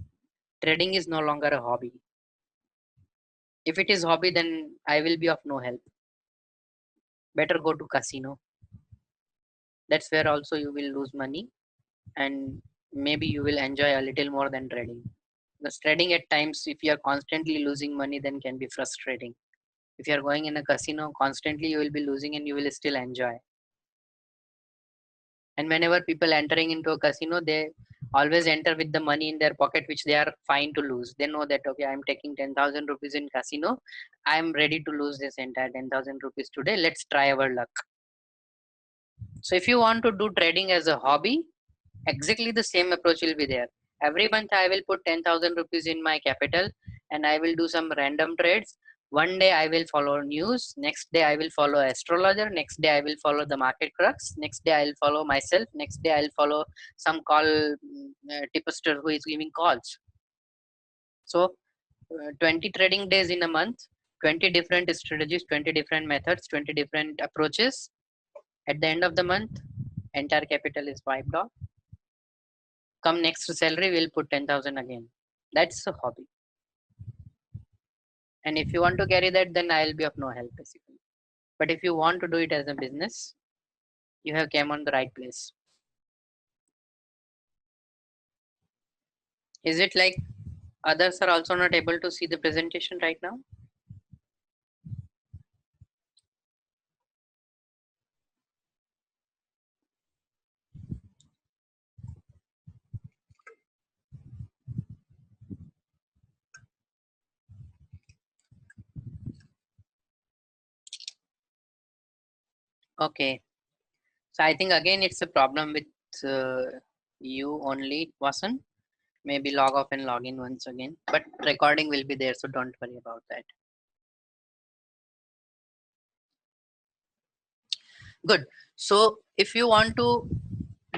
trading is no longer a hobby. If it is hobby, then I will be of no help. Better go to casino. That's where also you will lose money, and maybe you will enjoy a little more than trading. Because trading at times, if you are constantly losing money, then can be frustrating. If you are going in a casino constantly, you will be losing and you will still enjoy. And whenever people entering into a casino, they always enter with the money in their pocket, which they are fine to lose. They know that, okay, I'm taking 10,000 rupees in casino. I'm ready to lose this entire 10,000 rupees today. Let's try our luck. So if you want to do trading as a hobby, exactly the same approach will be there. Every month I will put 10,000 rupees in my capital, and I will do some random trades. One day I will follow news. Next day I will follow astrologer. Next day I will follow the market crux. Next day I will follow myself. Next day I'll follow some tipster who is giving calls. So 20 trading days in a month, 20 different strategies, 20 different methods, 20 different approaches. At the end of the month, entire capital is wiped off. Come next salary, we'll put 10,000 again. That's a hobby. And if you want to carry that, then I'll be of no help basically. But if you want to do it as a business, you have came on the right place. Is it like others are also not able to see the presentation right now? Okay. So I think again it's a problem with you only, Vasan. Maybe log off and log in once again. But recording will be there, so don't worry about that. Good. So if you want to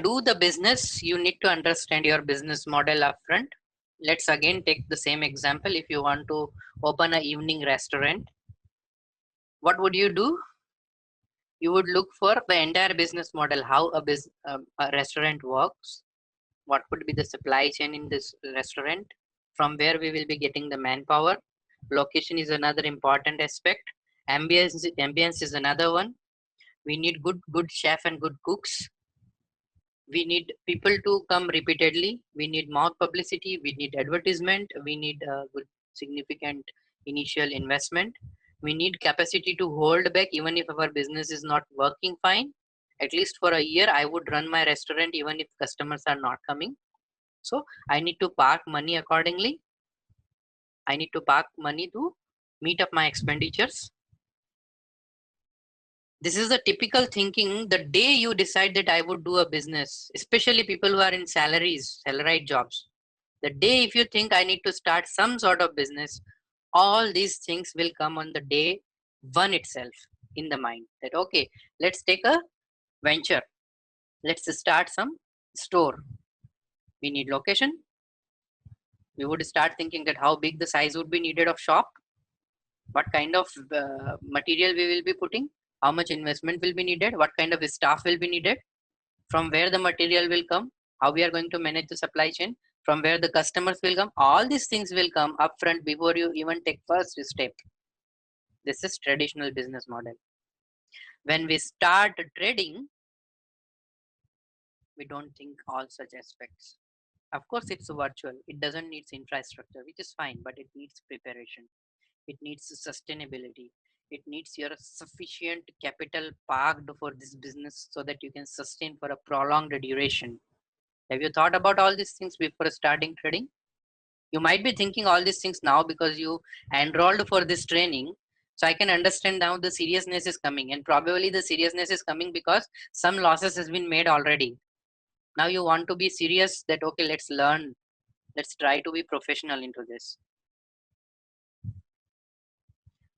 do the business, you need to understand your business model upfront. Let's again take the same example. If you want to open an evening restaurant, what would you do? You would look for the entire business model, how a restaurant works, what would be the supply chain in this restaurant, from where we will be getting the manpower. Location is another important aspect. Ambience is another one. We need good chef and good cooks. We need people to come repeatedly. We need mouth publicity. We need advertisement. We need good significant initial investment. We need capacity to hold back even if our business is not working fine. At least for a year I would run my restaurant even if customers are not coming. So I need to park money accordingly. I need to park money to meet up my expenditures. This is the typical thinking the day you decide that I would do a business, especially people who are in salaried jobs. The day if you think I need to start some sort of business, all these things will come on the day one itself in the mind that, okay, let's take a venture. Let's start some store. We need location. We would start thinking that how big the size would be needed of shop, what kind of material we will be putting, how much investment will be needed, what kind of staff will be needed, from where the material will come, how we are going to manage the supply chain, from where the customers will come. All these things will come upfront before you even take first step. This is traditional business model. When we start trading, we don't think all such aspects. Of course, it's virtual. It doesn't need infrastructure, which is fine, but it needs preparation. It needs sustainability. It needs your sufficient capital parked for this business so that you can sustain for a prolonged duration. Have you thought about all these things before starting trading? You might be thinking all these things now because you enrolled for this training. So I can understand now the seriousness is coming, and probably the seriousness is coming because some losses has been made already. Now you want to be serious that, okay, let's learn. Let's try to be professional into this.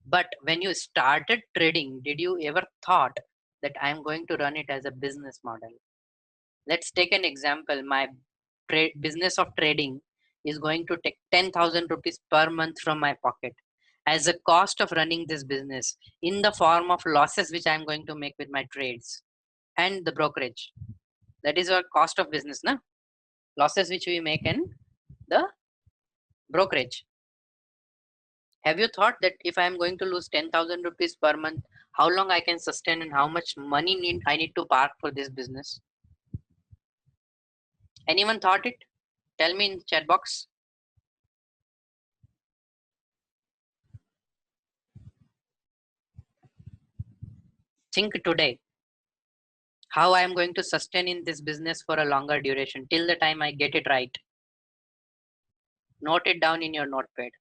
But when you started trading, did you ever thought that I'm going to run it as a business model? Let's take an example. My business of trading is going to take 10,000 rupees per month from my pocket as a cost of running this business in the form of losses which I'm going to make with my trades and the brokerage. That is our cost of business, na? Losses which we make in the brokerage. Have you thought that if I'm going to lose 10,000 rupees per month, how long I can sustain and how much money I need to park for this business? Anyone thought it? Tell me in the chat box. Think today how I am going to sustain in this business for a longer duration till the time I get it right. Note it down in your notepad.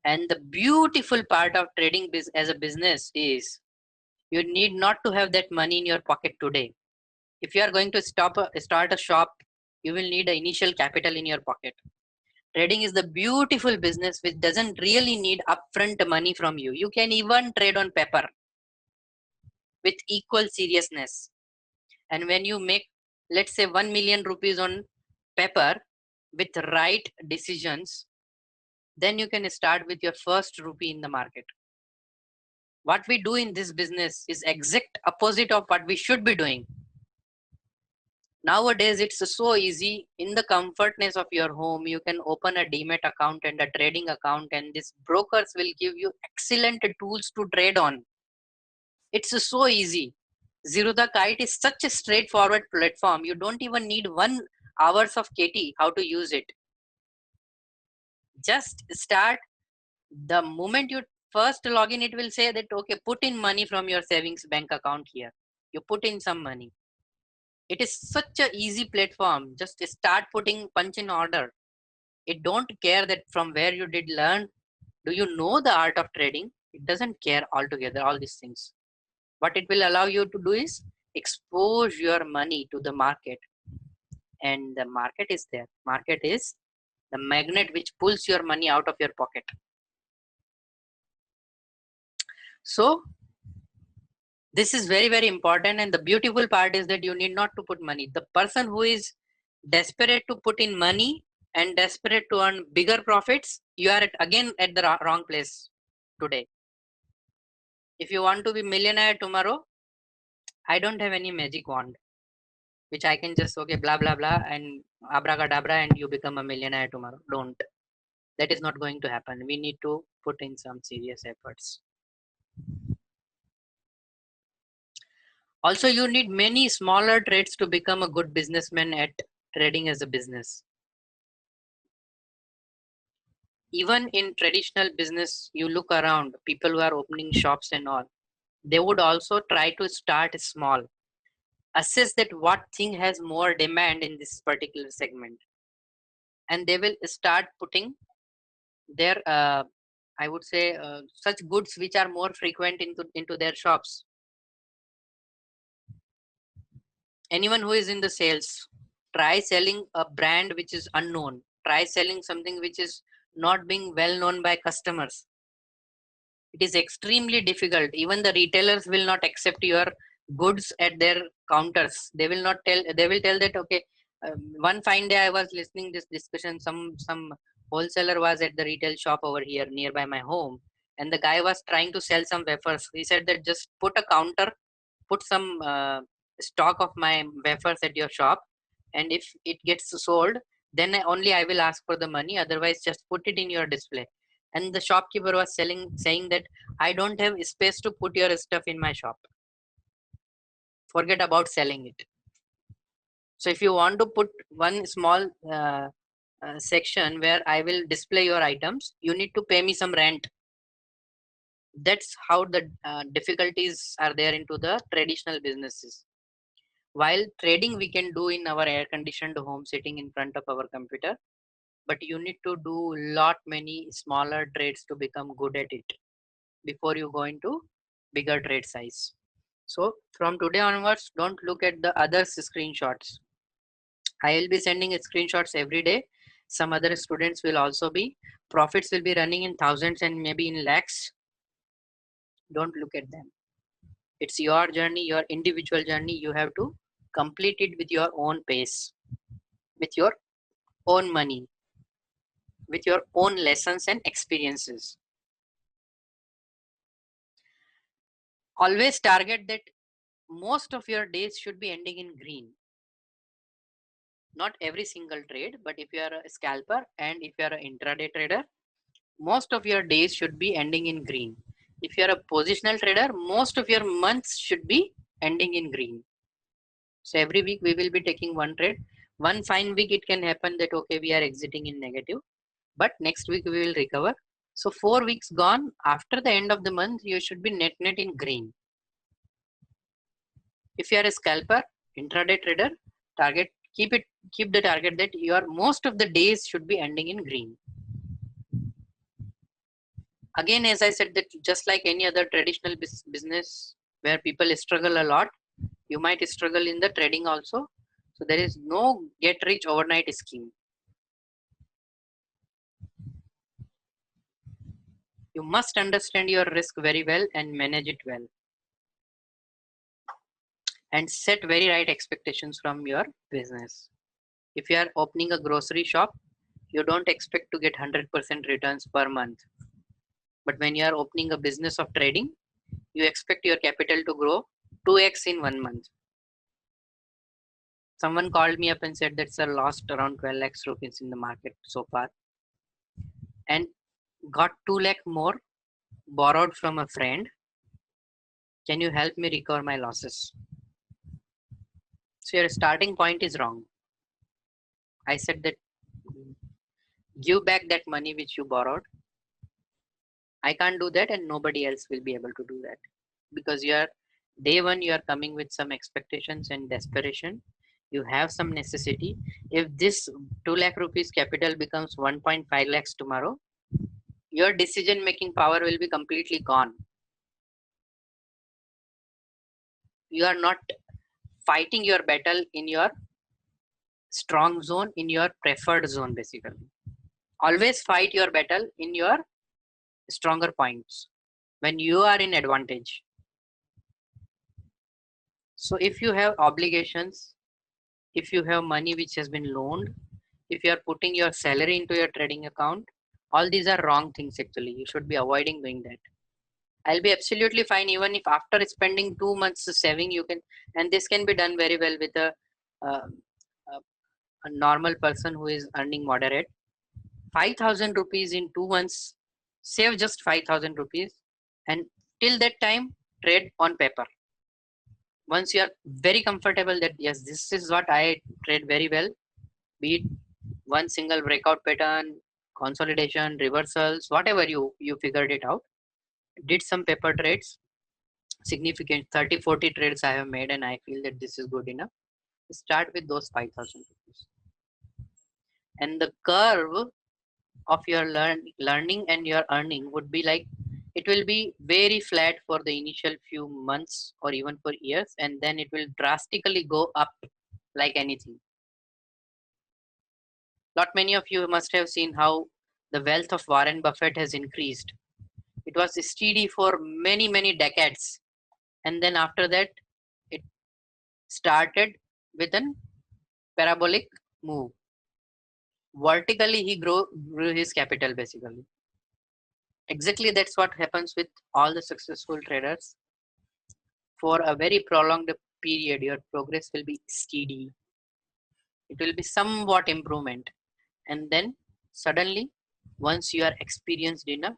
And the beautiful part of trading as a business is you need not to have that money in your pocket today. If you are going to start a shop, you will need an initial capital in your pocket. Trading is the beautiful business which doesn't really need upfront money from you. You can even trade on paper with equal seriousness. And when you make, let's say, 1 million rupees on paper with right decisions, then you can start with your first rupee in the market. What we do in this business is exact opposite of what we should be doing. Nowadays, it's so easy. In the comfortness of your home, you can open a demat account and a trading account, and these brokers will give you excellent tools to trade on. It's so easy. Zero the Kite is such a straightforward platform. You don't even need 1 hours of KT how to use it. Just start. The moment you first log in, it will say that, okay, put in money from your savings bank account here. You put in some money. It is such a easy platform. Just start putting punch in order. It don't care that from where you did learn. Do you know the art of trading? It doesn't care altogether, all these things. What it will allow you to do is expose your money to the market. And the market is there. Market is the magnet which pulls your money out of your pocket. So this is very, very important. And the beautiful part is that you need not to put money. The person who is desperate to put in money and desperate to earn bigger profits, you are again at the wrong place today. If you want to be millionaire tomorrow, I don't have any magic wand which I can just, okay, blah, blah, blah, and abracadabra, and you become a millionaire tomorrow. Don't. That is not going to happen. We need to put in some serious efforts. Also, you need many smaller trades to become a good businessman at trading as a business. Even in traditional business, you look around, people who are opening shops and all, they would also try to start small. Assess that what thing has more demand in this particular segment. And they will start putting their, I would say, such goods which are more frequent into their shops. Anyone who is in the sales, try selling a brand which is unknown. Try selling something which is not being well known by customers. It is extremely difficult. Even the retailers will not accept your goods at their counters. They will not tell. They will tell that, okay, One fine day I was listening this discussion. Some wholesaler was at the retail shop over here nearby my home, and the guy was trying to sell some wafers. He said that just put a counter, put some stock of my wafers at your shop, and if it gets sold, then only I will ask for the money. Otherwise, just put it in your display. And the shopkeeper was saying that I don't have space to put your stuff in my shop. Forget about selling it. So if you want to put one small section where I will display your items, you need to pay me some rent. That's how the difficulties are there into the traditional businesses. While trading we can do in our air conditioned home sitting in front of our computer, but you need to do lot many smaller trades to become good at it before you go into bigger trade size. So from today onwards, don't look at the others screenshots. I will be sending screenshots every day. Some other students will also be. Profits will be running in thousands and maybe in lakhs. Don't look at them. It's your journey, your individual journey. You have to complete it with your own pace, with your own money, with your own lessons and experiences. Always target that most of your days should be ending in green. Not every single trade, but if you are a scalper and if you are an intraday trader, most of your days should be ending in green. If you are a positional trader, most of your months should be ending in green. So every week we will be taking one trade. One fine week it can happen that okay, we are exiting in negative, but next week we will recover. So 4 weeks gone, after the end of the month you should be net in green. If you are a scalper, intraday trader, target keep the target that your most of the days should be ending in green. Again, as I said, that just like any other traditional business where people struggle a lot, you might struggle in the trading also. So there is no get rich overnight scheme. You must understand your risk very well and manage it well, and set very right expectations from your business. If you are opening a grocery shop, you don't expect to get 100% returns per month. But when you are opening a business of trading, you expect your capital to grow 2x in 1 month. Someone called me up and said that sir lost around 12 lakhs rupees in the market so far and got 2 lakh more borrowed from a friend. Can you help me recover my losses? So your starting point is wrong. I said that give back that money which you borrowed. I can't do that and nobody else will be able to do that because you are day one you are coming with some expectations and desperation. You have some necessity. If this 2 lakh rupees capital becomes 1.5 lakhs tomorrow, your decision making power will be completely gone. You are not fighting your battle in your strong zone, in your preferred zone. Basically, always fight your battle in your stronger points when you are in advantage. So if you have obligations, if you have money which has been loaned, if you are putting your salary into your trading account, all these are wrong things. Actually, you should be avoiding doing that. I'll be absolutely fine even if after spending 2 months saving you can, and this can be done very well with uh, a normal person who is earning moderate. 5,000 rupees in 2 months, save just 5,000 rupees, and till that time trade on paper. Once you are very comfortable that yes, this is what I trade very well, be it one single breakout pattern, consolidation, reversals, whatever you figured it out, did some paper trades, significant 30-40 trades I have made, and I feel that this is good enough. Start with those 5,000 rupees, and the curve of your learning and your earning would be like it will be very flat for the initial few months or even for years, and then it will drastically go up like anything. Not many of you must have seen how the wealth of Warren Buffett has increased. It was steady for many decades, and then after that it started with an parabolic move. Vertically, he grew his capital basically. Exactly, that's what happens with all the successful traders. For a very prolonged period, your progress will be steady. It will be somewhat improvement, and then suddenly, once you are experienced enough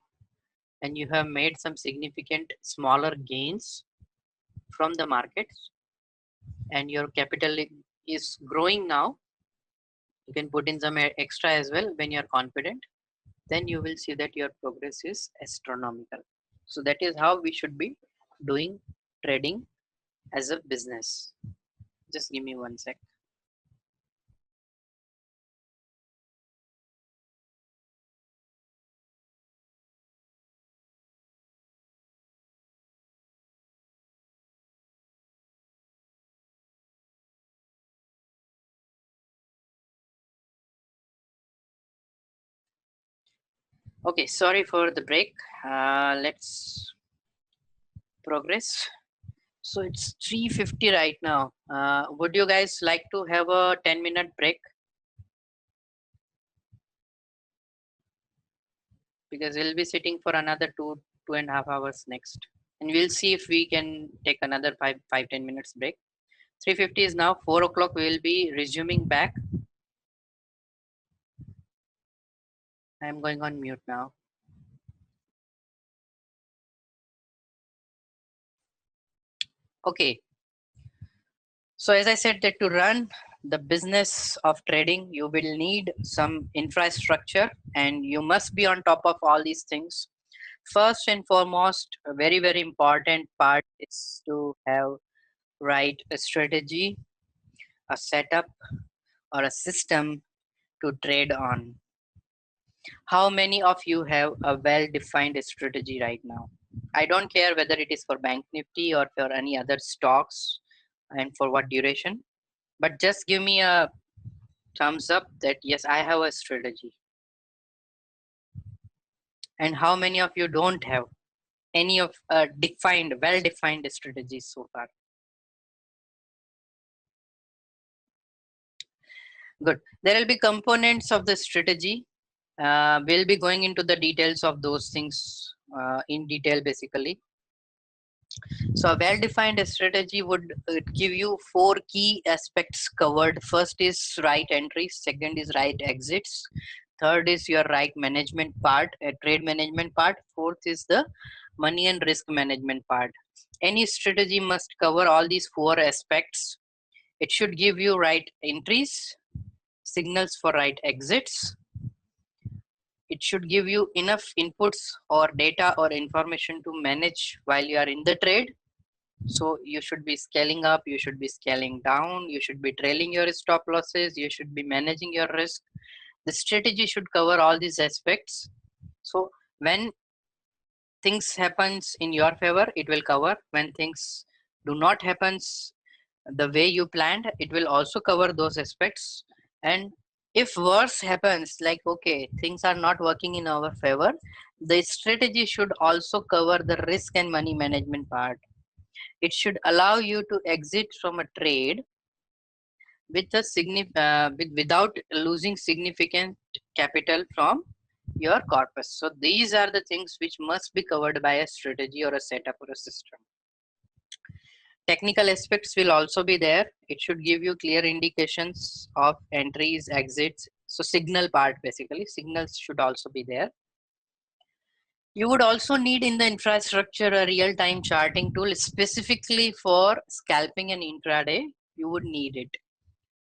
and you have made some significant smaller gains from the markets, and your capital is growing now, you can put in some extra as well when you're confident, then you will see that your progress is astronomical. So that is how we should be doing trading as a business. Just give me one sec. Okay, sorry for the break. Let's progress. So it's 3:50 right now. Would you guys like to have a 10-minute break? Because we'll be sitting for another 2.5 hours next. And we'll see if we can take another 5-10 minutes break. 3:50 is now 4 o'clock. We will be resuming back. I'm going on mute now. Okay. So as I said that to run the business of trading, you will need some infrastructure and you must be on top of all these things. First and foremost, a very, very important part is to have right a strategy, a setup, or a system to trade on. How many of you have a well-defined strategy right now? I don't care whether it is for Bank Nifty or for any other stocks and for what duration, but just give me a thumbs up that yes, I have a strategy. And how many of you don't have any of well-defined strategies so far? Good. There will be components of the strategy. We'll be going into the details of those things in detail basically. So a well-defined strategy would give you 4 key aspects covered. First is right entries, second is right exits, third is your right management part, trade management part, fourth is the money and risk management part. Any strategy must cover all these 4 aspects. It should give you right entries, signals for right exits. It should give you enough inputs or data or information to manage while you are in the trade. So you should be scaling up, you should be scaling down, you should be trailing your stop losses, you should be managing your risk. The strategy should cover all these aspects. So when things happens in your favor, it will cover. When things do not happens the way you planned, it will also cover those aspects. And if worse happens, like okay, things are not working in our favor, the strategy should also cover the risk and money management part. It should allow you to exit from a trade with without losing significant capital from your corpus. So these are the things which must be covered by a strategy or a setup or a system. Technical aspects will also be there. It should give you clear indications of entries, exits. So signal part basically, signals should also be there. You would also need in the infrastructure a real-time charting tool specifically for scalping and intraday. You would need it.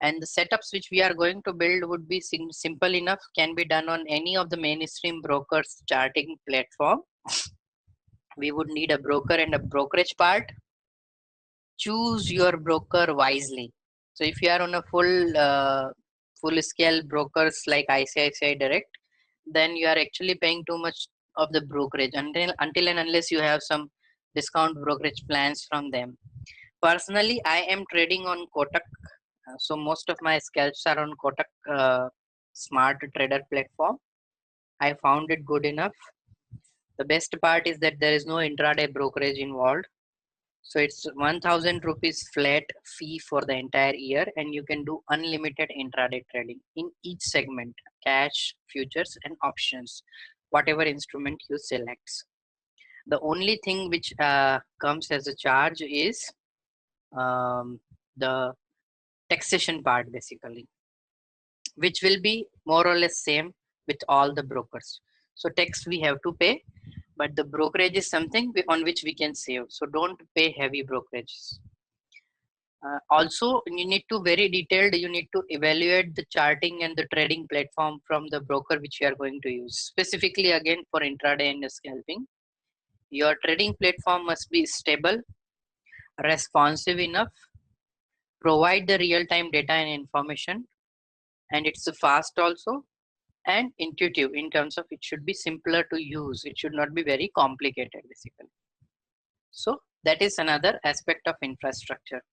And the setups which we are going to build would be simple enough, can be done on any of the mainstream brokers charting platform. We would need a broker and a brokerage part. Choose your broker wisely. So if you are on a full scale brokers like ICICI Direct, then you are actually paying too much of the brokerage until and unless you have some discount brokerage plans from them. Personally, I am trading on Kotak. So most of my scalps are on Kotak smart trader platform. I found it good enough. The best part is that there is no intraday brokerage involved. So it's 1000 rupees flat fee for the entire year, and you can do unlimited intraday trading in each segment: cash, futures, and options, whatever instrument you select. The only thing which comes as a charge is the taxation part, basically, which will be more or less same with all the brokers. So tax we have to pay, but the brokerage is something on which we can save. So don't pay heavy brokerages. Also, you need to very detailed. You need to evaluate the charting and the trading platform from the broker which you are going to use. Specifically, again for intraday and scalping, your trading platform must be stable, responsive enough, provide the real-time data and information, and it's fast also, and intuitive in terms of it should be simpler to use. It should not be very complicated, basically. So that is another aspect of infrastructure.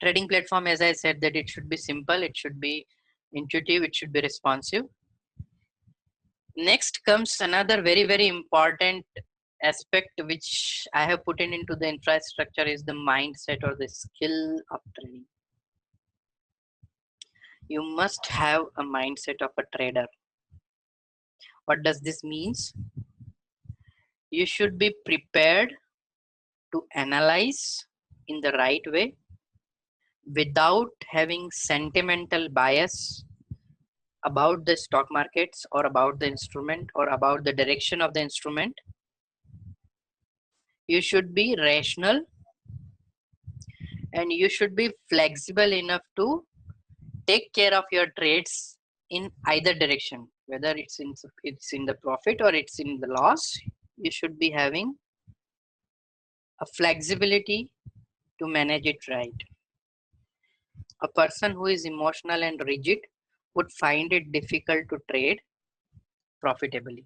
Trading platform, as I said, that it should be simple, it should be intuitive, it should be responsive. Next comes another very important aspect which I have put into the infrastructure is the mindset or the skill of trading. You must have a mindset of a trader. What does this means? You should be prepared to analyze in the right way without having sentimental bias about the stock markets or about the instrument or about the direction of the instrument. You should be rational and you should be flexible enough to take care of your trades in either direction, whether it's in the profit or it's in the loss. You should be having a flexibility to manage it right. A person who is emotional and rigid would find it difficult to trade profitably.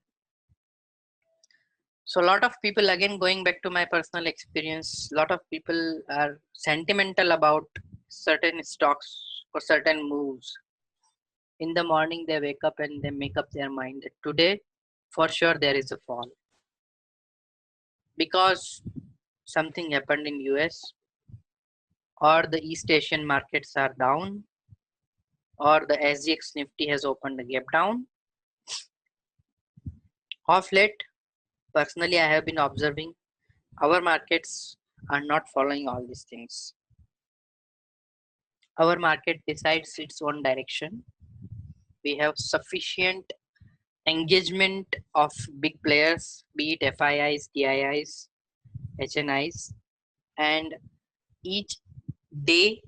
So a lot of people, again going back to my personal experience, a lot of people are sentimental about certain stocks or certain moves. In the morning they wake up and they make up their mind that today for sure there is a fall because something happened in US, or the East Asian markets are down, or the SGX Nifty has opened a gap down. Of late, personally, I have been observing our markets are not following all these things. Our market decides its own direction. We have sufficient engagement of big players, be it FIIs, TIIs, HNIs, and each day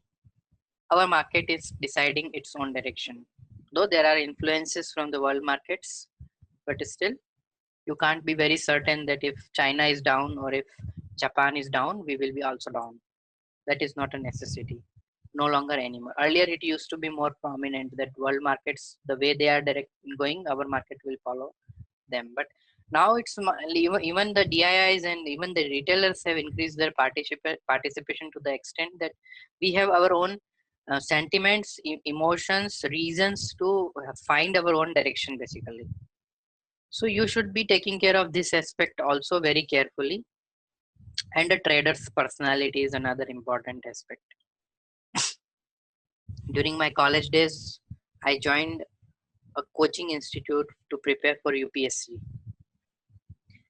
our market is deciding its own direction. Though there are influences from the world markets, but still you can't be very certain that if China is down or if Japan is down, we will be also down. That is not a necessity. No longer anymore. Earlier, it used to be more prominent that world markets, the way they are direct going, our market will follow them. But now it's even the DIIs and even the retailers have increased their participation to the extent that we have our own sentiments, emotions, reasons to find our own direction, basically. So you should be taking care of this aspect also very carefully. And a trader's personality is another important aspect. During my college days, I joined a coaching institute to prepare for UPSC.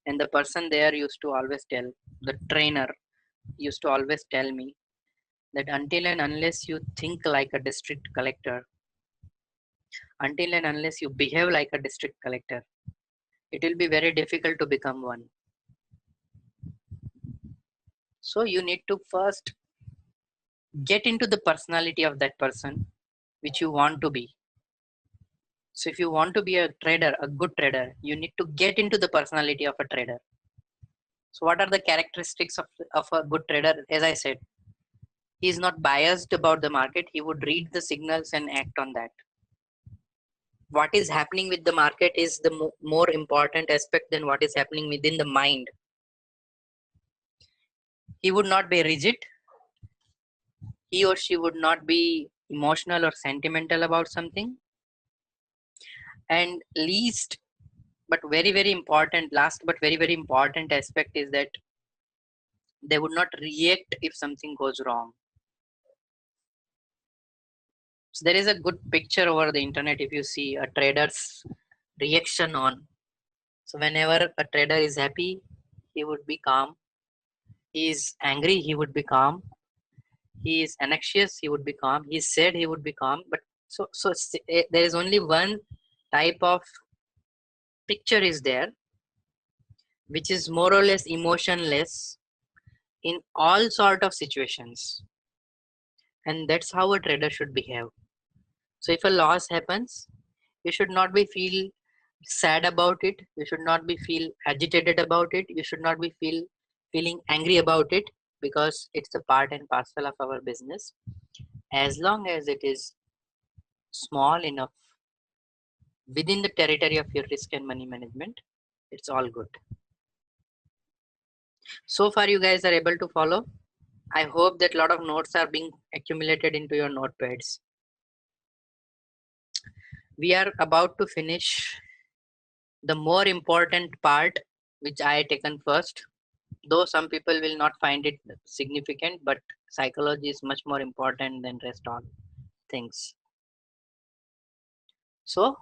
And the person there used to always tell, the trainer used to always tell me that until and unless you think like a district collector, until and unless you behave like a district collector, it will be very difficult to become one. So you need to first get into the personality of that person which you want to be. So if you want to be a trader, a good trader, you need to get into the personality of a trader. So what are the characteristics of a good trader? As I said, he is not biased about the market. He would read the signals and act on that. What is happening with the market is the more important aspect than what is happening within the mind. He would not be rigid. He or she would not be emotional or sentimental about something. And least but very important, last but very important aspect is that They would not react if something goes wrong. So there is a good picture over the internet if you see a trader's reaction on. So whenever a trader is happy, he would be calm. He is angry, he would be calm. He is anxious, he would be calm. He is sad, he would be calm. But there is only one type of picture is there, which is more or less emotionless in all sort of situations, and that's how a trader should behave. So if a loss happens, you should not be feel sad about it, you should not be feel agitated about it, you should not be feeling angry about it, because it's a part and parcel of our business. As long as it is small enough within the territory of your risk and money management, it's all good. So far you guys are able to follow. I hope that a lot of notes are being accumulated into your notepads. We are about to finish the more important part, which I taken first, though some people will not find it significant, but psychology is much more important than rest all things. So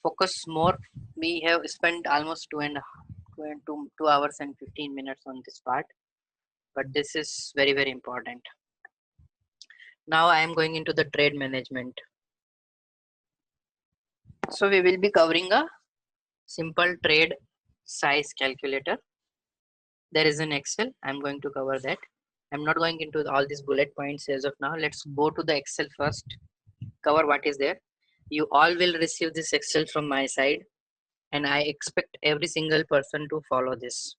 focus more. We have spent almost 2 hours and 15 minutes on this part, but this is very, very important. Now I am going into the trade management. So we will be covering a simple trade size calculator. There is an Excel. I'm going to cover that. I'm not going into all these bullet points as of now. Let's go to the Excel first, cover what is there. You all will receive this Excel from my side, and I expect every single person to follow this.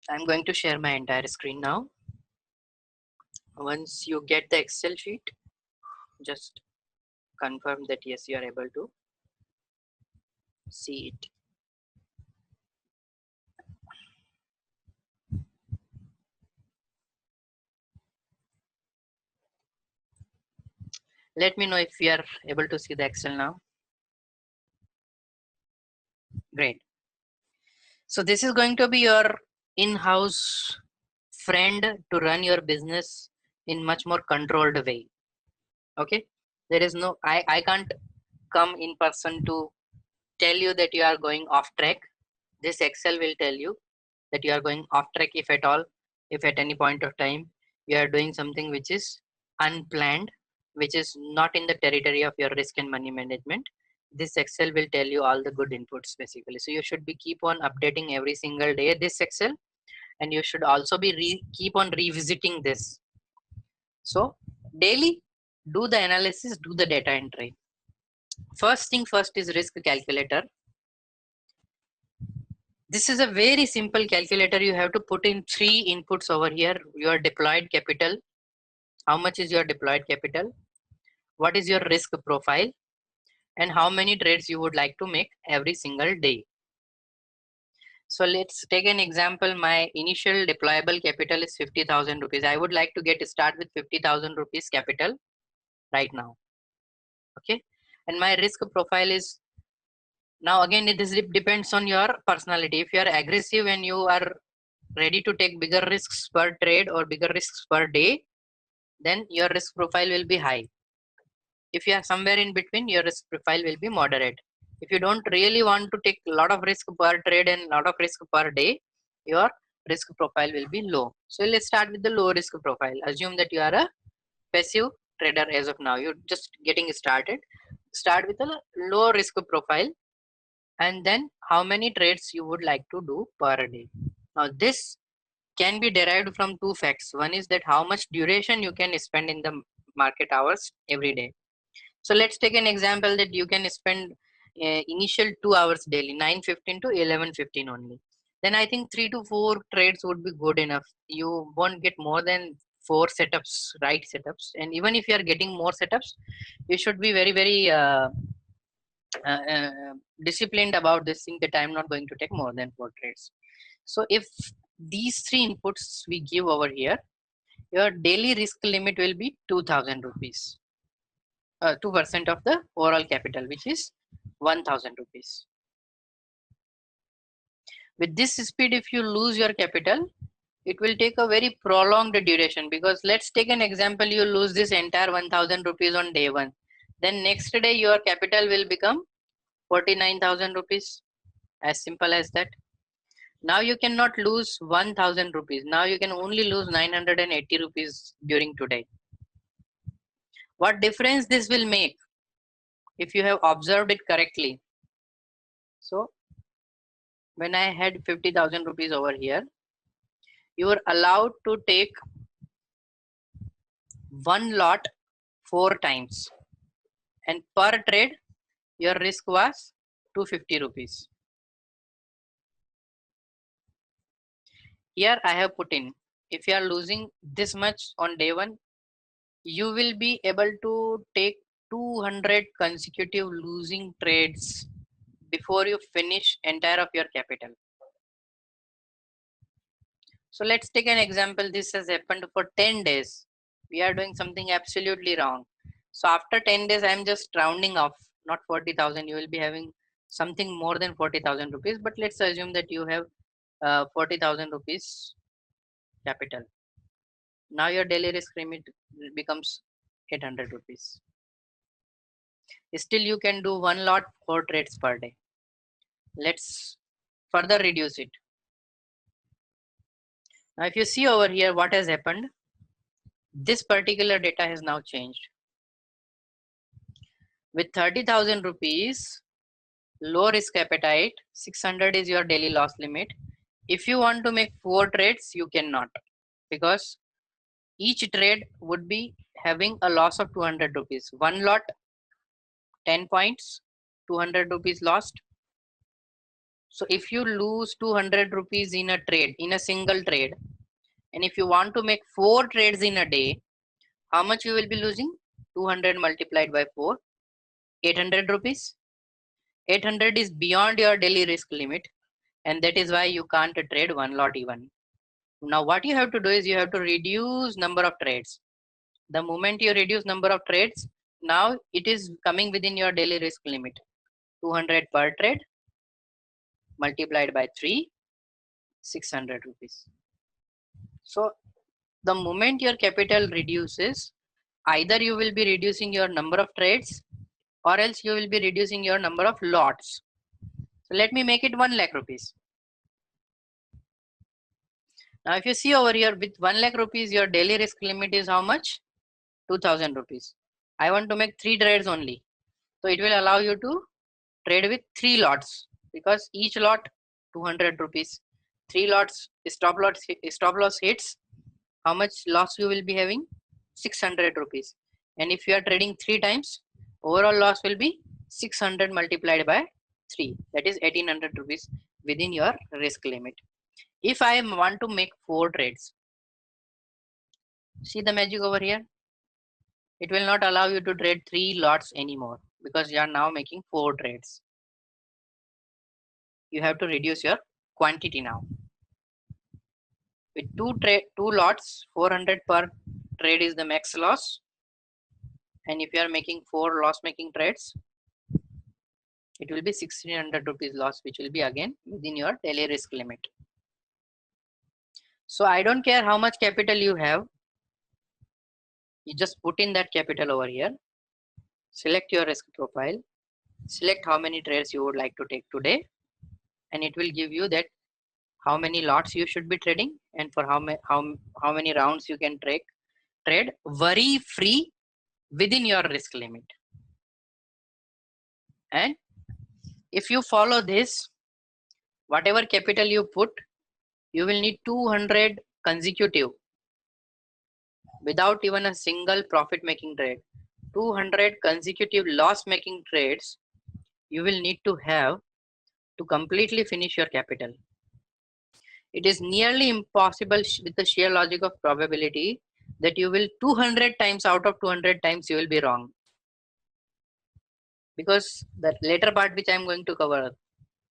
I'm going to share my entire screen now. Once you get the Excel sheet, just confirm that yes, you are able to see it. Let me know if you are able to see the Excel now. Great. So this is going to be your in-house friend to run your business in much more controlled way. Okay, there is no, I can't come in person to tell you that you are going off track. This Excel will tell you that you are going off track, if at all, if at any point of time you are doing something which is unplanned, which is not in the territory of your risk and money management. This Excel will tell you all the good inputs basically. So you should be keep on updating every single day this Excel, and you should also be keep on revisiting this. So daily do the analysis, do the data entry. First thing first is risk calculator. This is a very simple calculator. You have to put in 3 inputs over here. Your deployed capital, how much is your deployed capital, what is your risk profile, and how many trades you would like to make every single day. So let's take an example. My initial deployable capital is 50,000 rupees. I would like to get start with 50,000 rupees capital right now. Okay, and my risk profile is, now again this depends on your personality. If you are aggressive and you are ready to take bigger risks per trade or bigger risks per day, then your risk profile will be high. If you are somewhere in between, your risk profile will be moderate. If you don't really want to take a lot of risk per trade and a lot of risk per day, your risk profile will be low. So let's start with the low risk profile. Assume that you are a passive trader as of now. You're just getting started. Start with a low risk profile, and then how many trades you would like to do per day. Now this can be derived from 2 facts. One is that how much duration you can spend in the market hours every day. So let's take an example that you can spend initial 2 hours daily, 9:15 to 11:15 only. Then I think 3 to 4 trades would be good enough. You won't get more than 4 setups, right setups. And even if you are getting more setups, you should be very, very uh, uh, disciplined about this thing, that I'm not going to take more than 4 trades. So if these 3 inputs we give over here, your daily risk limit will be 2,000 rupees. 2% of the overall capital, which is 1,000 rupees. With this speed, if you lose your capital, it will take a very prolonged duration, because let's take an example, you lose this entire 1000 rupees on day one, then next day your capital will become 49,000 rupees, as simple as that. Now you cannot lose 1000 rupees, now you can only lose 980 rupees during today. What difference this will make if you have observed it correctly? So when I had 50,000 rupees over here, you were allowed to take one lot 4 times, and per trade your risk was 250 rupees. Here I have put in, if you are losing this much on day one, you will be able to take 200 consecutive losing trades before you finish entire of your capital. So let's take an example. This has happened for 10 days. We are doing something absolutely wrong. So after 10 days, I am just rounding off, not 40,000. You will be having something more than 40,000 rupees. But let's assume that you have 40,000 rupees capital. Now your daily risk limit becomes 800 rupees. Still, you can do one lot 4 trades per day. Let's further reduce it. Now, if you see over here, what has happened? This particular data has now changed. With 30,000 rupees, low risk appetite, 600 is your daily loss limit. If you want to make 4 trades, you cannot, because each trade would be having a loss of 200 rupees. One lot, 10 points, 200 rupees lost. So if you lose 200 rupees in a trade, in a single trade, and if you want to make 4 trades in a day, how much you will be losing? 200 multiplied by 4, 800 rupees. 800 is beyond your daily risk limit, and that is why you can't trade one lot even. Now what you have to do is you have to reduce number of trades. The moment you reduce number of trades, now it is coming within your daily risk limit. 200 per trade multiplied by 3, 600 rupees. So the moment your capital reduces, either you will be reducing your number of trades, or else you will be reducing your number of lots. So let me make it 1 lakh rupees. Now if you see over here, with 1 lakh rupees, your daily risk limit is how much? 2000 rupees. I want to make 3 trades only. So it will allow you to trade with 3 lots, because each lot 200 rupees. 3 lots, stop loss hits, how much loss you will be having? 600 rupees. And if you are trading 3 times, overall loss will be 600 multiplied by 3, that is 1800 rupees within your risk limit. If I want to make 4 trades, see the magic over here, it will not allow you to trade 3 lots anymore, because you are now making 4 trades. You have to reduce your quantity now. With two lots, 400 per trade is the max loss. And if you are making 4 loss making trades, it will be 1600 rupees loss, which will be again within your daily risk limit. So I don't care how much capital you have, you just put in that capital over here, select your risk profile, select how many trades you would like to take today, and it will give you that how many lots you should be trading, and for how many rounds you can trade worry free within your risk limit. And if you follow this, whatever capital you put, you will need 200 consecutive, without even a single profit making trade, 200 consecutive loss making trades you will need to have to completely finish your capital. It is nearly impossible with the sheer logic of probability that you will 200 times out of 200 times you will be wrong, because the later part which I am going to cover,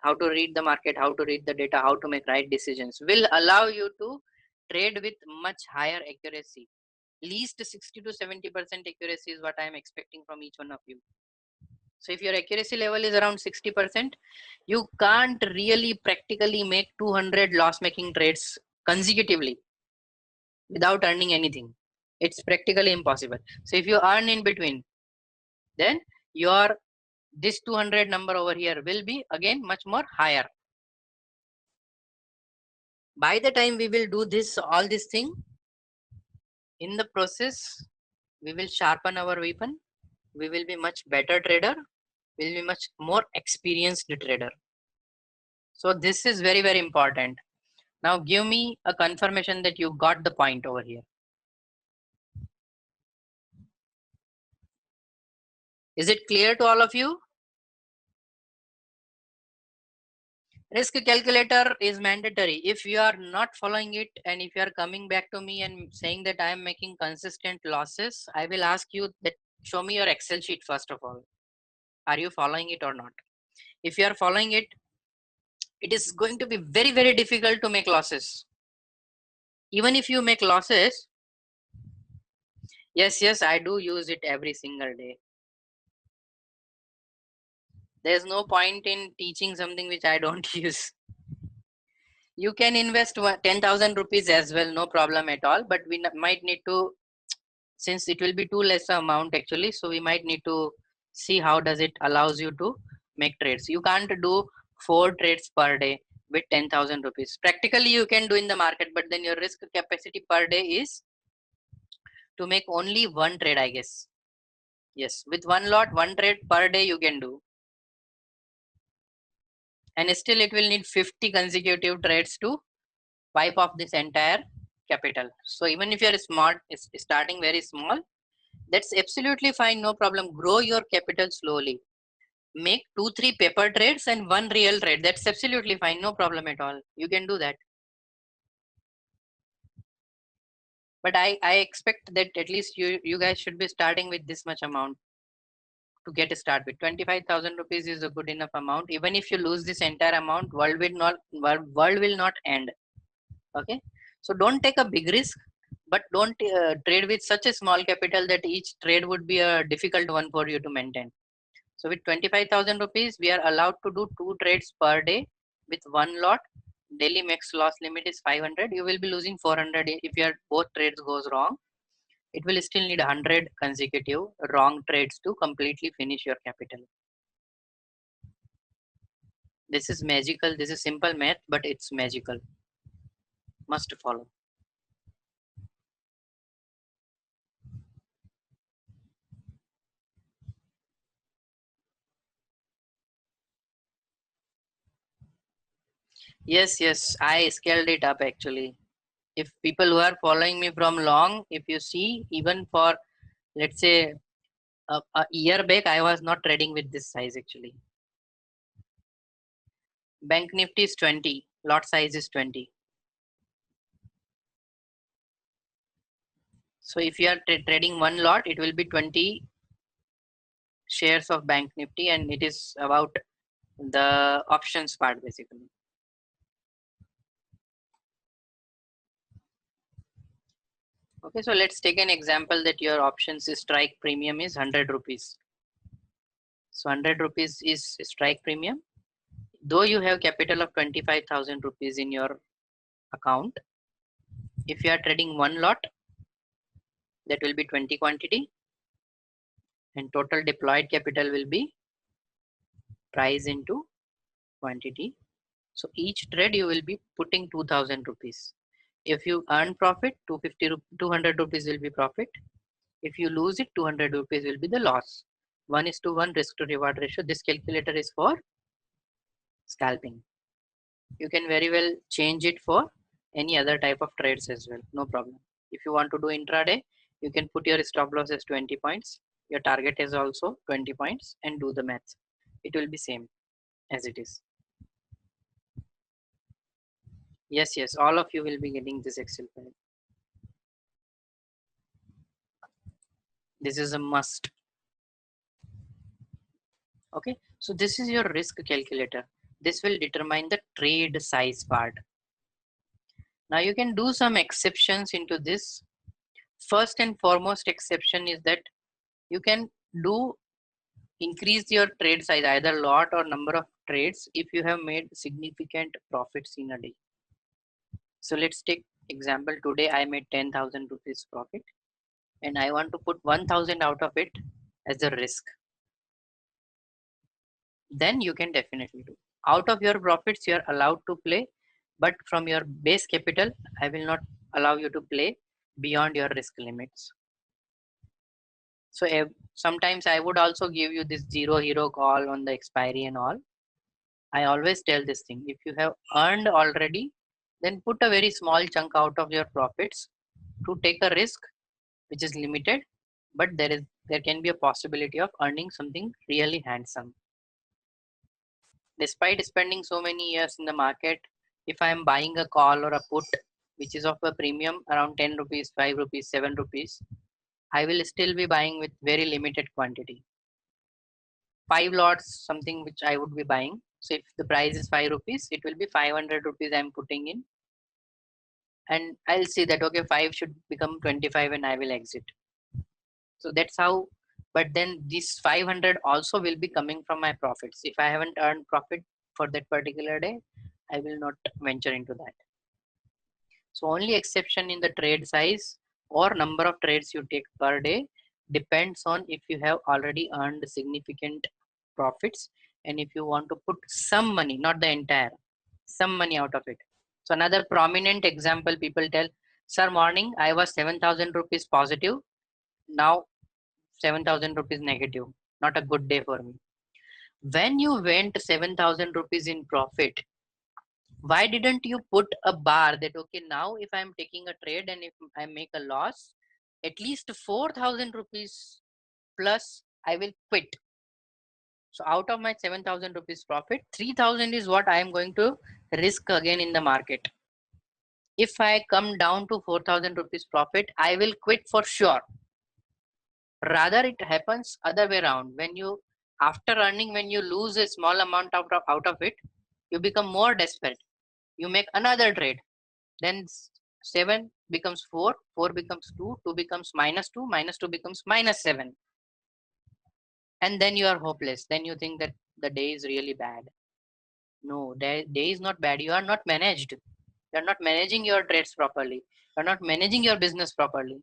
how to read the market, how to read the data, how to make right decisions, will allow you to trade with much higher accuracy. Least 60 to 70% accuracy is what I am expecting from each one of you. So if your accuracy level is around 60%, you can't really practically make 200 loss making trades consecutively without earning anything. It's practically impossible. So if you earn in between, then your this 200 number over here will be again much more higher. By the time we will do this, all this thing, in the process, we will sharpen our weapon. We will be much better trader. We will be much more experienced trader. So this is very, very important. Now give me a confirmation that you got the point over here. Is it clear to all of you? Risk calculator is mandatory. If you are not following it and if you are coming back to me and saying that I am making consistent losses, I will ask you that show me your Excel sheet first of all. Are you following it or not? If you are following it, it is going to be very, very difficult to make losses. Even if you make losses, yes, I do use it every single day. There's no point in teaching something which I don't use. You can invest 10,000 rupees as well, no problem at all, but we might need to, since it will be too less amount actually, so we might need to see how does it allows you to make trades. You can't do 4 trades per day with 10,000 rupees. Practically you can do in the market, but then your risk capacity per day is to make only one trade, I guess. Yes, with one lot, one trade per day you can do, and still it will need 50 consecutive trades to wipe off this entire capital. So even if you're smart, starting very small, that's absolutely fine, no problem. Grow your capital slowly. Make 2-3 paper trades and one real trade. That's absolutely fine, no problem at all. You can do that. But I expect that at least you guys should be starting with this much amount to get a start with. 25,000 rupees is a good enough amount. Even if you lose this entire amount, world will not end. Okay, so don't take a big risk, but don't trade with such a small capital that each trade would be a difficult one for you to maintain. So with 25,000 rupees, we are allowed to do 2 trades per day with one lot. Daily max loss limit is 500. You will be losing 400 if your both trades goes wrong. It will still need 100 consecutive wrong trades to completely finish your capital. This is magical. This is simple math, but it's magical. Must follow. Yes, I scaled it up actually. If people who are following me from long, if you see, even for let's say a year back, I was not trading with this size actually. Bank Nifty is 20, lot size is 20. So if you are trading one lot, it will be 20 shares of Bank Nifty, and it is about the options part basically. Okay, so let's take an example that your options strike premium is 100 rupees. So 100 rupees is strike premium. Though you have capital of 25,000 rupees in your account, if you are trading one lot, that will be 20 quantity, and total deployed capital will be price into quantity. So each trade you will be putting 2,000 rupees. If you earn profit, 200 rupees will be profit. If you lose it, 200 rupees will be the loss. 1:1 risk to reward ratio. This calculator is for scalping. You can very well change it for any other type of trades as well, no problem. If you want to do intraday, you can put your stop loss as 20 points. Your target is also 20 points and do the math. It will be same as it is. Yes, all of you will be getting this Excel file. This is a must. Okay, so this is your risk calculator. This will determine the trade size part. Now you can do some exceptions into this. First and foremost exception is that you can do increase your trade size, either lot or number of trades, if you have made significant profits in a day. So let's take example. Today I made 10,000 rupees profit and I want to put 1,000 out of it as a risk. Then you can definitely do. Out of your profits, you are allowed to play, but from your base capital, I will not allow you to play beyond your risk limits. So sometimes I would also give you this zero hero call on the expiry and all. I always tell this thing: if you have earned already, then put a very small chunk out of your profits to take a risk which is limited, but there can be a possibility of earning something really handsome. Despite spending so many years in the market, if I am buying a call or a put which is of a premium around 10 rupees, 5 rupees, 7 rupees, I will still be buying with very limited quantity. 5 lots, something which I would be buying. So if the price is 5 rupees, it will be 500 rupees I'm putting in. And I'll see that, okay, 5 should become 25 and I will exit. So that's how, but then this 500 also will be coming from my profits. If I haven't earned profit for that particular day, I will not venture into that. So only exception in the trade size or number of trades you take per day depends on if you have already earned significant profits and if you want to put some money, not the entire, some money out of it. So another prominent example people tell, sir, morning I was 7,000 rupees positive. Now 7,000 rupees negative. Not a good day for me. When you went 7,000 rupees in profit, why didn't you put a bar that, okay, now if I'm taking a trade and if I make a loss, at least 4,000 rupees plus I will quit. So out of my 7,000 rupees profit, 3,000 is what I am going to risk again in the market. If I come down to 4,000 rupees profit, I will quit for sure. Rather it happens other way around. When you, after earning, when you lose a small amount out of it, you become more desperate. You make another trade. Then 7 becomes 4, 4 becomes 2, 2 becomes -2, -2 becomes -7. And then you are hopeless. Then you think that the day is really bad. No, the day is not bad. You are not managed. You are not managing your trades properly. You are not managing your business properly.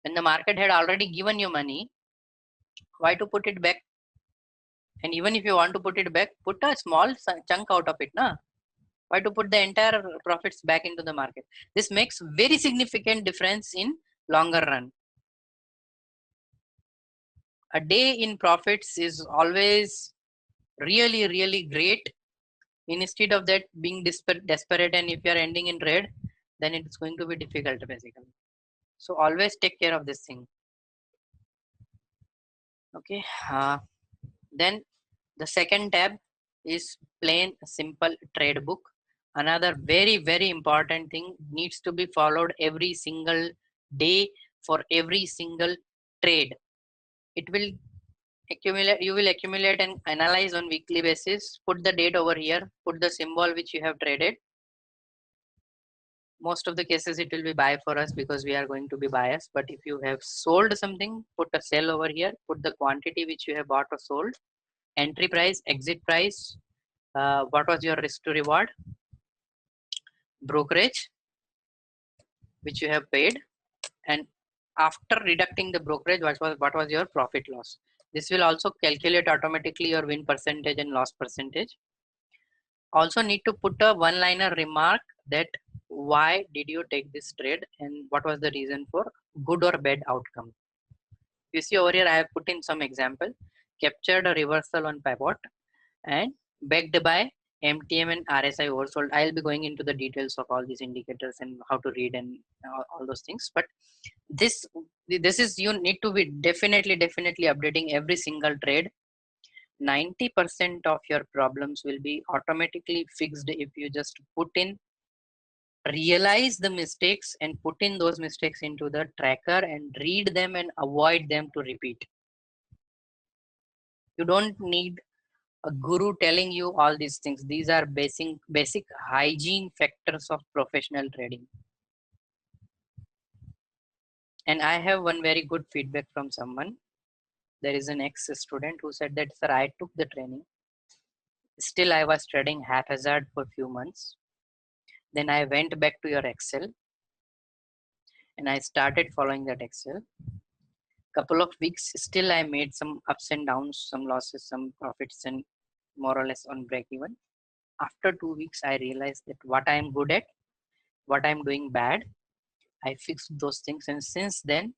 When the market had already given you money, why to put it back? And even if you want to put it back, put a small chunk out of it. Na? Why to put the entire profits back into the market? This makes very significant difference in longer run. A day in profits is always really, really great. Instead of that being desperate and if you are ending in red, then it's going to be difficult basically. So always take care of this thing. Okay. Then the second tab is plain simple trade book. Another very, very important thing needs to be followed every single day for every single trade. It will accumulate, you will accumulate and analyze on weekly basis. Put the date over here, put the symbol which you have traded. Most of the cases it will be buy for us because we are going to be biased. But if you have sold something, put a sell over here, put the quantity which you have bought or sold, entry price, exit price, what was your risk to reward, brokerage which you have paid, and after deducting the brokerage, what was your profit loss. This will also calculate automatically your win percentage and loss percentage. Also need to put a one liner remark that why did you take this trade and what was the reason for good or bad outcome. You see over here I have put in some example, captured a reversal on pivot and backed by MTM and RSI oversold. I'll be going into the details of all these indicators and how to read and all those things. But this is, you need to be definitely updating every single trade. 90% of your problems will be automatically fixed if you just put in, realize the mistakes and put in those mistakes into the tracker and read them and avoid them to repeat. You don't need a guru telling you all these things. These are basic hygiene factors of professional trading. And I have one very good feedback from someone There is an ex-student who said that, sir, I took the training. Still, I was trading haphazard for a few months. Then I went back to your Excel and I started following that Excel. Couple of weeks, still I made some ups and downs, some losses, some profits, and more or less on break even. After 2 weeks, I realized that what I am good at, what I'm doing bad, I fixed those things, and since then,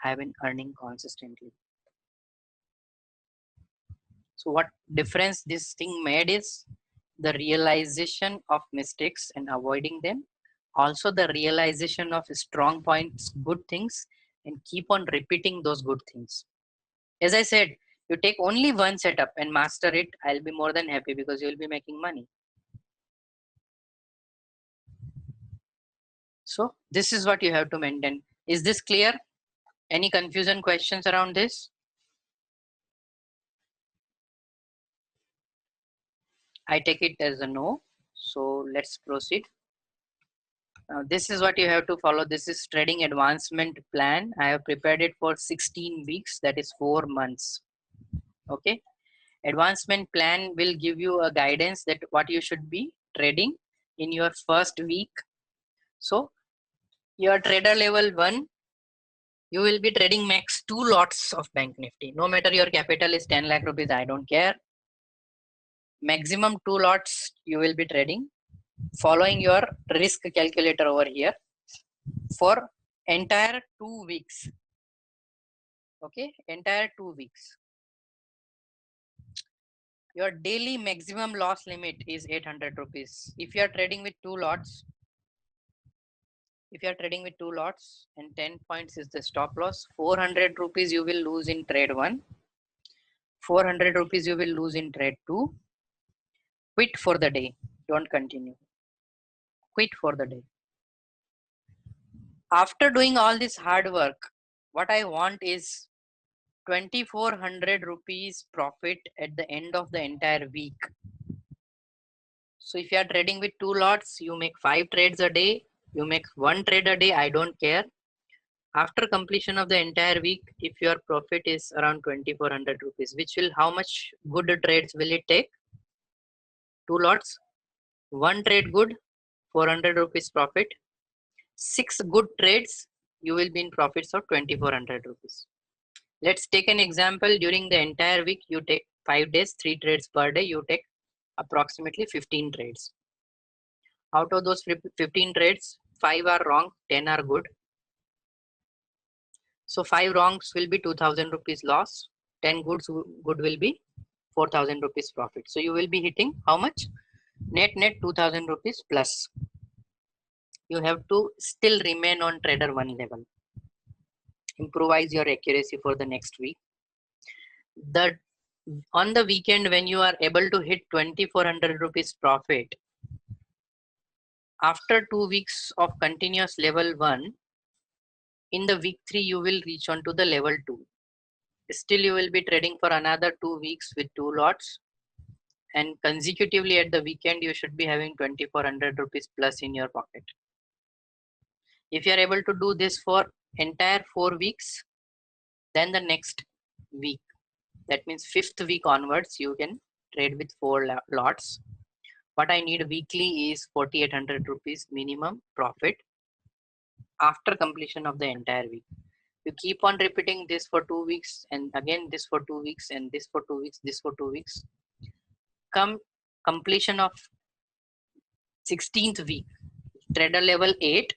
I've been earning consistently. So, what difference this thing made is the realization of mistakes and avoiding them. Also, the realization of strong points, good things, and keep on repeating those good things. As I said, you take only one setup and master it, I'll be more than happy because you'll be making money. So, this is what you have to maintain. Is this clear? Any confusion, questions around this? I take it as a no. So let's proceed. Now, this is what you have to follow. This is trading advancement plan. I have prepared it for 16 weeks, that is 4 months. Okay. Advancement plan will give you a guidance that what you should be trading in your first week. So your trader level 1, you will be trading max 2 lots of Bank Nifty. No matter your capital is 10 lakh rupees, I don't care. Maximum 2 lots you will be trading, following your risk calculator over here for entire 2 weeks. Okay, entire 2 weeks. Your daily maximum loss limit is 800 rupees. If you are trading with 2 lots, and 10 points is the stop loss, 400 rupees you will lose in trade 1, 400 rupees you will lose in trade 2. Quit for the day, don't continue. Quit for the day. After doing all this hard work, what I want is 2400 rupees profit at the end of the entire week. So if you are trading with 2 lots, you make 5 trades a day, you make 1 trade a day, I don't care. After completion of the entire week, if your profit is around 2400 rupees, which will, how much good trades will it take? 2 lots, 1 trade good, 400 rupees profit. 6 good trades, you will be in profits of 2400 rupees. Let's take an example. During the entire week, you take 5 days, 3 trades per day, you take approximately 15 trades. Out of those 15 trades, 5 are wrong, 10 are good. So 5 wrongs will be 2000 rupees loss, 10 good will be 4000 rupees profit. So you will be hitting how much? Net 2000 rupees plus. You have to still remain on trader 1 level. Improvise your accuracy for the next week. On the weekend, when you are able to hit 2400 rupees profit, after 2 weeks of continuous level 1, in the week 3 you will reach on to the level 2. Still you will be trading for another 2 weeks with 2 lots, and consecutively at the weekend you should be having 2400 rupees plus in your pocket. If you are able to do this for entire 4 weeks, then the next week, that means 5th week onwards, you can trade with 4 lots. What I need weekly is 4800 rupees minimum profit after completion of the entire week. You keep on repeating this for 2 weeks, and again this for 2 weeks, and this for 2 weeks, this for 2 weeks. Come completion of 16th week, trader level 8,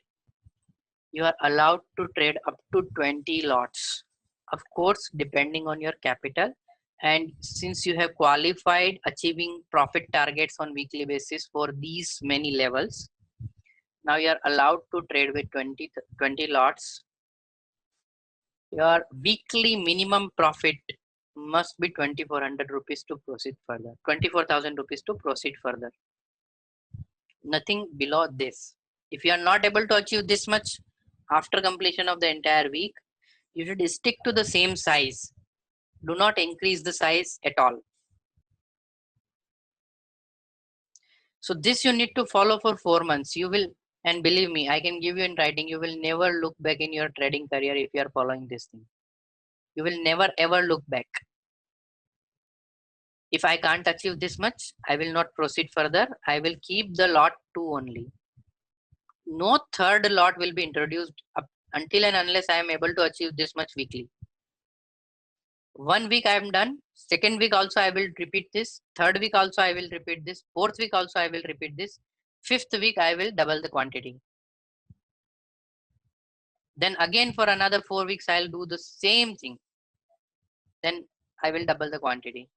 you are allowed to trade up to 20 lots. Of course, depending on your capital. And since you have qualified achieving profit targets on weekly basis for these many levels, now you are allowed to trade with 20 lots. Your weekly minimum profit must be 2400 rupees to proceed further, 24,000 rupees to proceed further. Nothing below this. If you are not able to achieve this much after completion of the entire week, you should stick to the same size. Do not increase the size at all. So this you need to follow for 4 months. You will, and believe me, I can give you in writing, you will never look back in your trading career if you are following this thing. You will never ever look back. If I can't achieve this much, I will not proceed further. I will keep the lot 2 only. No third lot will be introduced up until and unless I am able to achieve this much weekly. 1 week I am done. Second week also I will repeat this. Third week also I will repeat this. Fourth week also I will repeat this. Fifth week I will double the quantity. Then again for another 4 weeks I'll do the same thing. Then I will double the quantity.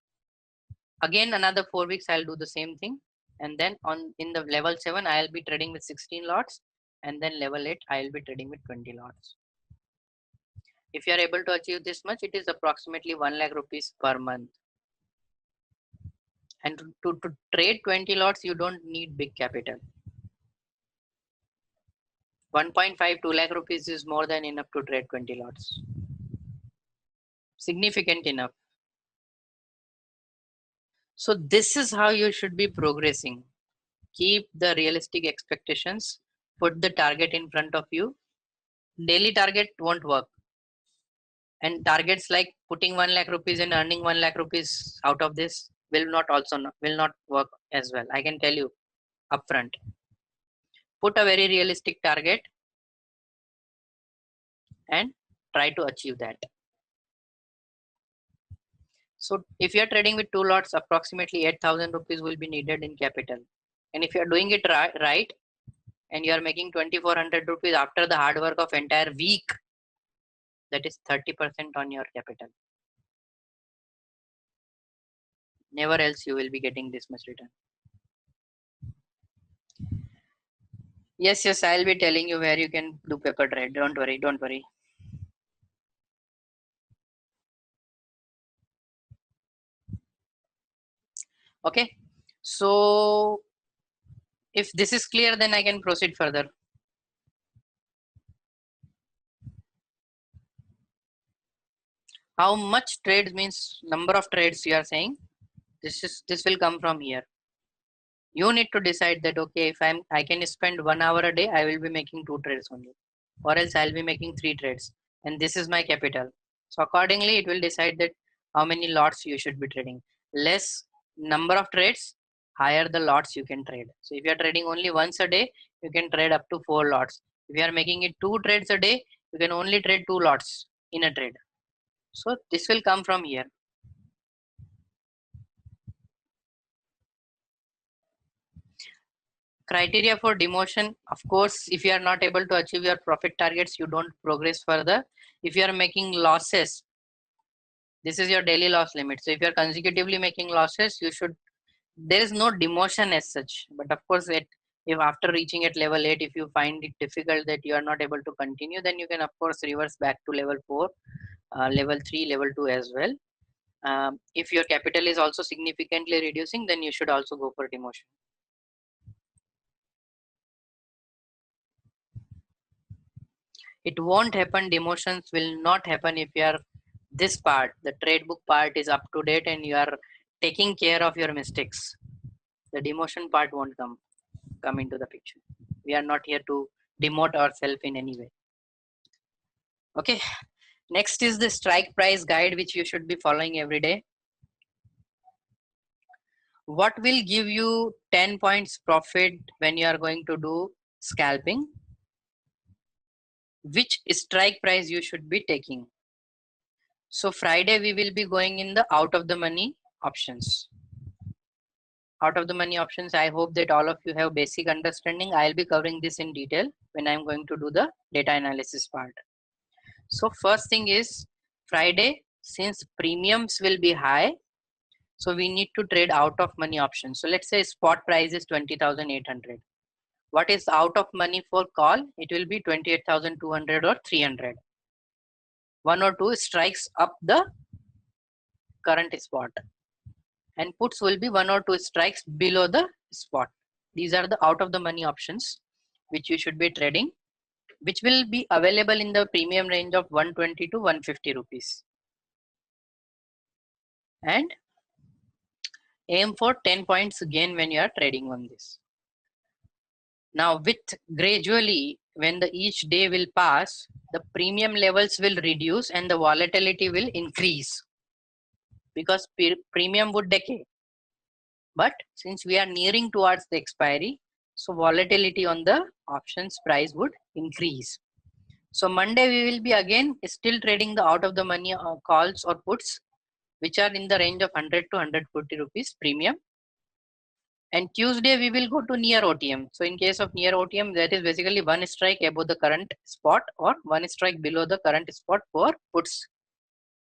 Again another 4 weeks I'll do the same thing. And then in the level 7 I'll be trading with 16 lots. And then level 8 I'll be trading with 20 lots. If you are able to achieve this much, it is approximately 1 lakh rupees per month. And to trade 20 lots, you don't need big capital. 1.5 2 lakh rupees is more than enough to trade 20 lots. Significant enough. So this is how you should be progressing. Keep the realistic expectations. Put the target in front of you. Daily target won't work. And targets like putting 1 lakh rupees and earning 1 lakh rupees out of this will not work as well. I can tell you upfront. Put a very realistic target and try to achieve that. So if you are trading with 2 lots, approximately 8,000 rupees will be needed in capital. And if you are doing it right and you are making 2,400 rupees after the hard work of entire week, that is 30% on your capital. Never else you will be getting this much return. Yes, I'll be telling you where you can do paper trade. Don't worry. Okay, so if this is clear, then I can proceed further. How much trades means number of trades you are saying. This will come from here. You need to decide that, okay, if I can spend 1 hour a day, I will be making 2 trades only, or else I'll be making 3 trades, and this is my capital. So accordingly, it will decide that how many lots you should be trading. Less number of trades, higher the lots you can trade. So if you are trading only once a day, you can trade up to 4 lots. If you are making it 2 trades a day, you can only trade 2 lots in a trade. So this will come from here. Criteria for demotion, of course, if you are not able to achieve your profit targets, you don't progress further. If you are making losses, this is your daily loss limit. So if you are consecutively making losses, there is no demotion as such. But of course, if after reaching at level 8, if you find it difficult that you are not able to continue, then you can of course reverse back to level 4, level 3, level 2 as well. If your capital is also significantly reducing, then you should also go for demotion. It won't happen. Demotions will not happen if you are this part, the trade book part is up to date and you are taking care of your mistakes. The demotion part won't come into the picture. We are not here to demote ourselves in any way. Okay, next is the strike price guide, which you should be following every day. What will give you 10 points profit when you are going to do scalping? Which strike price you should be taking? So Friday we will be going in the out of the money options. Out of the money options, I hope that all of you have basic understanding. I'll be covering this in detail when I'm going to do the data analysis part. So first thing is Friday, since premiums will be high, so we need to trade out of money options. So let's say spot price is 20,800. What is out of money for call? It will be 28,200 or 300. 1 or 2 strikes up the current spot, and puts will be 1 or 2 strikes below the spot. These are the out of the money options which you should be trading, which will be available in the premium range of 120 to 150 rupees. And aim for 10 points gain when you are trading on this. Now with gradually when the each day will pass, the premium levels will reduce and the volatility will increase because premium would decay. But since we are nearing towards the expiry, so volatility on the options price would increase. So Monday we will be again still trading the out of the money calls or puts, which are in the range of 100 to 140 rupees premium. And Tuesday we will go to near OTM. So in case of near OTM, that is basically one strike above the current spot or one strike below the current spot for puts,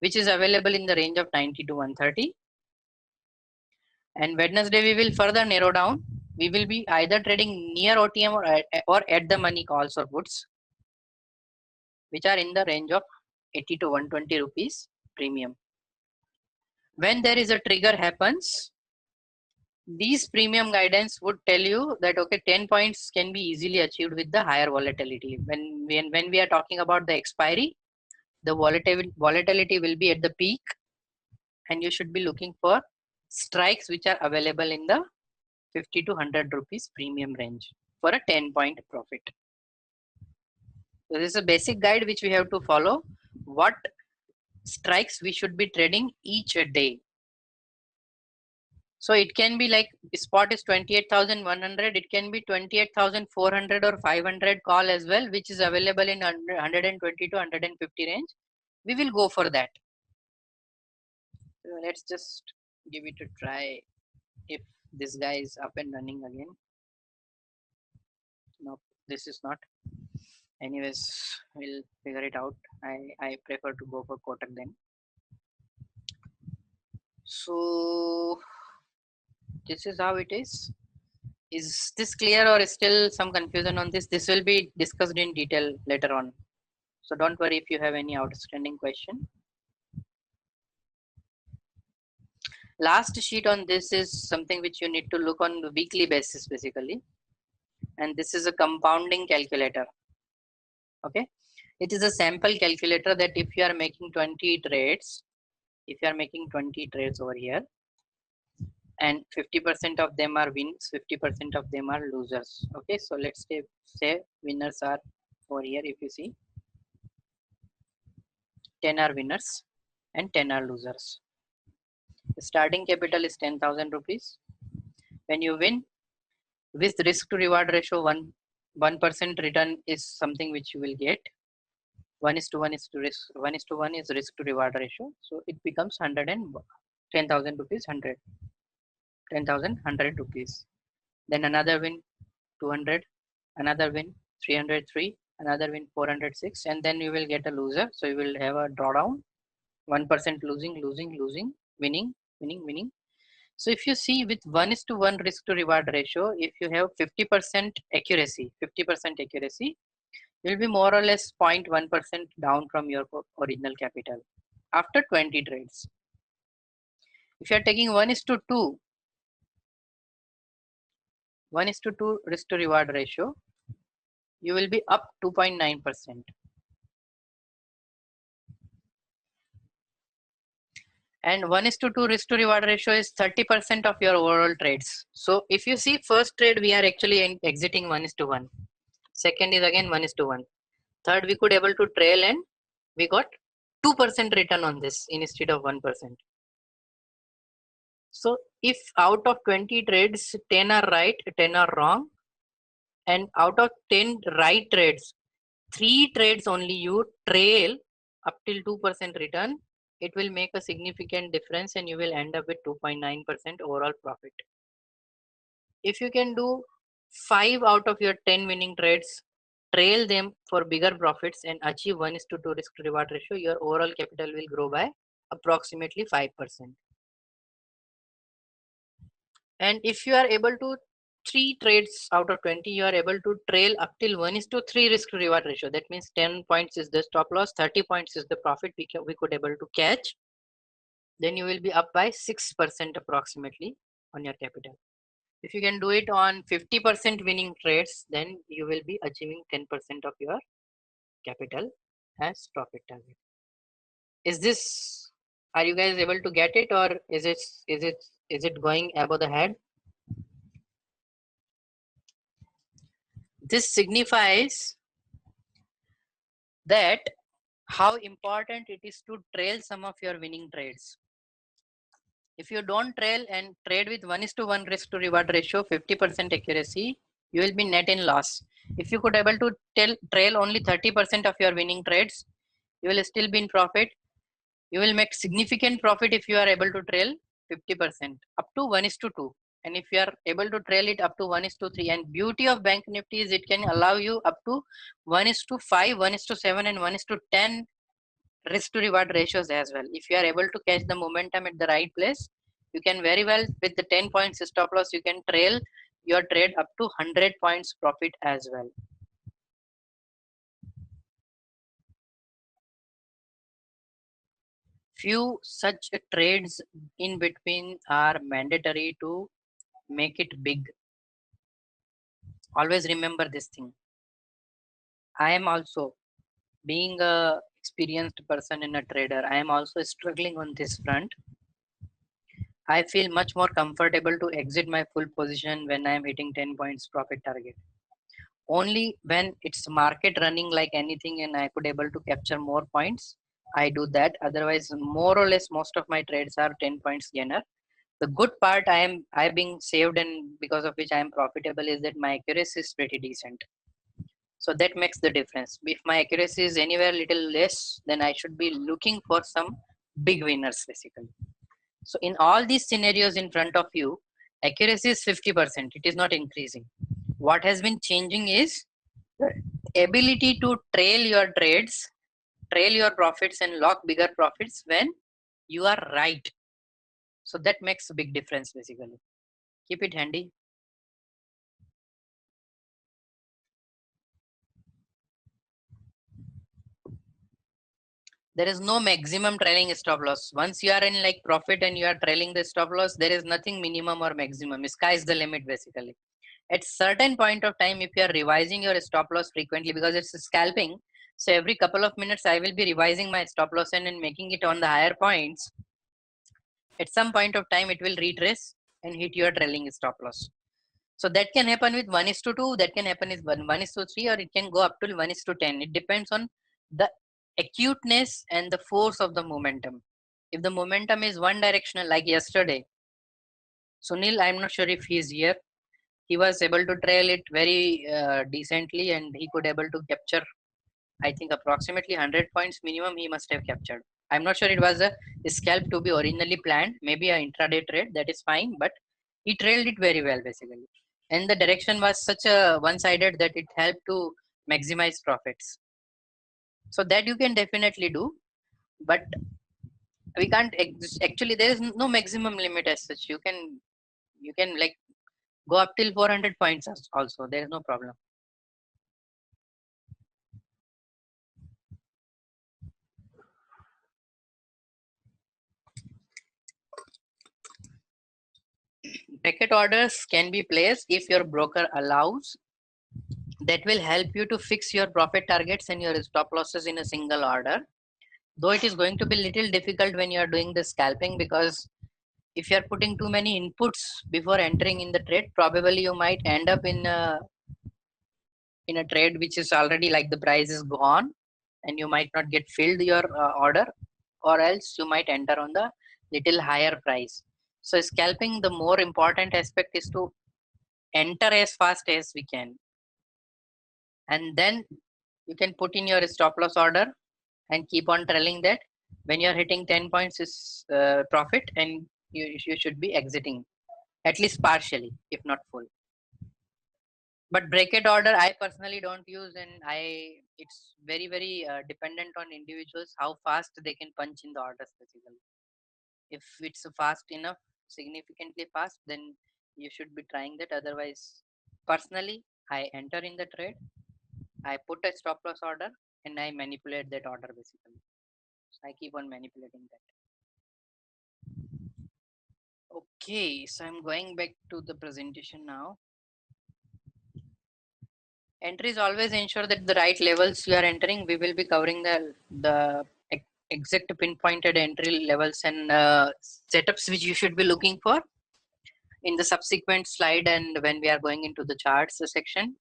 which is available in the range of 90 to 130. And Wednesday we will further narrow down. We will be either trading near OTM or at the money calls or puts, which are in the range of 80 to 120 rupees premium. When there is a trigger happens, these premium guidance would tell you that okay, 10 points can be easily achieved with the higher volatility. When we are talking about the expiry, the volatility will be at the peak, and you should be looking for strikes which are available in the 50 to 100 rupees premium range for a 10-point profit. So this is a basic guide which we have to follow. What strikes we should be trading each day. So it can be like spot is 28,100. It can be 28,400 or 500 call as well, which is available in 120 to 150 range. We will go for that. So let's just give it a try if this guy is up and running again. No, this is not. Anyways, we'll figure it out. I prefer to go for Kotak then. So this is how it is. Is this clear or is still some confusion on this? This will be discussed in detail later on. So don't worry if you have any outstanding question. Last sheet on this is something which you need to look on the weekly basis basically. And this is a compounding calculator. Okay. It is a sample calculator that if you are making 20 trades, if you are making 20 trades over here, and 50% of them are wins, 50% of them are losers. Okay, so let's say winners are over here. If you see 10 are winners and 10 are losers. The starting capital is 10,000 rupees. When you win with risk to reward ratio, 1% return is something which you will get. 1:1 is to risk, 1:1 is risk to reward ratio. So it becomes 10,000 rupees, 10,100 rupees. Then another win 200, another win 303, another win 406, and then you will get a loser. So you will have a drawdown, 1% losing, winning. So if you see with 1:1 risk to reward ratio, if you have 50% accuracy, you'll be more or less 0.1% down from your original capital after 20 trades. If you are taking 1:2, 1:2 risk to reward ratio, you will be up 2.9%. And 1:2 risk to reward ratio is 30% of your overall trades. So if you see first trade, we are actually exiting 1:1. Second is again 1:1. Third, we could able to trail and we got 2% return on this instead of 1%. So if out of 20 trades, 10 are right, 10 are wrong, and out of 10 right trades, 3 trades only you trail up till 2% return, it will make a significant difference and you will end up with 2.9% overall profit. If you can do 5 out of your 10 winning trades, trail them for bigger profits and achieve 1:2 risk to reward ratio, your overall capital will grow by approximately 5%. And if you are able to 3 trades out of 20, you are able to trail up till 1:3 risk to reward ratio. That means 10 points is the stop loss, 30 points is the profit we could able to catch. Then you will be up by 6% approximately on your capital. If you can do it on 50% winning trades, then you will be achieving 10% of your capital as profit target. Is this, are you guys able to get it, or is it going above the head? This signifies that how important it is to trail some of your winning trades. If you don't trail and trade with 1:1 risk to reward ratio, 50% accuracy, you will be net in loss. If you could able to trail only 30% of your winning trades, you will still be in profit. You will make significant profit if you are able to trail 50% up to 1:2. And if you are able to trail it up to 1:3, and beauty of Bank Nifty is it can allow you up to 1:5, 1:7, and 1:10 risk to reward ratios as well. If you are able to catch the momentum at the right place, you can very well with the 10 points stop loss, you can trail your trade up to 100 points profit as well. Few such trades in between are mandatory to make it big. Always remember this thing. I am also being a experienced person and a trader. I am also struggling on this front. I feel much more comfortable to exit my full position when I am hitting 10 points profit target. Only when it's market running like anything and I could able to capture more points, I do that. Otherwise, more or less, most of my trades are 10 points gainer. The good part I being saved and because of which I am profitable is that my accuracy is pretty decent. So that makes the difference. If my accuracy is anywhere little less, then I should be looking for some big winners basically. So in all these scenarios in front of you, accuracy is 50%. It is not increasing. What has been changing is the ability to trail your trades, trail your profits and lock bigger profits when you are right. So that makes a big difference basically. Keep it handy. There is no maximum trailing stop loss. Once you are in like profit and you are trailing the stop loss, there is nothing minimum or maximum. Sky is the limit basically. At certain point of time, if you are revising your stop loss frequently, because it's scalping, so every couple of minutes I will be revising my stop loss and making it on the higher points. At some point of time it will retrace and hit your trailing stop loss. So that can happen with 1:2, that can happen with 1:3, or it can go up to 1:10. It depends on the acuteness and the force of the momentum. If the momentum is one directional like yesterday, Sunil, I'm not sure if he's here, he was able to trail it very decently and he could able to capture, I think, approximately 100 points minimum he must have captured. I'm not sure it was a scalp to be originally planned, maybe an intraday trade, that is fine, but he trailed it very well basically. And the direction was such a one-sided that it helped to maximize profits. So that you can definitely do, but we can't actually there is no maximum limit as such. You can like go up till 400 points also. There is no problem. Bracket orders can be placed if your broker allows. That will help you to fix your profit targets and your stop losses in a single order. Though it is going to be little difficult when you are doing the scalping, because if you are putting too many inputs before entering in the trade, probably you might end up in a trade which is already like the price is gone and you might not get filled your order, or else you might enter on the little higher price. So scalping, the more important aspect is to enter as fast as we can, and then you can put in your stop loss order and keep on trailing that. When you're hitting 10 points is profit, and you should be exiting at least partially if not full. But bracket order I personally don't use, and it's very dependent on individuals how fast they can punch in the orders basically. If it's fast enough, significantly fast, then you should be trying that. Otherwise, personally, I enter in the trade, I put a stop loss order, and I manipulate that order basically. So I keep on manipulating that. Okay, so I'm going back to the presentation now. Entries always ensure that the right levels you are entering. We will be covering the exact pinpointed entry levels and setups which you should be looking for in the subsequent slide and when we are going into the charts section.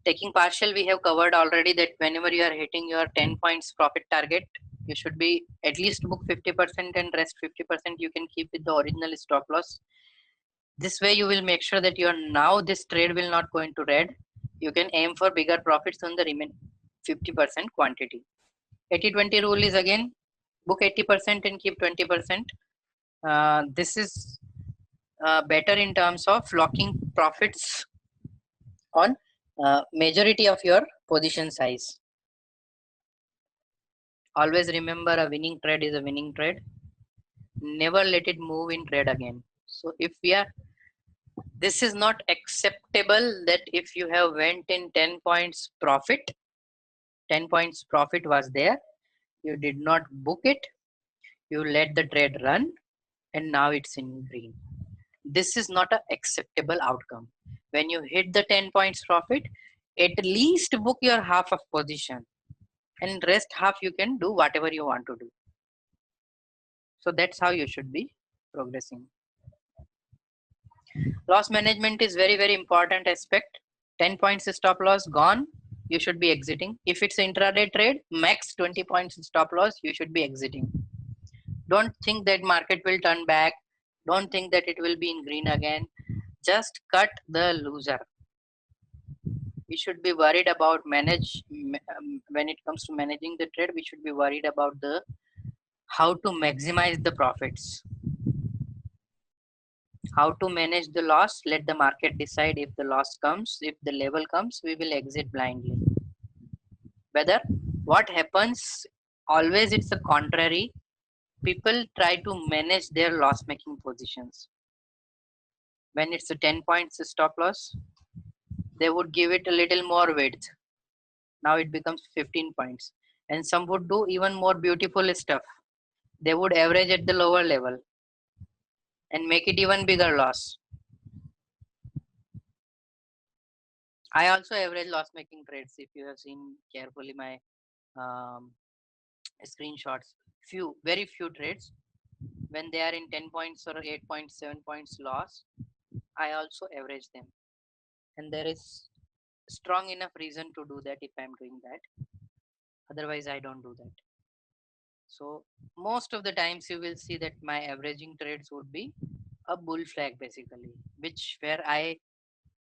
Taking partial, we have covered already that whenever you are hitting your 10 points profit target, you should be at least book 50% and rest 50% you can keep with the original stop loss. This way you will make sure that you are now this trade will not go into red. You can aim for bigger profits on the remaining 50% quantity. 80-20 rule is again book 80% and keep 20%. This is better in terms of locking profits on majority of your position size. Always remember, a winning trade is a winning trade. Never let it move in trade again. So if we are, this is not acceptable that if you have went in 10 points profit, 10 points profit was there, you did not book it, you let the trade run, and now it's in green. This is not an acceptable outcome. When you hit the 10 points profit, at least book your half of position, and rest half you can do whatever you want to do. So that's how you should be progressing. Loss management is very, very important aspect. 10 points stop loss gone, you should be exiting. If it's intraday trade, max 20 points stop loss, you should be exiting. Don't think that market will turn back. Don't think that it will be in green again. Just cut the loser. We should be worried about when it comes to managing the trade, we should be worried about the how to maximize the profits. How to manage the loss, let the market decide. If the loss comes, if the level comes, we will exit blindly. Whether what happens, always it's the contrary. People try to manage their loss making positions. When it's a 10 points stop loss, they would give it a little more width. Now it becomes 15 points. And some would do even more beautiful stuff. They would average at the lower level and make it even bigger loss. I also average loss making trades. If you have seen carefully my screenshots, very few trades, when they are in 10 points or 8 points, 7 points loss, I also average them. And there is strong enough reason to do that if I'm doing that. Otherwise, I don't do that. So most of the times you will see that my averaging trades would be a bull flag basically, which where I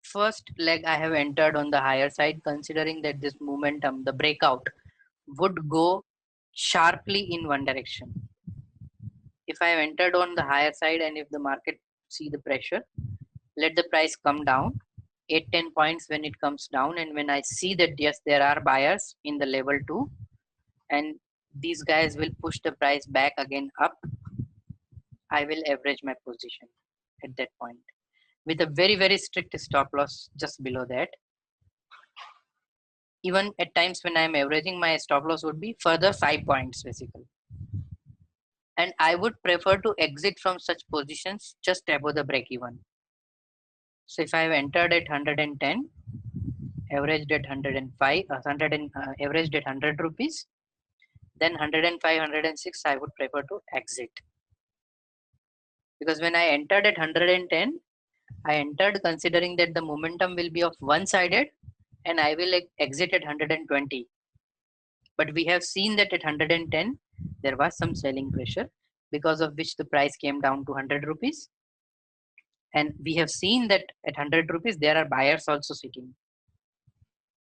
first leg I have entered on the higher side, considering that this momentum, the breakout, would go sharply in one direction. If I have entered on the higher side and if the market see the pressure, let the price come down 8-10 points when it comes down, and when I see that yes, there are buyers in the level 2 and these guys will push the price back again up, I will average my position at that point with a very, very strict stop loss just below that. Even at times when I'm averaging, my stop loss would be further 5 points basically. And I would prefer to exit from such positions just above the break even. So if I've entered at 110, averaged at 105, averaged at 100 rupees, then 105, 106, I would prefer to exit. Because when I entered at 110, I entered considering that the momentum will be of one-sided and I will exit at 120. But we have seen that at 110, there was some selling pressure because of which the price came down to 100 rupees. And we have seen that at 100 rupees, there are buyers also sitting.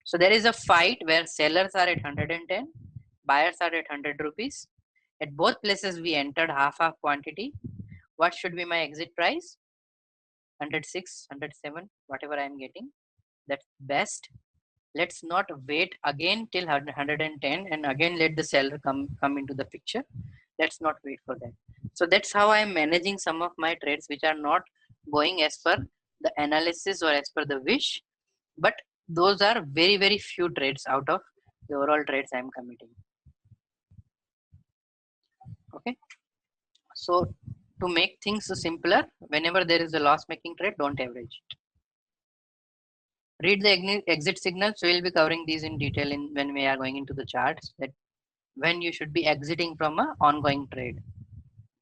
So there is a fight where sellers are at 110, buyers are at 100 rupees. At both places, we entered half quantity. What should be my exit price? 106, 107, whatever I am getting. That's best. Let's not wait again till 110 and again let the seller come into the picture. Let's not wait for that. So that's how I am managing some of my trades which are not going as per the analysis or as per the wish, but those are very, very few trades out of the overall trades I am committing. Okay. So to make things simpler, whenever there is a loss making trade, don't average it. Read the exit signals. We will be covering these in detail when we are going into the charts, that when you should be exiting from an ongoing trade.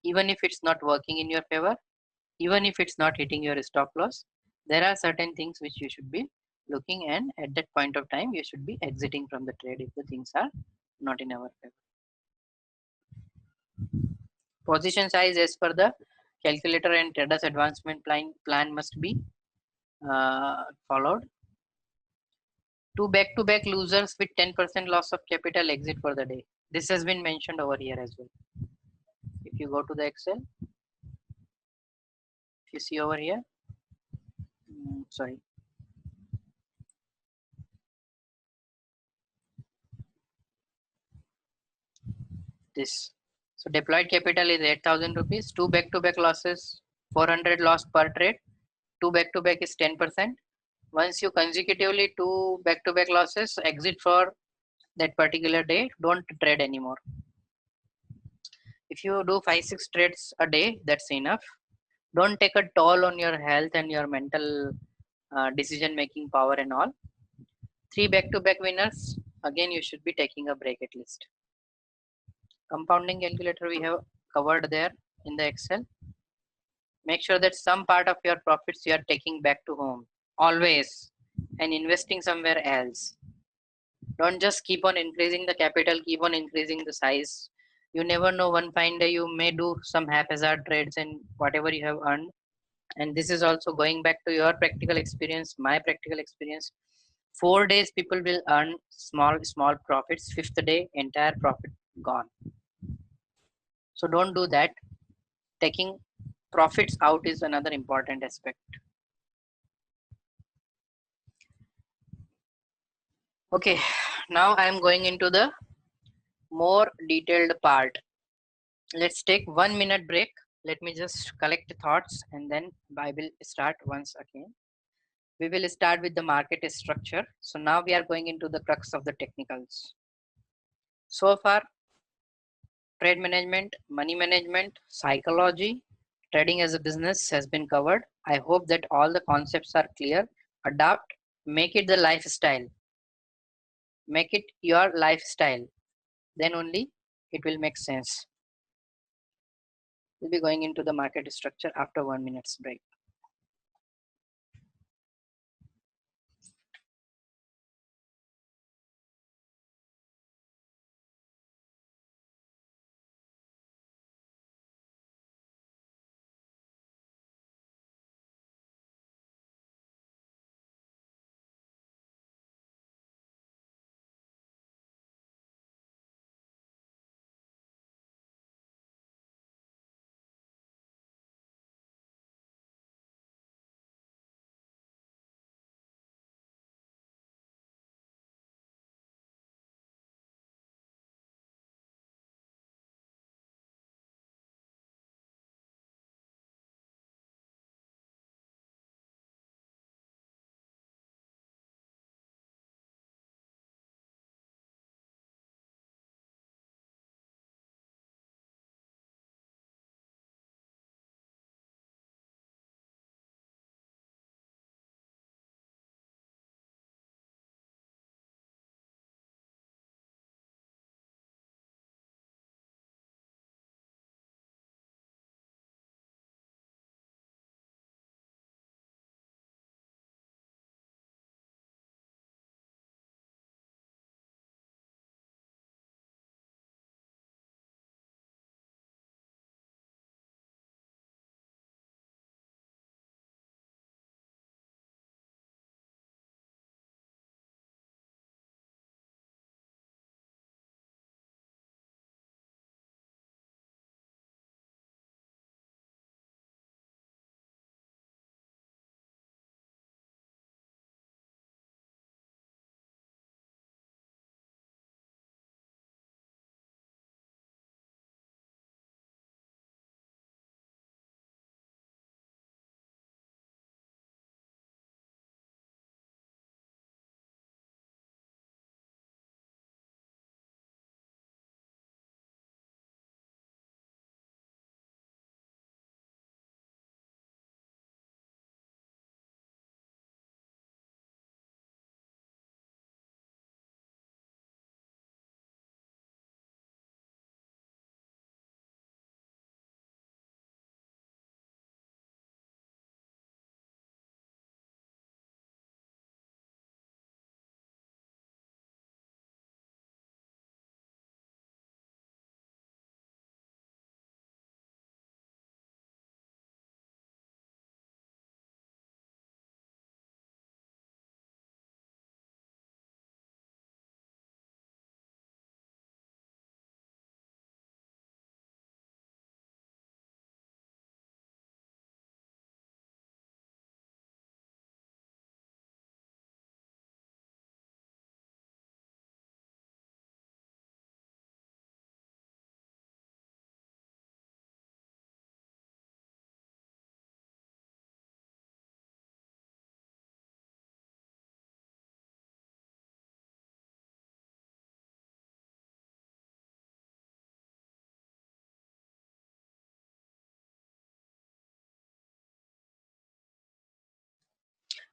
Even if it's not working in your favor, even if it's not hitting your stop loss, there are certain things which you should be looking, and at that point of time you should be exiting from the trade if the things are not in our favor. Position size as per the calculator and traders advancement plan must be followed. Two back-to-back losers with 10% loss of capital exit for the day. This has been mentioned over here as well. If you go to the Excel, if you see over here, sorry, this. So deployed capital is 8,000 rupees. Two back-to-back losses, 400 loss per trade. Two back-to-back is 10%. Once you consecutively two back-to-back losses, exit for that particular day. Don't trade anymore. If you do 5-6 trades a day, that's enough. Don't take a toll on your health and your mental decision making power and all. Three back-to-back winners, again you should be taking a break at least. Compounding calculator we have covered there in the Excel. Make sure that some part of your profits you are taking back to home always and investing somewhere else. Don't just keep on increasing the capital, keep on increasing the size. You never know, one fine day you may do some haphazard trades and whatever you have earned. And this is also going back to your practical experience, my practical experience. 4 days people will earn small profits. Fifth day, entire profit gone. So don't do that. Taking profits out is another important aspect. Okay, now I am going into the more detailed part. Let's take 1 minute break. Let me just collect the thoughts and then I will start once again. We will start with the market structure. So now we are going into the crux of the technicals. So far, trade management, money management, psychology, trading as a business has been covered. I hope that all the concepts are clear. Adapt, make it the lifestyle. Make it your lifestyle. Then only it will make sense. We'll be going into the market structure after 1 minute's break.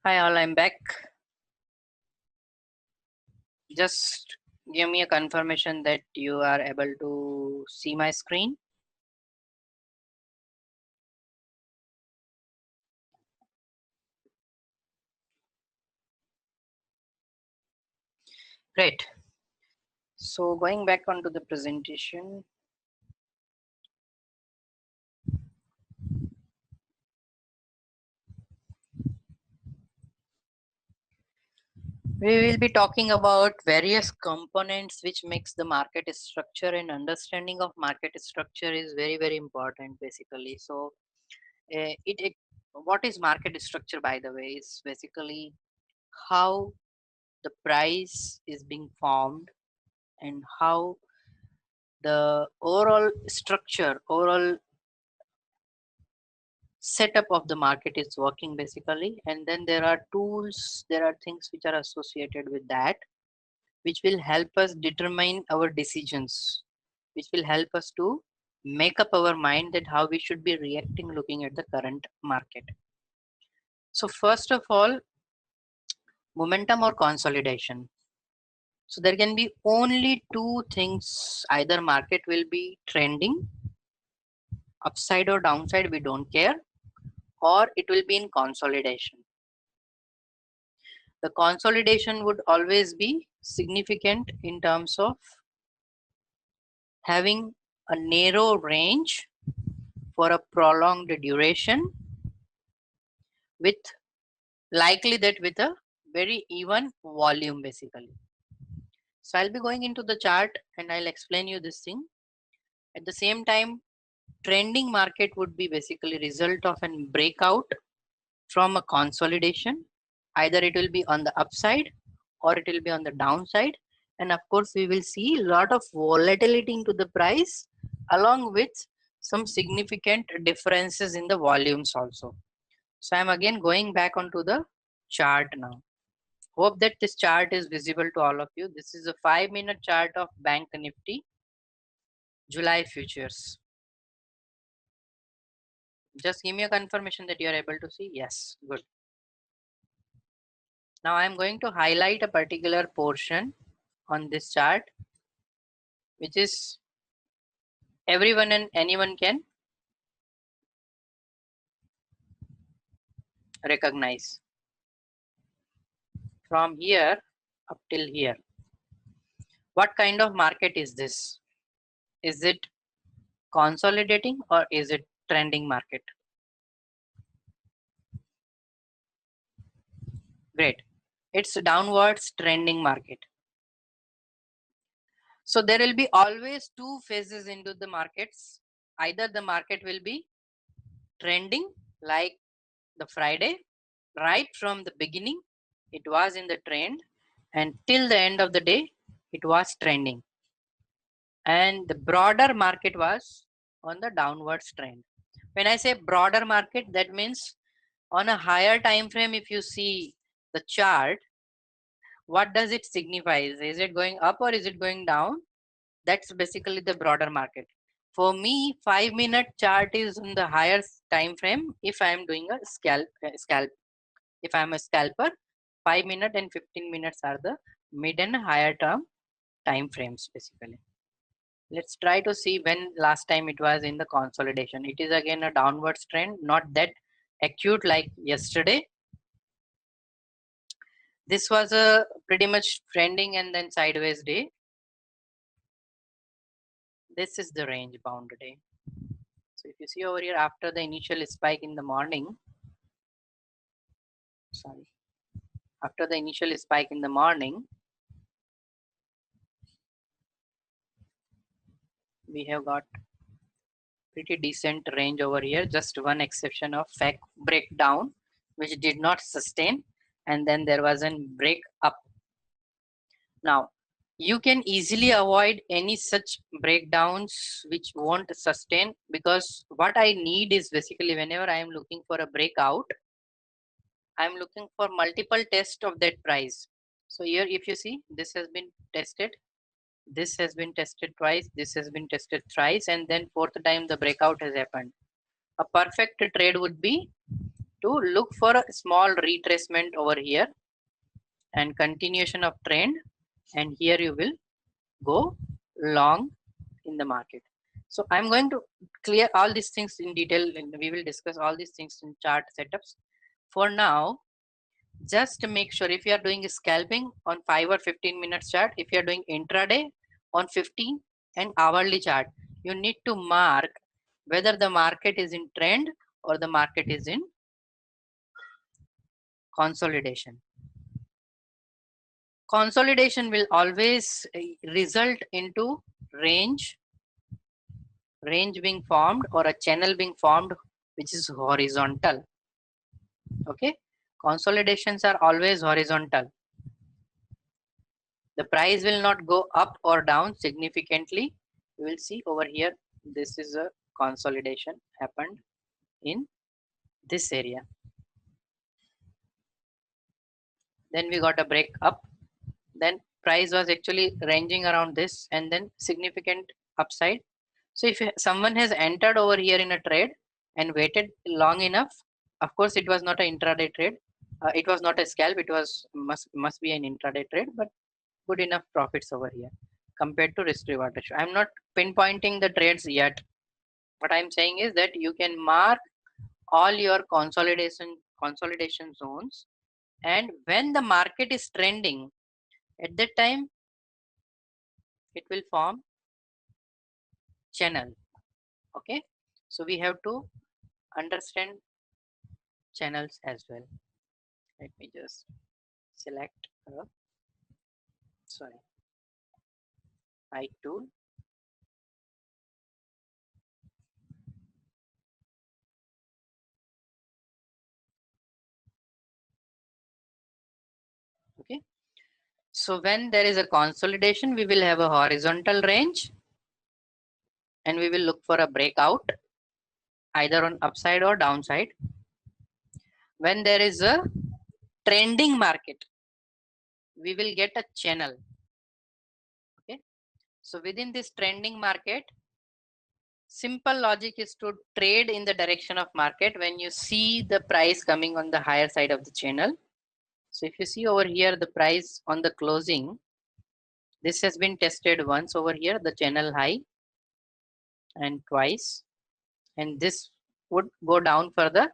Hi all, I'm back. Just give me a confirmation that you are able to see my screen. Great. So going back onto the presentation, we will be talking about various components which makes the market structure, and understanding of market structure is very, very important basically. So it what is market structure, by the way, is basically how the price is being formed and how the overall structure, overall setup of the market is working basically. And then there are tools, there are things which are associated with that, which will help us determine our decisions, which will help us to make up our mind that how we should be reacting looking at the current market. So first of all, momentum or consolidation. So there can be only two things: either market will be trending upside or downside, we don't care, or it will be in consolidation. The consolidation would always be significant in terms of having a narrow range for a prolonged duration, with likely that with a very even volume basically. So I'll be going into the chart and I'll explain you this thing. At the same time, trending market would be basically result of an breakout from a consolidation. Either it will be on the upside or it will be on the downside, and of course we will see a lot of volatility into the price along with some significant differences in the volumes also. So I'm again going back onto the chart now. Hope that this chart is visible to all of you. This is a 5-minute chart of Bank Nifty July futures. Just give me a confirmation that you are able to see. Yes, good. Now I'm going to highlight a particular portion on this chart, which is everyone and anyone can recognize. From here up till here, what kind of market is this? Is it consolidating or is it trending market? Great. It's a downwards trending market. So there will be always two phases into the markets. Either the market will be trending like the Friday, right from the beginning it was in the trend, and till the end of the day it was trending, and the broader market was on the downwards trend. When I say broader market, that means on a higher time frame, if you see the chart, what does it signify? Is it going up or is it going down? That's basically the broader market. For me, 5-minute chart is in the higher time frame. If I am doing a scalp, if I am a scalper, 5 minute and 15 minutes are the mid and higher term time frames basically. Let's try to see when last time it was in the consolidation. It is again a downwards trend, not that acute like yesterday. This was a pretty much trending and then sideways day. This is the range bound day. So if you see over here, after the initial spike in the morning, sorry, after the initial spike in the morning, we have got pretty decent range over here. Just one exception of fact breakdown, which did not sustain, and then there was a break up. Now you can easily avoid any such breakdowns which won't sustain, because what I need is basically whenever I am looking for a breakout, I'm looking for multiple tests of that price. So here if you see, this has been tested, this has been tested twice, this has been tested thrice, and then fourth time the breakout has happened. A perfect trade would be to look for a small retracement over here and continuation of trend, and here you will go long in the market. So I'm going to clear all these things in detail, and we will discuss all these things in chart setups. For now, just make sure if you are doing scalping on 5 or 15 minutes chart, if you are doing intraday on 15 and hourly chart, you need to mark whether the market is in trend or the market is in consolidation. Consolidation will always result into range being formed or a channel being formed which is horizontal. Okay, consolidations are always horizontal. The price will not go up or down significantly. You will see over here, this is a consolidation happened in this area. Then we got a break up. Then price was actually ranging around this and then significant upside. So if someone has entered over here in a trade and waited long enough, of course it was not an intraday trade. It was not a scalp. It was must be an intraday trade, but good enough profits over here compared to risk reward ratio. I'm not pinpointing the trades yet. What I'm saying is that you can mark all your consolidation zones, and when the market is trending, at that time it will form channel. Okay, so we have to understand channels as well. Let me just select I tool. Okay, so when there is a consolidation, we will have a horizontal range and we will look for a breakout either on upside or downside. When there is a trending market, we will get a channel. Okay, so within this trending market, simple logic is to trade in the direction of market when you see the price coming on the higher side of the channel. So if you see over here the price on the closing, this has been tested once over here, the channel high, and twice, and this would go down further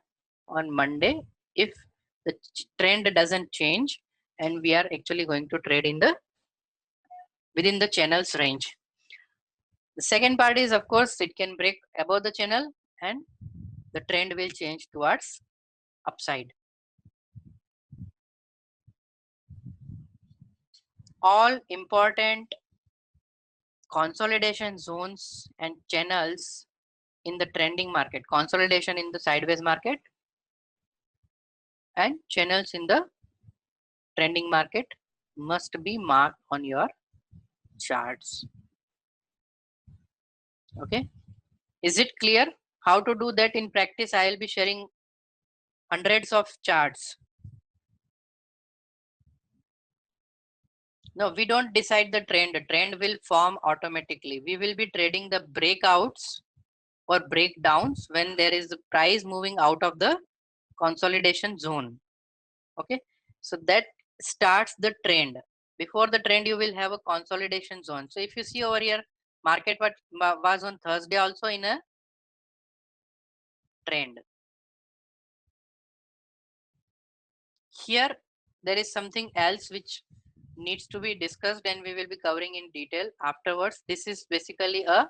on Monday if the trend doesn't change and we are actually going to trade in the within the channel's range. The second part is, of course, it can break above the channel and the trend will change towards upside. All important consolidation zones and channels in the trending market, consolidation in the sideways market and channels in the trending market must be marked on your charts. Okay, is it clear how to do that in practice? I will be sharing hundreds of charts. No, we don't decide the trend. The trend will form automatically. We will be trading the breakouts or breakdowns when there is a price moving out of the consolidation zone. Okay, so that starts the trend. Before the trend, you will have a consolidation zone. So if you see over here, market was on Thursday also in a trend. Here there is something else which needs to be discussed and we will be covering in detail afterwards. This is basically a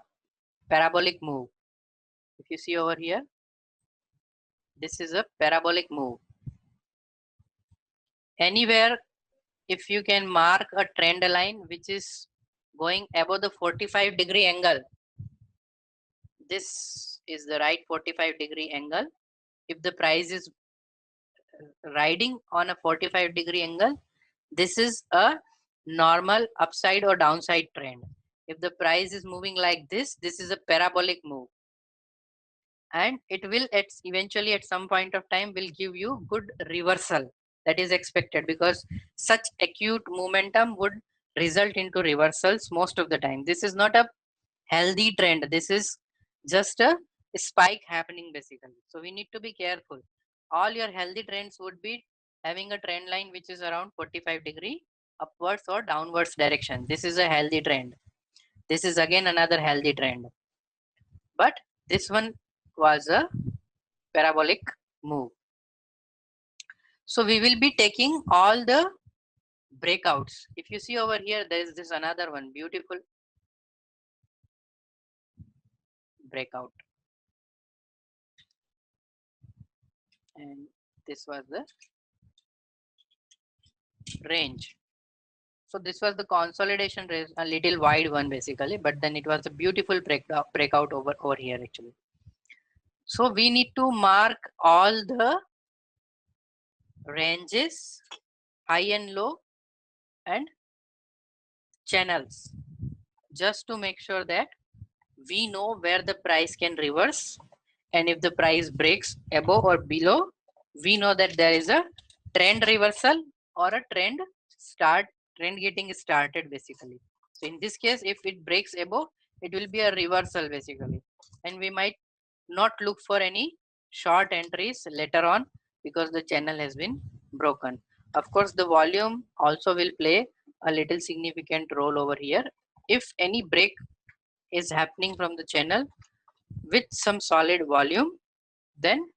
parabolic move. If you see over here, this is a parabolic move. Anywhere if you can mark a trend line which is going above the 45-degree angle, this is the right 45-degree angle. If the price is riding on a 45-degree angle, this is a normal upside or downside trend. If the price is moving like this is a parabolic move, and it will eventually at some point of time will give you good reversal. That is expected because such acute momentum would result into reversals most of the time. This is not a healthy trend. This is just a spike happening basically. So we need to be careful. all your healthy trends would be having a trend line which is around 45-degree upwards or downwards direction. This is a healthy trend. This is again another healthy trend. But this one was a parabolic move. So we will be taking all the breakouts. If you see over here, there is this another one, beautiful breakout. And this was the range. So this was the consolidation range, a little wide one basically, but then it was a beautiful breakout over here actually. So we need to mark all the ranges, high and low, and channels, just to make sure that we know where the price can reverse, and if the price breaks above or below, we know that there is a trend reversal or a trend getting started basically. So in this case, if it breaks above, it will be a reversal basically, and we might not look for any short entries later on because the channel has been broken. Of course, the volume also will play a little significant role over here. If any break is happening from the channel with some solid volume, then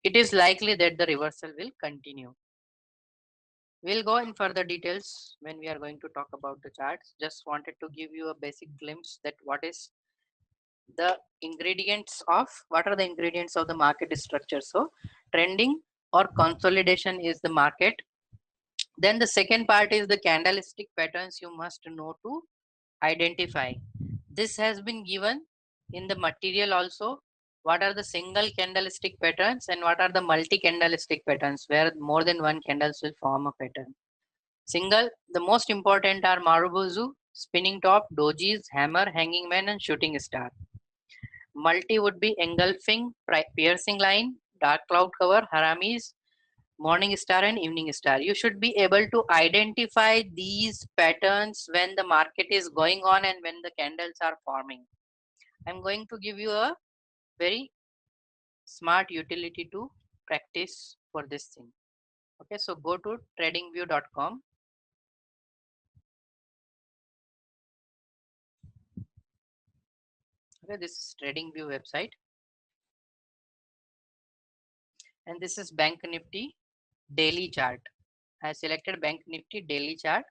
it is likely that the reversal will continue. We'll go in further details when we are going to talk about the charts. Just wanted to give you a basic glimpse that what are the ingredients of the market structure. So trending or consolidation is the market. Then the second part is the candlestick patterns you must know to identify. This has been given in the material also. What are the single candlestick patterns and what are the multi candlestick patterns where more than one candles will form a pattern. Single, the most important are Marubozu, spinning top, dojis, hammer, hanging man, and shooting star. Multi would be engulfing, piercing line, dark cloud cover, haramis, morning star, and evening star. You should be able to identify these patterns when the market is going on and when the candles are forming. I'm going to give you a very smart utility to practice for this thing. Okay, so go to tradingview.com. Okay, this is TradingView website, and this is Bank Nifty daily chart. I selected Bank Nifty daily chart.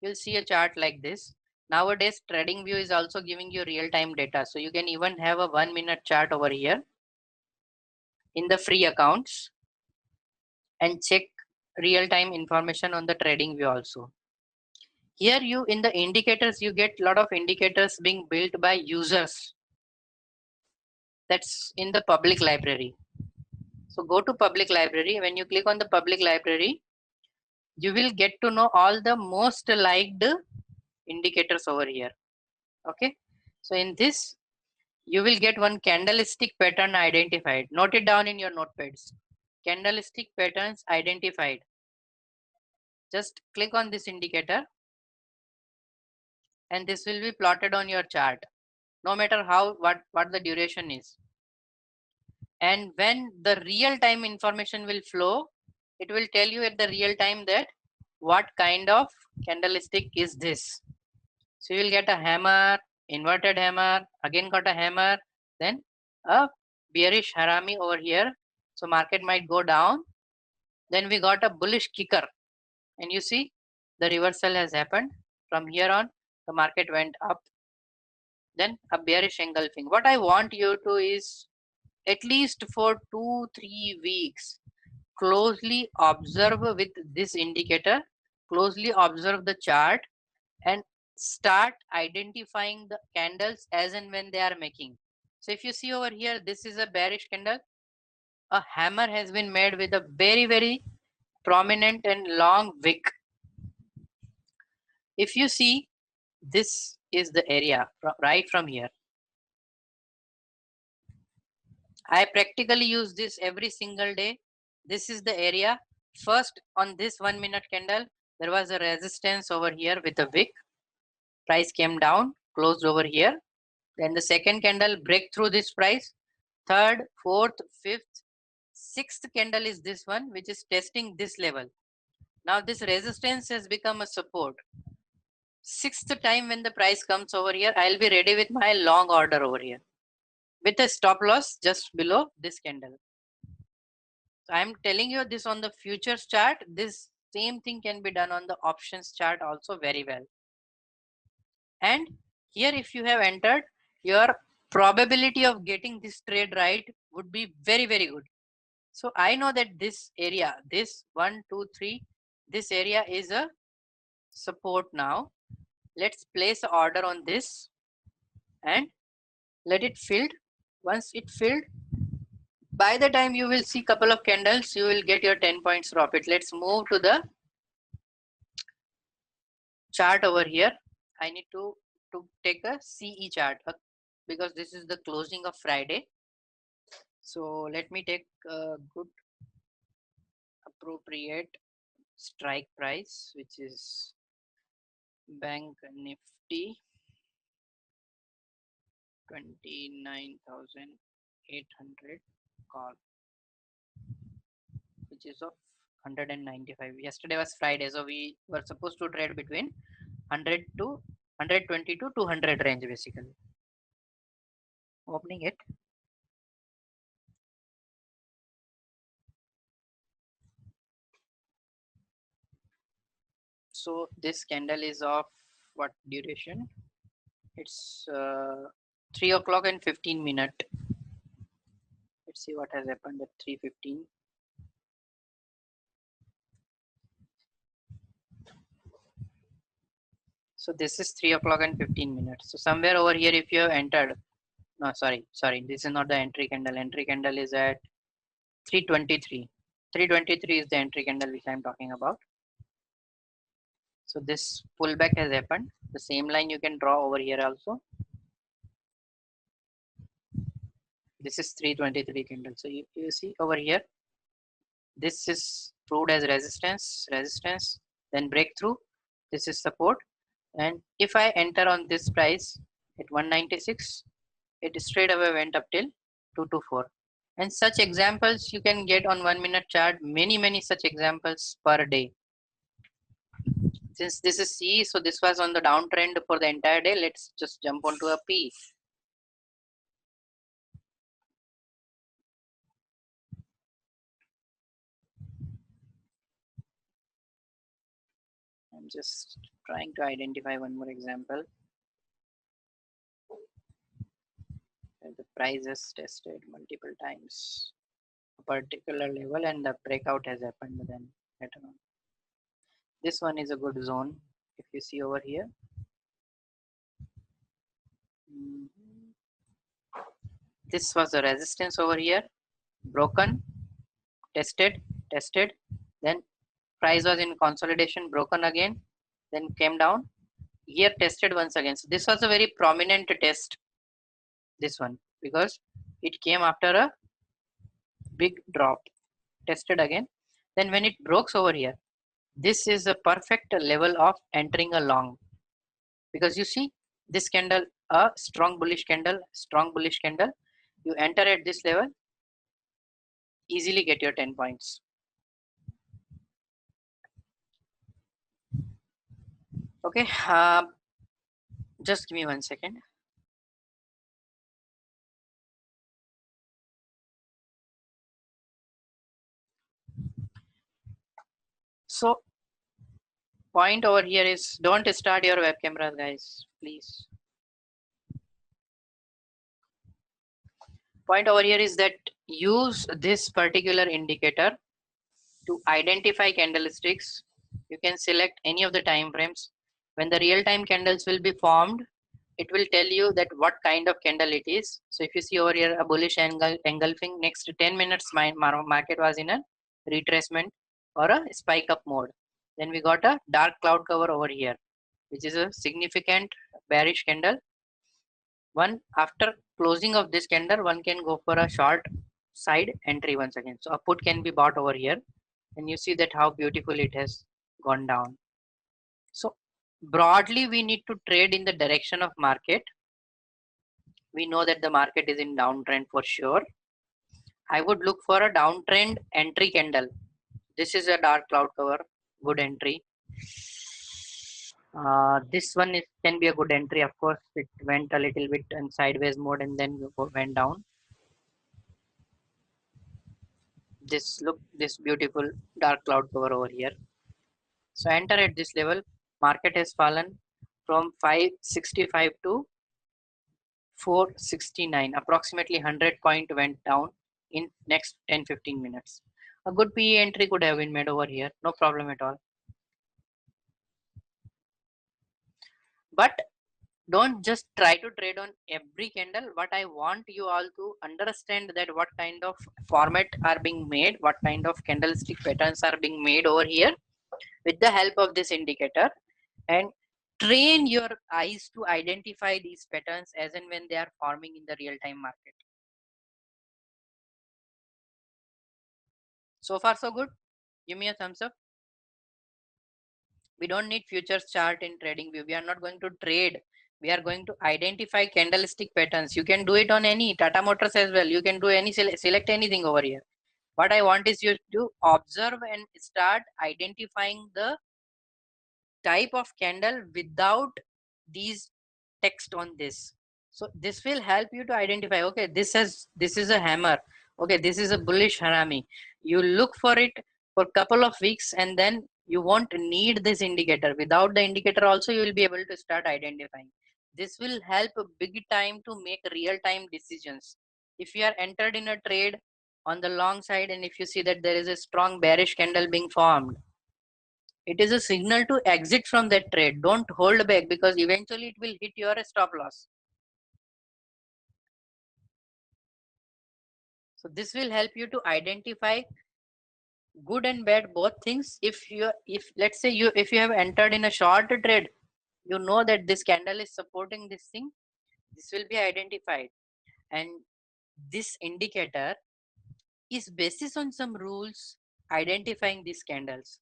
You'll see a chart like this. Nowadays, TradingView is also giving you real-time data, so you can even have a 1-minute chart over here in the free accounts and check real-time information on the TradingView also. Here you in the indicators, you get a lot of indicators being built by users. That's in the public library. So go to public library. When you click on the public library, you will get to know all the most liked indicators over here. Okay. So in this, you will get one candlestick pattern identified. Note it down in your notepads. Candlestick patterns identified. Just click on this indicator and this will be plotted on your chart, no matter what the duration is. And when the real time information will flow, it will tell you at the real time that what kind of candlestick is this. So you will get a hammer, inverted hammer, again got a hammer, then a bearish harami over here. So market might go down. Then we got a bullish kicker, and you see the reversal has happened. From here on, the market went up. Then a bearish engulfing. What I want you to is at least for 2-3 weeks closely observe with this indicator, closely observe the chart and start identifying the candles as and when they are making. So if you see over here, this is a bearish candle. A hammer has been made with a very prominent and long wick. If you see, this is the area right from here. I practically use this every single day. This is the area. First, on this 1-minute candle, there was a resistance over here with a wick. Price came down, closed over here. Then the second candle break through this price. Third, fourth, fifth, Sixth candle is this one, which is testing this level. Now this resistance has become a support. Sixth time when the price comes over here, I'll be ready with my long order over here with a stop loss just below this candle. So I'm telling you this on the futures chart. This same thing can be done on the options chart also very well. And here if you have entered, your probability of getting this trade right would be very, very good. So I know that this area, this 1, 2, 3, this area is a support now. Let's place an order on this and let it filled. Once it filled, by the time you will see couple of candles, you will get your 10 points profit. Let's move to the chart over here. I need to take a CE chart because this is the closing of Friday. So let me take a good appropriate strike price, which is Bank Nifty 29,800 call, which is of 195. Yesterday was Friday, so we were supposed to trade between 100 to 120 to 200 range basically. Opening it. So this candle is of what duration? It's 3 o'clock and 15 minutes. Let's see what has happened at 3:15. So this is 3 o'clock and 15 minutes. So somewhere over here, if you have entered, no, sorry, this is not the entry candle. Entry candle is at 323. 323 is the entry candle which I'm talking about. So this pullback has happened. The same line you can draw over here also. This is 323 candle. So you see over here, this is proved as resistance, then breakthrough. This is support. And if I enter on this price at 196, it straight away went up till 224. And such examples you can get on 1 minute chart, many such examples per day. Since this is C, so this was on the downtrend for the entire day. Let's just jump onto a P. I'm just trying to identify one more example. And the price has tested multiple times a particular level and the breakout has happened then later on. This one is a good zone. If you see over here, this was the resistance over here, broken, tested, then price was in consolidation, broken again, then came down, here tested once again. So this was a very prominent test, this one, because it came after a big drop, tested again. Then when it breaks over here, this is a perfect level of entering a long, because you see this candle, a strong bullish candle, you enter at this level, easily get your 10 points. Okay, just give me 1 second. So point over here is, don't start your web cameras, guys, please. Point over here is that use this particular indicator to identify candlesticks. You can select any of the time frames. When the real time candles will be formed, it will tell you that what kind of candle it is. So if you see over here a bullish engulfing, next 10 minutes my market was in a retracement or a spike up mode. Then we got a dark cloud cover over here, which is a significant bearish candle. One, after closing of this candle, one can go for a short side entry once again. So a put can be bought over here, and you see that how beautiful it has gone down. So broadly, we need to trade in the direction of market. We know that the market is in downtrend for sure. I would look for a downtrend entry candle. This is a dark cloud cover, good entry. This one can be a good entry. Of course, it went a little bit in sideways mode and then went down. This beautiful dark cloud cover over here. So enter at this level. Market has fallen from 565 to 469. Approximately 100 point went down in next 10-15 minutes. A good PE entry could have been made over here. No problem at all. But don't just try to trade on every candle. What I want you all to understand that what kind of format are being made, what kind of candlestick patterns are being made over here with the help of this indicator, and train your eyes to identify these patterns as and when they are forming in the real-time market. So far so good. Give me a thumbs up. We don't need futures chart in trading view. We are not going to trade. We are going to identify candlestick patterns. You can do it on any Tata Motors as well. You can do any select anything over here. What I want is you to observe and start identifying the type of candle without these text on this. So this will help you to identify, okay, this is a hammer, okay, this is a bullish harami. You look for it for a couple of weeks and then you won't need this indicator. Without the indicator also you will be able to start identifying. This will help big time to make real time decisions. If you are entered in a trade on the long side and if you see that there is a strong bearish candle being formed, it is a signal to exit from that trade. Don't hold back because eventually it will hit your stop loss. So this will help you to identify good and bad both things. If let's say if you have entered in a short trade, you know that this candle is supporting this thing, this will be identified. And this indicator is basis on some rules identifying these candles.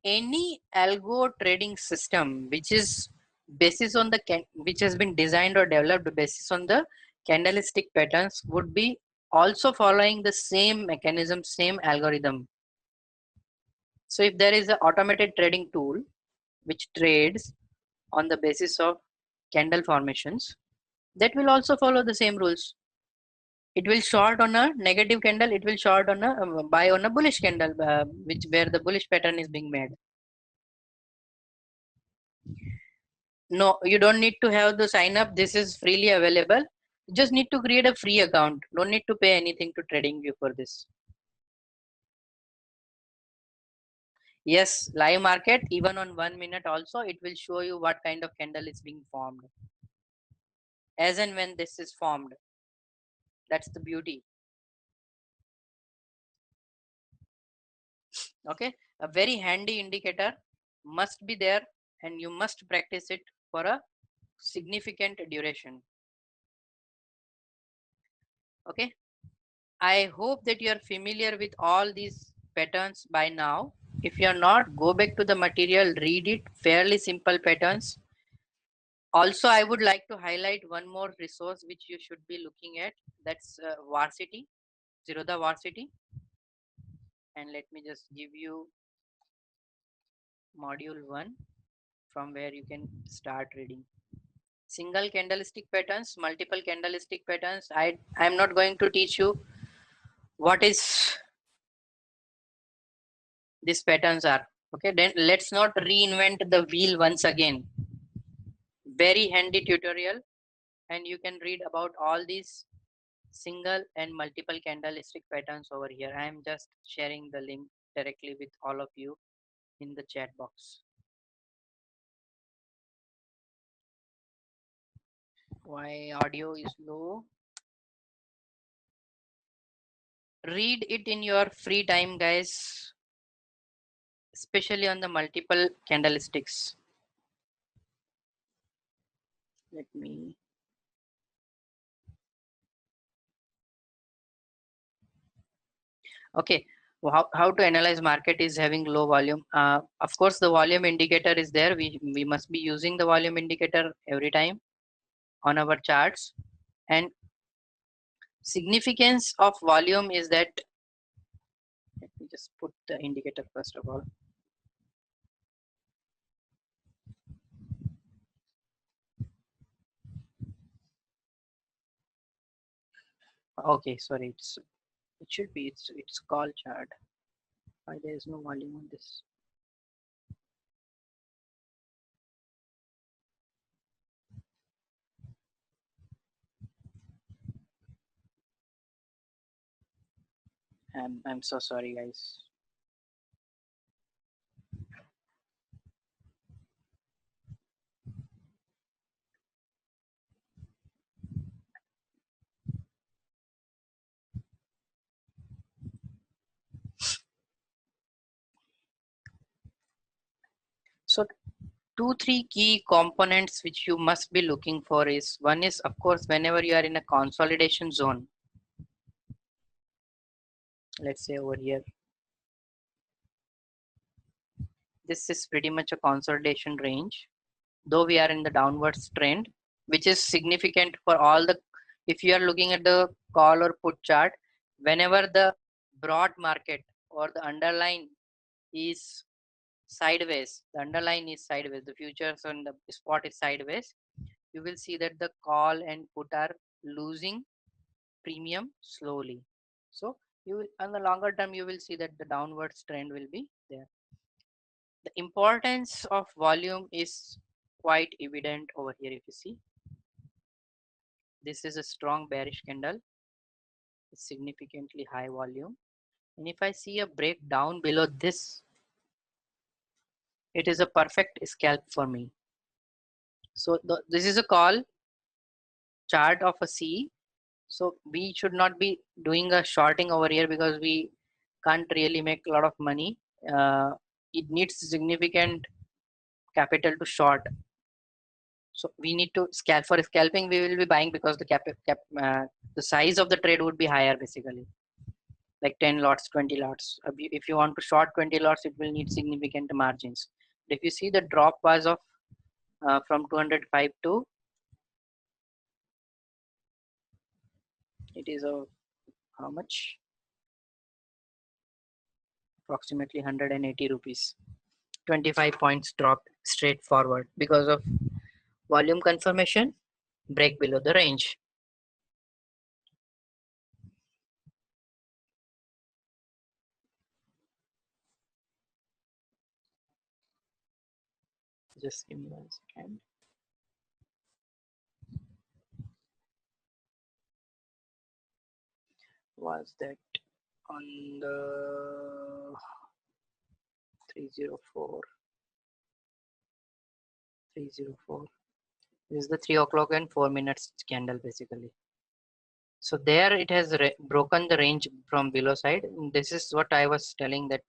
Any algo trading system which is basis on the which has been designed or developed basis on the candlestick patterns would be also following the same mechanism, same algorithm. So if there is an automated trading tool which trades on the basis of candle formations, that will also follow the same rules. It will short on a negative candle, it will short on a buy on a bullish candle, which where the bullish pattern is being made. No, you don't need to have the sign up. This is freely available. You just need to create a free account. No need to pay anything to TradingView for this. Yes, live market, even on 1 minute also, it will show you what kind of candle is being formed. As and when this is formed. That's the beauty. Okay, a very handy indicator must be there and you must practice it for a significant duration. Okay, I hope that you are familiar with all these patterns by now. If you are not, go back to the material, read it, fairly simple patterns. Also, I would like to highlight one more resource which you should be looking at. That's Varsity, Zerodha Varsity. And let me just give you module 1 from where you can start reading. Single candlestick patterns, multiple candlestick patterns. I'm not going to teach you what is these patterns are. Okay, then let's not reinvent the wheel once again. Very handy tutorial, and you can read about all these single and multiple candlestick patterns over here. I am just sharing the link directly with all of you in the chat box. Why audio is low? Read it in your free time, guys, especially on the multiple candlesticks. Let me okay, how to analyze market is having low volume. Of course the volume indicator is there. We must be using the volume indicator every time on our charts. And Significance of volume is that, let me just put the indicator first of all. Okay, sorry, it should be it's call chart. Why there is no volume on this? I'm so sorry, guys. So two three key components which you must be looking for is, one is of course whenever you are in a consolidation zone, let's say over here, this is pretty much a consolidation range, though we are in the downwards trend, which is significant for all the, if you are looking at the call or put chart, whenever the broad market or the underlying is sideways, the underlying is sideways, the futures on the spot is sideways, you will see that the call and put are losing premium slowly. So you will, on the longer term, you will see that the downwards trend will be there. The importance of volume is quite evident over here. If you see, this is a strong bearish candle, significantly high volume. And if I see a breakdown below this, it is a perfect scalp for me. So this is a call chart of a C. So we should not be doing a shorting over here because we can't really make a lot of money. It needs significant capital to short. So we need to scalp. For scalping, we will be buying because the size of the trade would be higher basically, like 10 lots, 20 lots. If you want to short 20 lots, it will need significant margins. But if you see the drop was of from 205 to, it is a how much? Approximately 180 rupees. 25 points dropped straight forward because of volume confirmation, break below the range. Just give me 1 second. Was that on the 304? 304. This is the 3 o'clock and 4 minutes candle basically. So there it has broken the range from below side. This is what I was telling, that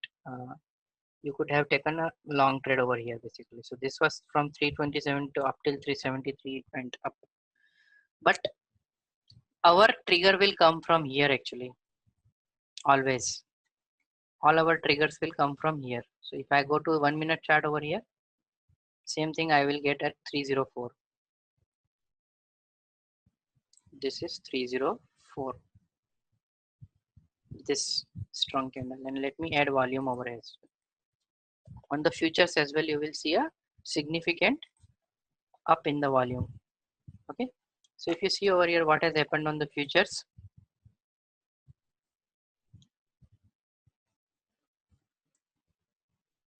you could have taken a long trade over here basically. So this was from 327 to up till 373, it went up. But our trigger will come from here actually, always. All our triggers will come from here. So if I go to 1 minute chart over here, same thing I will get at 304. This is 304. This strong candle, and let me add volume over here. On the futures as well, you will see a significant up in the volume. Okay, so if you see over here what has happened on the futures,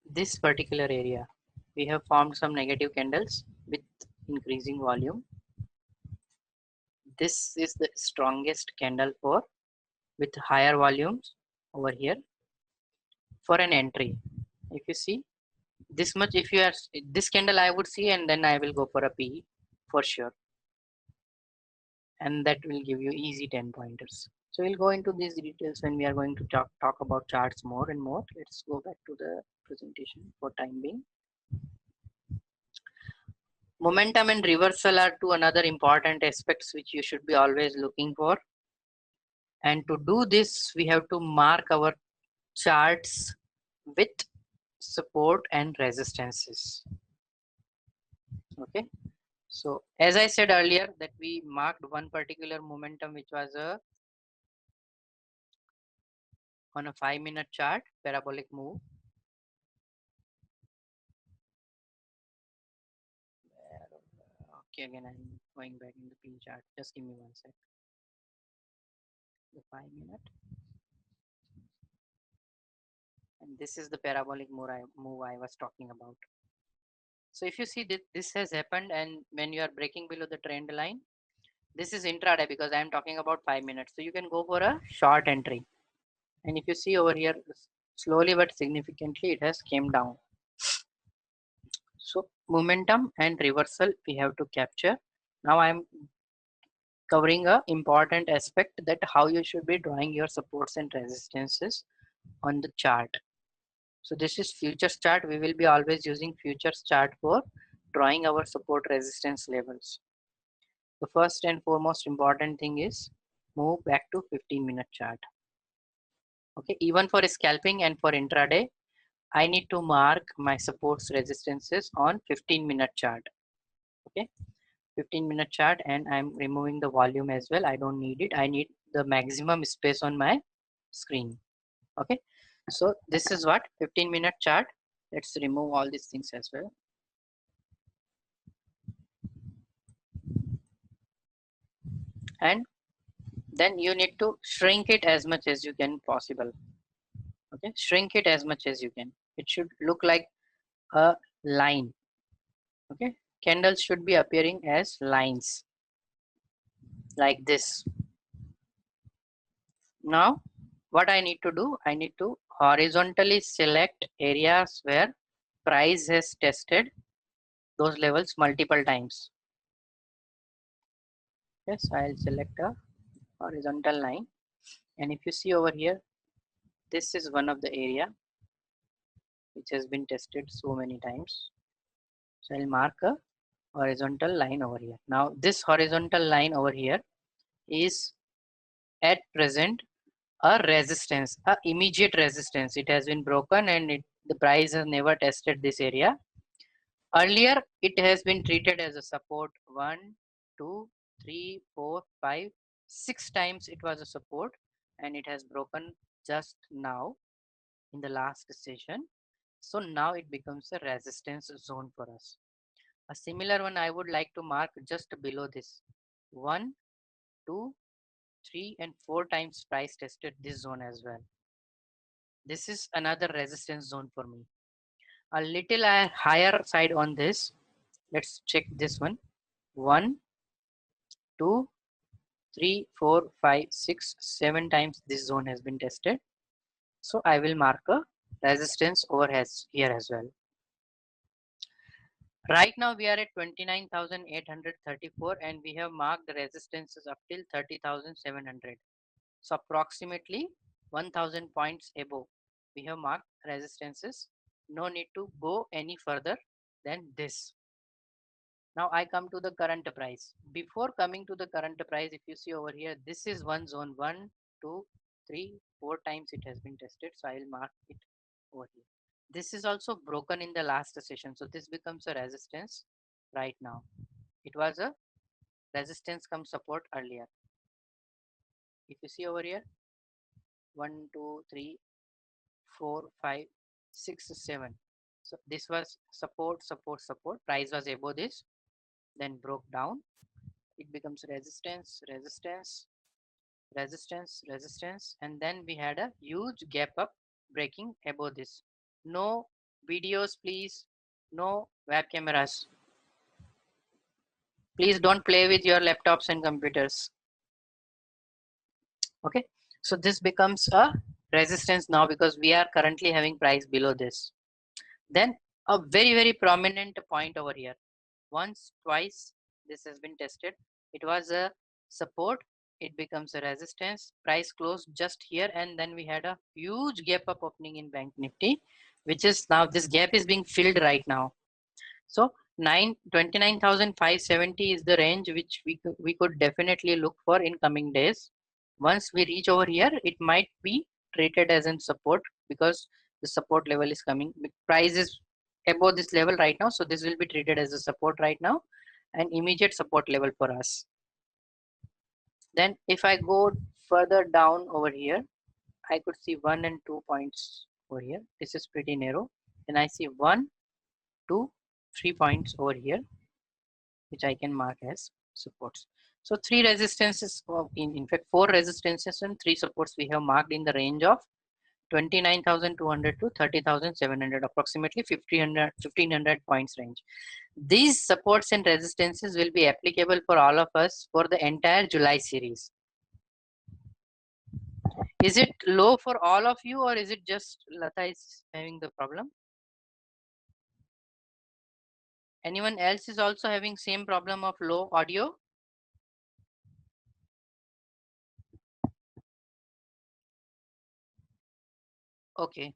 this particular area we have formed some negative candles with increasing volume. This is the strongest candle for with higher volumes over here for an entry. If you see this much, if you are this candle, I would see, and then I will go for a PE for sure, and that will give you easy 10 pointers. So we'll go into these details when we are going to talk about charts more and more. Let's go back to the presentation for time being. Momentum and reversal are two another important aspects which you should be always looking for. And to do this, we have to mark our charts with support and resistances. Okay. So as I said earlier that we marked one particular momentum which was a on a 5-minute chart, parabolic move. Okay, again I'm going back in the P chart. Just give me one sec. The 5-minute, and this is the parabolic move I was talking about. So if you see that this has happened, and when you are breaking below the trend line, this is intraday because I am talking about 5 minutes. So you can go for a short entry. And if you see over here, slowly but significantly, it has came down. So momentum and reversal we have to capture. Now I am covering a important aspect, that how you should be drawing your supports and resistances on the chart. So this is futures chart. We will be always using futures chart for drawing our support resistance levels. The first and foremost important thing is move back to 15-minute chart. Okay, even for scalping and for intraday, I need to mark my supports resistances on 15-minute chart. Okay, 15-minute chart, and I'm removing the volume as well. I don't need it. I need the maximum space on my screen. Okay, so this is what 15-minute chart. Let's remove all these things as well. And then you need to shrink it as much as you can possible. Okay, shrink it as much as you can. It should look like a line. Okay, candles should be appearing as lines like this. Now what I need to do, I need to horizontally select areas where price has tested those levels multiple times. Yes, I'll select a horizontal line, and if you see over here, this is one of the area which has been tested so many times. So I'll mark a horizontal line over here. Now this horizontal line over here is at present a resistance, a immediate resistance. It has been broken, and the price has never tested this area. Earlier it has been treated as a support. 1, 2, 3, 4, 5, 6 times it was a support, and it has broken just now in the last session. So now it becomes a resistance zone for us. A similar one I would like to mark just below this. 1, 2, 3 and 4 times price tested this zone as well. This is another resistance zone for me. A little higher side on this. Let's check this one. 1, 2, 3, 4, 5, 6, 7 times this zone has been tested. So I will mark a resistance over here as well. Right now we are at 29,834, and we have marked the resistances up till 30,700. So approximately 1000 points above we have marked resistances. No need to go any further than this. Now I come to the current price. Before coming to the current price, if you see over here, this is one zone. 1, 2, 3, 4 times it has been tested. So I will mark it over here. This is also broken in the last session. So this becomes a resistance right now. It was a resistance come support earlier. If you see over here, 1, 2, 3, 4, 5, 6, 7. So this was support, support, support. Price was above this, then broke down. It becomes resistance, resistance, resistance, resistance, and then we had a huge gap up breaking above this. No videos, please. No web cameras. Please don't play with your laptops and computers. Okay, so this becomes a resistance now because we are currently having price below this. Then a very prominent point over here. Once, twice, this has been tested. It was a support. It becomes a resistance. Price closed just here, and then we had a huge gap up opening in Bank Nifty, which is now this gap is being filled right now. So 29,570 is the range which we could definitely look for in coming days. Once we reach over here, it might be treated as in support because the support level is coming. Price is above this level right now, so this will be treated as a support right now, an immediate support level for us. Then if I go further down over here, I could see 1 and 2 points over here. This is pretty narrow. Then I see 1, 2, 3 points over here, which I can mark as supports. So three resistances, in fact, four resistances and three supports we have marked in the range of 29,200 to 30,700, approximately 1500 points range. These supports and resistances will be applicable for all of us for the entire July series. Is it low for all of you, or is it just Lata is having the problem? Anyone else is also having same problem of low audio? Okay.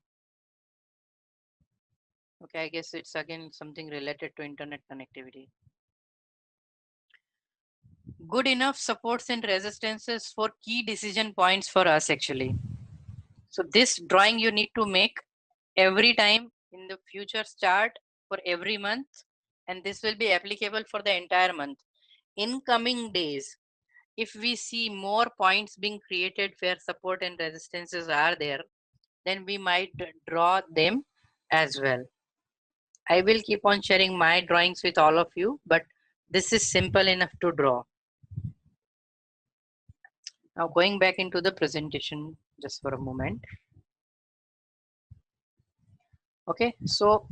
Okay, I guess it's again something related to internet connectivity. Good enough supports and resistances for key decision points for us actually. So this drawing you need to make every time in the future chart for every month, and this will be applicable for the entire month. In coming days, if we see more points being created where support and resistances are there, then we might draw them as well. I will keep on sharing my drawings with all of you, but this is simple enough to draw. Now going back into the presentation just for a moment. Okay, so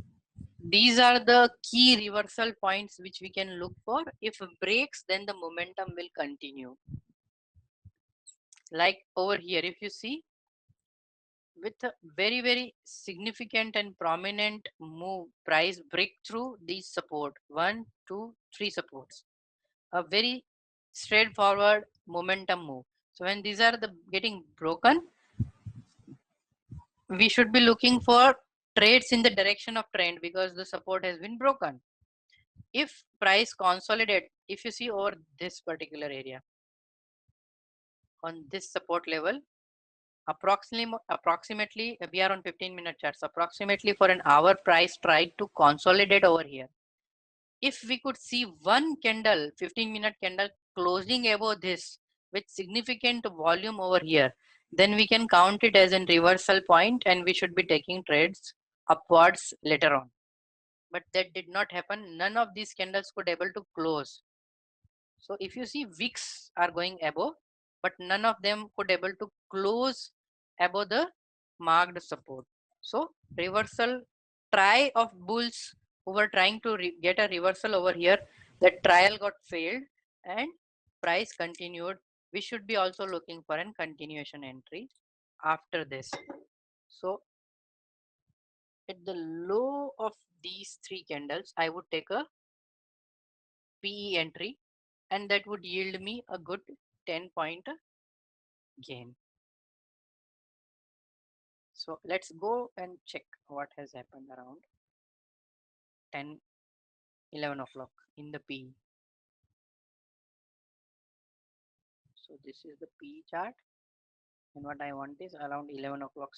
these are the key reversal points which we can look for. If breaks, then the momentum will continue. Like over here, if you see, with a very significant and prominent move, price breakthrough these support 1, 2, 3 supports, a very straightforward momentum move. So when these are the getting broken, we should be looking for trades in the direction of trend because the support has been broken. If price consolidate, if you see over this particular area on this support level, approximately we are on 15-minute charts, approximately for an hour price tried to consolidate over here. If we could see one candle, 15-minute candle closing above this with significant volume over here, then we can count it as a reversal point and we should be taking trades upwards later on. But that did not happen. None of these candles could able to close. So if you see wicks are going above, but none of them could able to close above the marked support. So reversal try of bulls who were trying to get a reversal over here, that trial got failed and price continued. We should be also looking for an continuation entry after this. So at the low of these three candles, I would take a PE entry, and that would yield me a good 10-point gain. So let's go and check what has happened around 10, 11 o'clock in the PE. So this is the PE chart, and what I want is around 11 o'clock.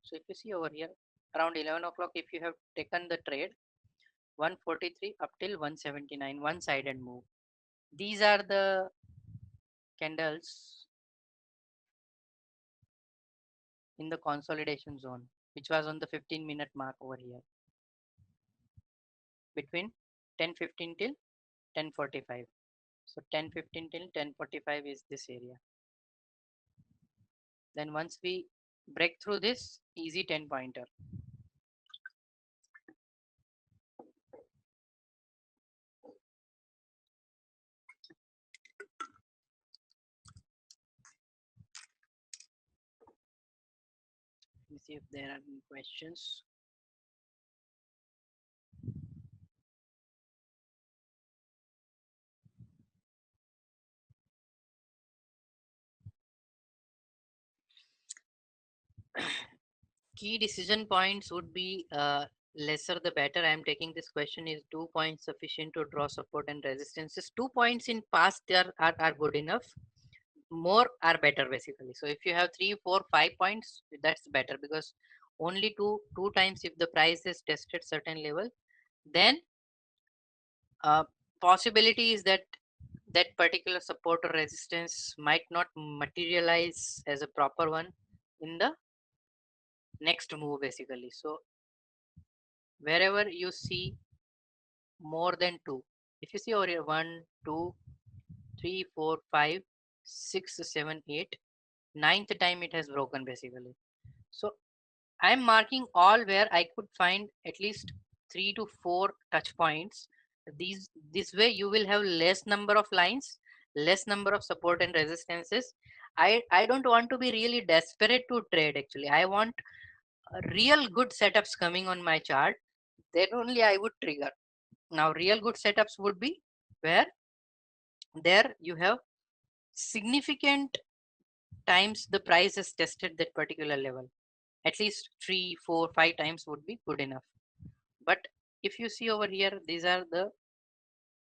So if you see over here, around 11 o'clock, if you have taken the trade, 143 up till 179, one-sided move. These are the candles in the consolidation zone, which was on the 15-minute mark over here, between 10:15 till 10:45. So 10:15 till 10:45 is this area. Then once we break through this, easy 10-pointer. Let me see if there are any questions. Key decision points would be lesser the better. I am taking this question, is 2 points sufficient to draw support and resistances? 2 points in past are good enough. More are better basically. So if you have 3, 4, 5 points, that's better, because only two times if the price is tested certain level, then possibility is that that particular support or resistance might not materialize as a proper one. in the next move basically. So wherever you see more than two, if you see over here 1 2 3 4 5 6 7 8, ninth time it has broken basically. So I'm marking all where I could find at least 3 to 4 touch points. These this way you will have less number of lines, less number of support and resistances. I don't want to be really desperate to trade actually. I want real good setups coming on my chart. Then only I would trigger. Now real good setups would be where there you have significant times the price has tested that particular level. At least 3 4 5 times would be good enough. But if you see over here, these are the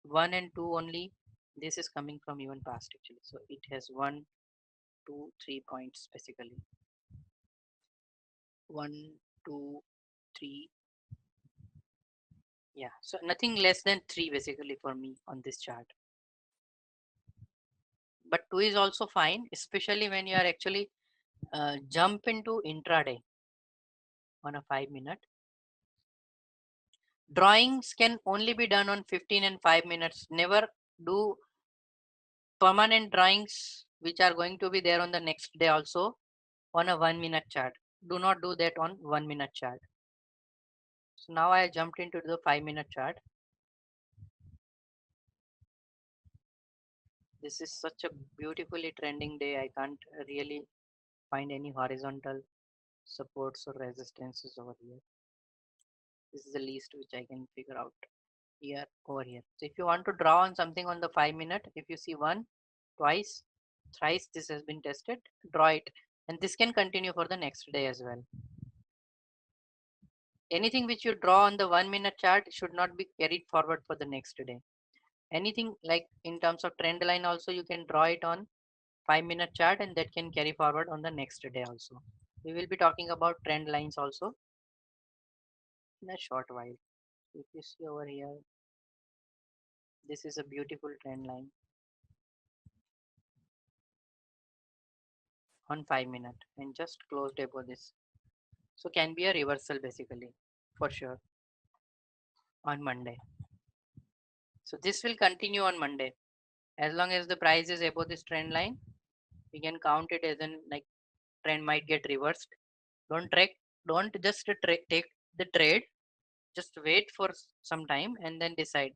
1 and 2 only. This is coming from even past actually. So it has 1 2 3 points basically. 1 2 3. Yeah, so nothing less than 3 basically for me on this chart. But 2 is also fine, especially when you are actually jump into intraday on a 5 minute. Drawings can only be done on 15 and 5 minutes. Never do permanent drawings which are going to be there on the next day also on a 1 minute chart. Do not do that on 1 minute chart. So now I jumped into the 5 minute chart. This is such a beautifully trending day. I can't really find any horizontal supports or resistances over here. This is the least which I can figure out here over here. So if you want to draw on something on the 5 minute, if you see one, twice, thrice this has been tested, draw it, and this can continue for the next day as well. Anything which you draw on the 1 minute chart should not be carried forward for the next day. Anything like in terms of trend line also you can draw it on 5 minute chart and that can carry forward on the next day also. We will be talking about trend lines also in a short while. If you see over here, this is a beautiful trend line on 5 minute and just closed above this. So can be a reversal basically for sure on Monday. So this will continue on Monday. As long as the price is above this trend line, we can count it as in like trend might get reversed. Don't just take the trade. Just wait for some time and then decide.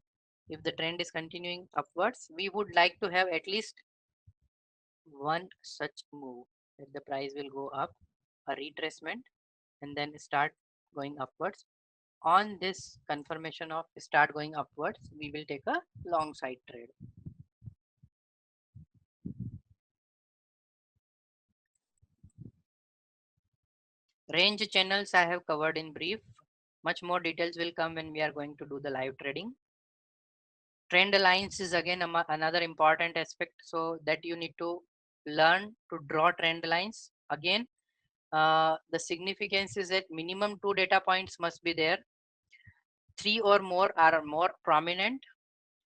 If the trend is continuing upwards, we would like to have at least one such move that the price will go up, a retracement, and then start going upwards. On this confirmation of start going upwards, we will take a long side trade. Range channels I have covered in brief. Much more details will come when we are going to do the live trading. Trend lines is again another important aspect, so that you need to learn to draw trend lines. Again, the significance is that minimum 2 data points must be there. 3 or more are more prominent,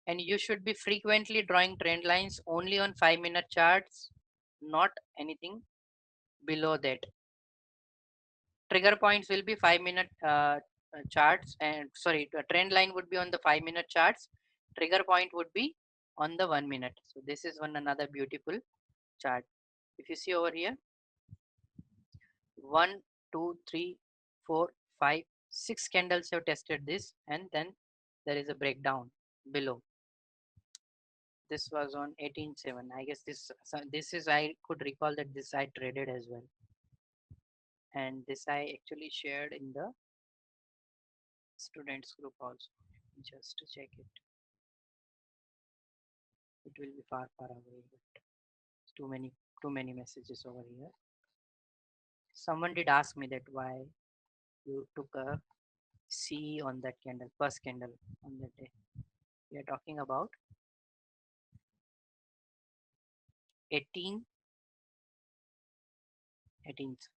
and you should be frequently drawing trend lines only on 5 minute charts, not anything below that. Trigger points will be 5 minute charts, and sorry, the trend line would be on the 5 minute charts. Trigger point would be on the 1 minute. So this is one another beautiful chart. If you see over here, 1 2 3 4 5 6 candles have tested this, and then there is a breakdown below. This was on 18/7. I guess this is, I could recall that this I traded as well, and this I actually shared in the students group also. Just to check it. It will be far away, but too many messages over here. Someone did ask me that why you took a C on that candle, first candle on that day. We are talking about 18 18th.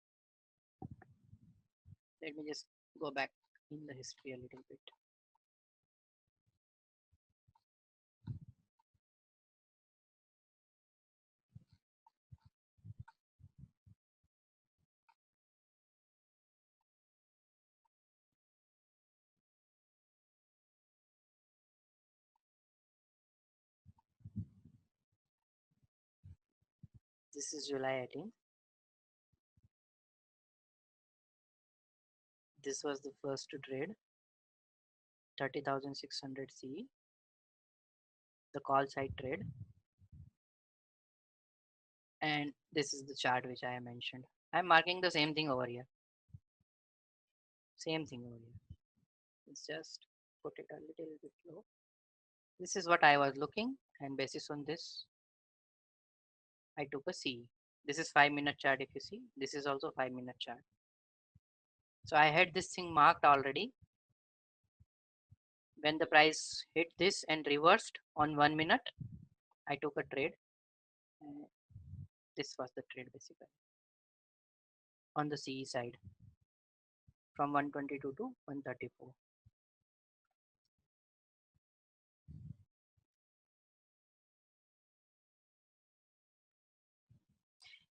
Let me just go back in the history a little bit. This is July 18th. This was the first trade, 30,600 CE, the call side trade. And this is the chart which I mentioned. I'm marking the same thing over here. Same thing over here. Let's just put it a little bit low. This is what I was looking, and basis on this, I took a CE. This is 5-minute chart. If you see, this is also 5-minute chart. So I had this thing marked already. When the price hit this and reversed on 1 minute, I took a trade. This was the trade basically on the CE side from 122 to 134.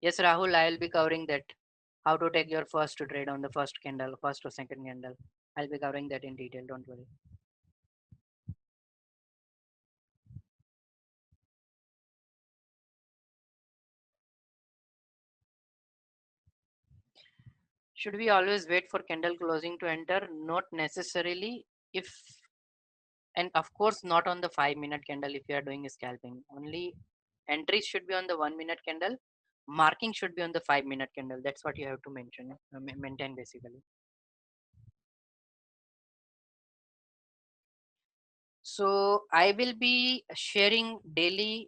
Yes, Rahul, I will be covering that. How to take your first trade on the first candle, first or second candle. I'll be covering that in detail. Don't worry. Should we always wait for candle closing to enter? Not necessarily. If and of course not on the 5-minute candle if you are doing scalping. Only entries should be on the 1-minute candle. Marking should be on the 5-minute candle. That's what you have to maintain basically. So I will be sharing daily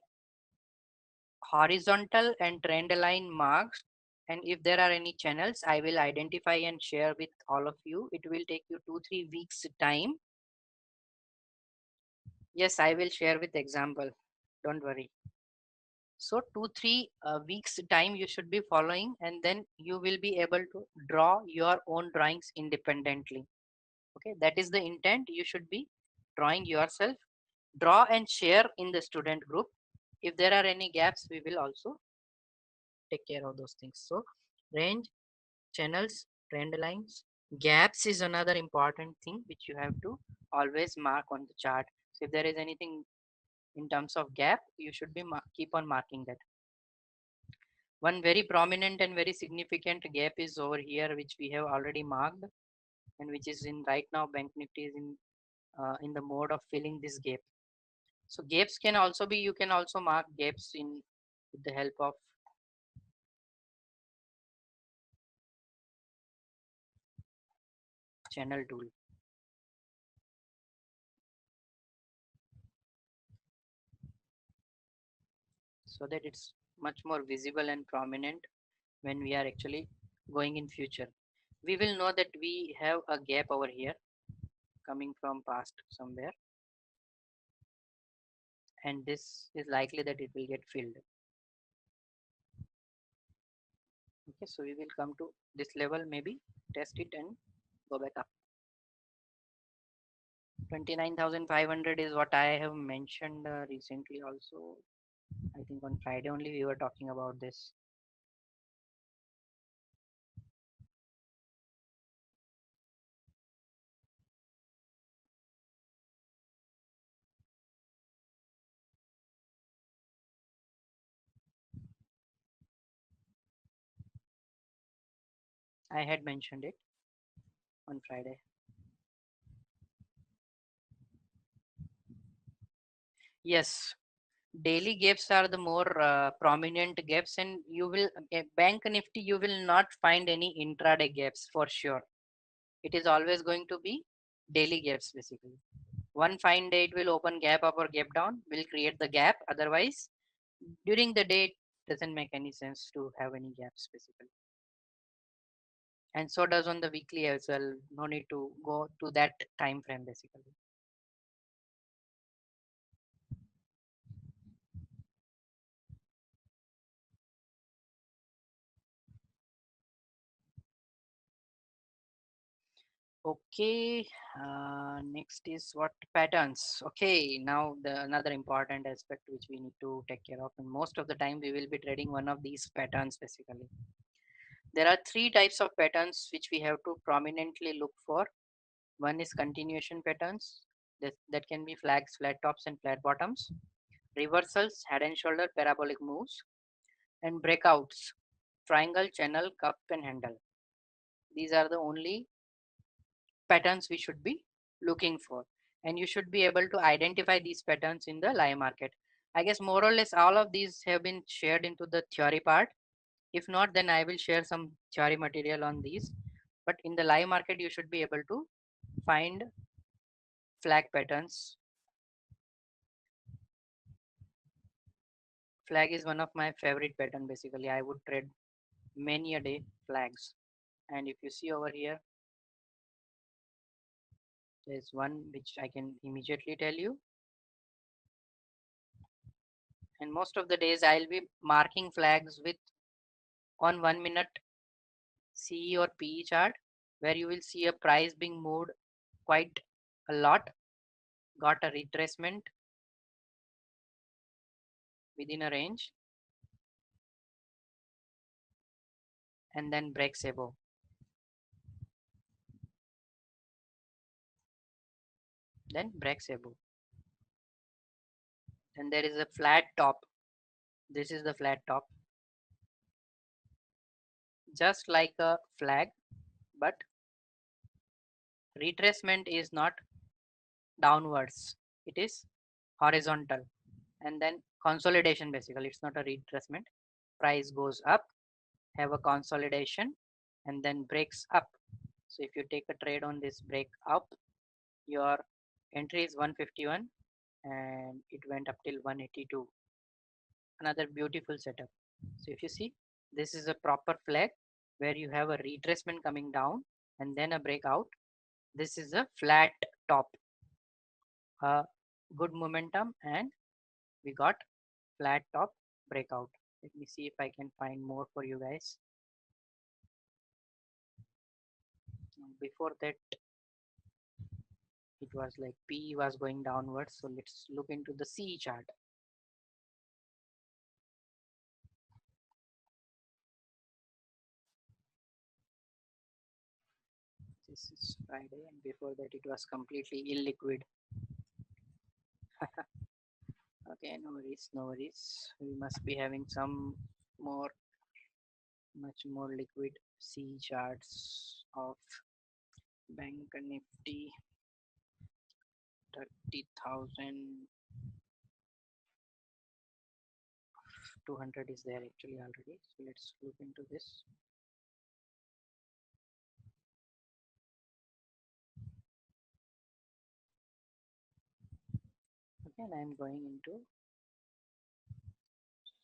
horizontal and trend line marks, and if there are any channels I will identify and share with all of you. It will take you 2-3 weeks time. Yes, I will share with example, don't worry. So 2-3 weeks time you should be following, and then you will be able to draw your own drawings independently. Okay, that is the intent. You should be drawing yourself, draw and share in the student group. If there are any gaps, we will also take care of those things. So range, channels, trend lines, gaps is another important thing which you have to always mark on the chart. So if there is anything in terms of gap, you should be keep on marking that. One very prominent and very significant gap is over here, which we have already marked, and which is in right now Bank Nifty is in the mode of filling this gap. So gaps can also be, you can also mark gaps in with the help of channel tool. So that it's much more visible and prominent when we are actually going in future. We will know that we have a gap over here coming from past somewhere, and this is likely that it will get filled. Okay, so we will come to this level, maybe test it and go back up. 29,500 is what I have mentioned recently also. I think on Friday only we were talking about this. I had mentioned it on Friday. Yes, daily gaps are the more prominent gaps, and you will Bank Nifty you will not find any intraday gaps for sure. It is always going to be daily gaps basically. One fine day it will open gap up or gap down, will create the gap. Otherwise, during the day it doesn't make any sense to have any gaps basically. And so does on the weekly as well. No need to go to that time frame basically. Okay, next is what patterns. Okay, now the another important aspect which we need to take care of, and most of the time we will be trading one of these patterns basically. There are three types of patterns which we have to prominently look for. One is continuation patterns, that can be flags, flat tops and flat bottoms, reversals, head and shoulder, parabolic moves. and breakouts, triangle, channel, cup and handle. These are the only patterns we should be looking for, and you should be able to identify these patterns in the live market. I guess more or less all of these have been shared into the theory part. If not, then I will share some theory material on these, but in the live market you should be able to find flag patterns. Flag is one of my favorite pattern. Basically I would trade many a day flags, and if you see over here, there's one which I can immediately tell you. And most of the days I'll be marking flags with on 1 minute CE or PE chart, where you will see a price being moved quite a lot, got a retracement within a range, and then breaks above. Then breaks above. Then there is a flat top. This is the flat top, just like a flag, but retracement is not downwards, it is horizontal. And then consolidation, basically it's not a retracement. Price goes up, have a consolidation, and then breaks up. So if you take a trade on this break up, your entry is 151 and it went up till 182. Another beautiful setup. So if you see, this is a proper flag where you have a retracement coming down and then a breakout. This is a flat top, good momentum, and we got flat top breakout. Let me see if I can find more for you guys. Before that, it was like P was going downwards. So let's look into the C chart. This is Friday, and before that it was completely illiquid. Okay, no worries, no worries. We must be having some more, much more liquid C charts of Bank Nifty 30,200 is there actually already. So let's look into this. Again, I'm going into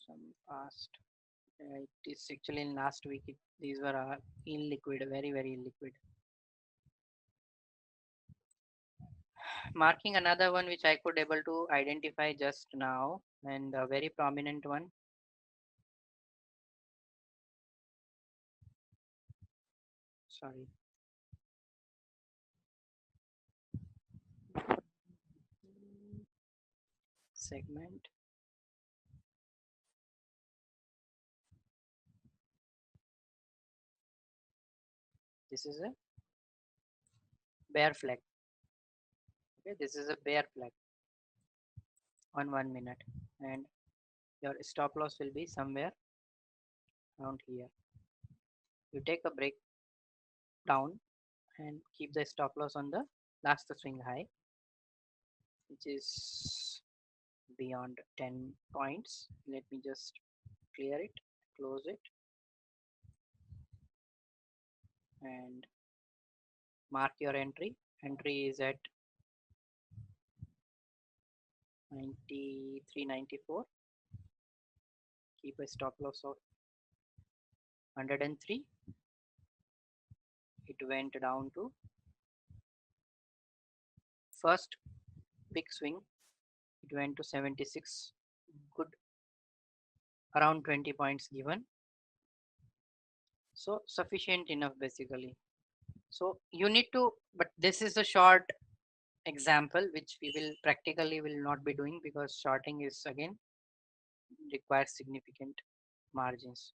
some past. It is actually in last week. These were illiquid, very illiquid. Marking another one which I could able to identify just now, and a very prominent one. Sorry. Segment. This is a bear flag. Okay, this is a bear flag on 1 minute, and your stop loss will be somewhere around here. You take a break down and keep the stop loss on the last swing high, which is beyond 10 points. Let me just clear it, close it, and mark your entry. Entry is at 93.94. Keep a stop loss of 103. It went down to first big swing. It went to 76. Good, around 20 points given. So sufficient enough basically. So you need to, but this is a short example which we will practically will not be doing, because shorting is again requires significant margins.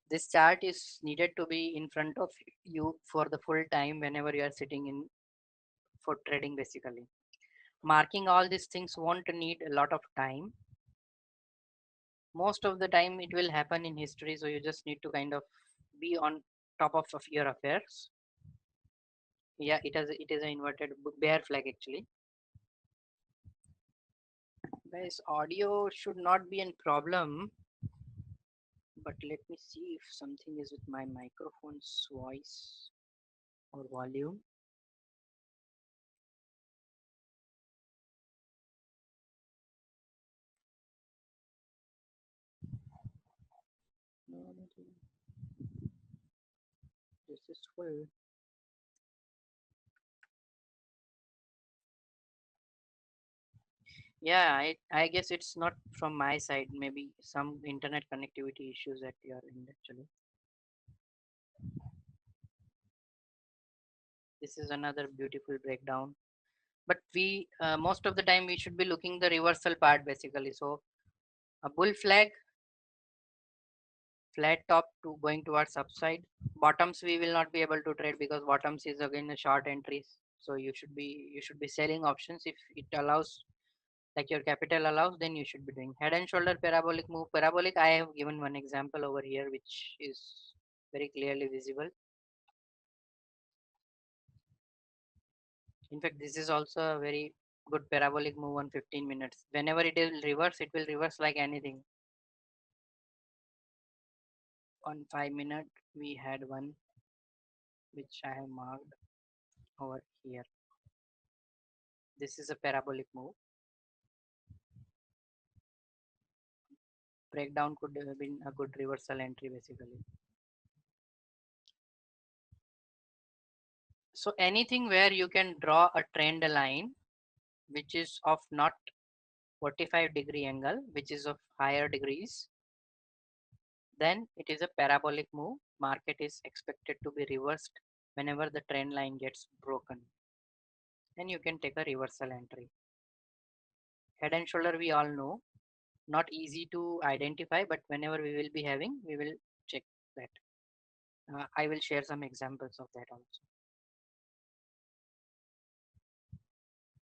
This chart is needed to be in front of you for the full time whenever you are sitting in for trading basically. Marking all these things won't need a lot of time. Most of the time it will happen in history, so you just need to kind of be on top of your affairs. Yeah, it is an inverted bear flag actually. Guys, audio should not be a problem, but let me see if something is with my microphone's voice or volume. No, this is full. Yeah, I guess it's not from my side. Maybe some internet connectivity issues at your end actually. This is another beautiful breakdown. But we most of the time we should be looking the reversal part basically. So a bull flag, flat top to going towards upside. Bottoms we will not be able to trade because bottoms is again a short entries. So you should be selling options if it allows, like your capital allows, then you should be doing head and shoulder parabolic move. Parabolic, I have given one example over here which is very clearly visible. In fact, this is also a very good parabolic move on 15 minutes. Whenever it will reverse like anything. On 5 minute we had one which I have marked over here. This is a parabolic move. Breakdown could have been a good reversal entry basically. So anything where you can draw a trend line which is of not 45-degree angle, which is of higher degrees, then it is a parabolic move. Market is expected to be reversed whenever the trend line gets broken. Then you can take a reversal entry. Head and shoulder we all know, not easy to identify, but whenever we will be having, we will check that. I will share some examples of that also.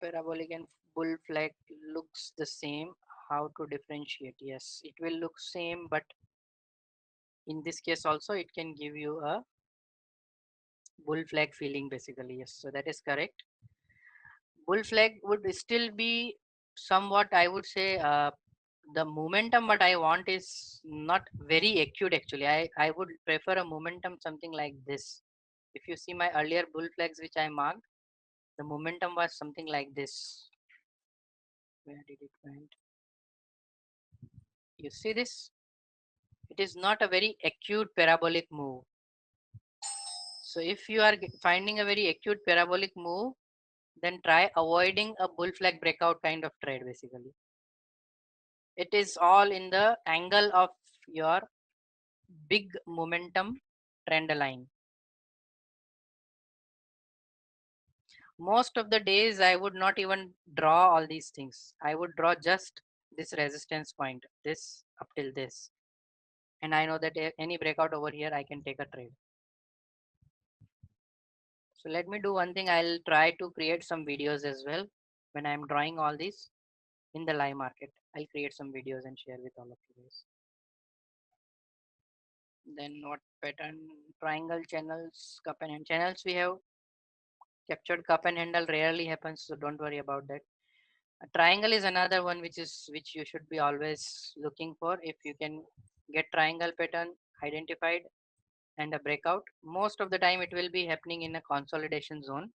Parabolic and bull flag looks the same. How to differentiate? Yes, it will look same, but in this case also it can give you a bull flag feeling basically. Yes, so that is correct. Bull flag would still be somewhat, I would say, the momentum what I want is not very acute actually. I would prefer a momentum something like this. If you see my earlier bull flags which I marked, the momentum was something like this. Where did it went? You see this? It is not a very acute parabolic move. So if you are finding a very acute parabolic move, then try avoiding a bull flag breakout kind of trade basically. It is all in the angle of your big momentum trend line. Most of the days I would not even draw all these things. I would draw just this resistance point, this up till this, and I know that any breakout over here I can take a trade. So let me do one thing. I'll try to create some videos as well when I'm drawing all these in the live market. I'll create some videos and share with all of you guys. Then what pattern? Triangle channels, cup and hand channels we have captured. Cup and handle rarely happens, so don't worry about that. A triangle is another one which you should be always looking for. If you can get triangle pattern identified and a breakout, most of the time it will be happening in a consolidation zone.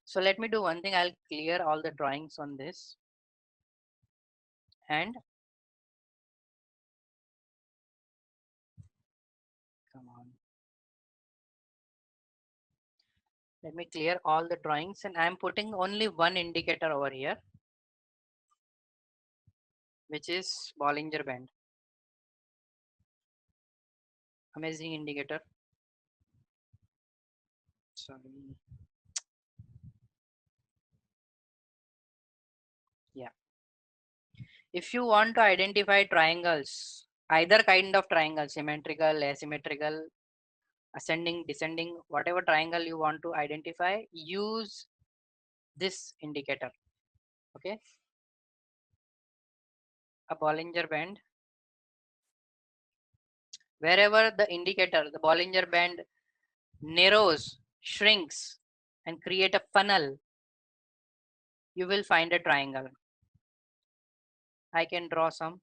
So let me do one thing. I'll clear all the drawings on this and come on. Let me clear all the drawings and I'm putting only one indicator over here, which is Bollinger Band. Amazing indicator. Sorry. Yeah. If you want to identify triangles, either kind of triangle, symmetrical, asymmetrical, ascending, descending, whatever triangle you want to identify, use this indicator. Okay, a Bollinger Band, wherever the indicator, the Bollinger Band narrows, shrinks, and create a funnel, you will find a triangle. I can draw some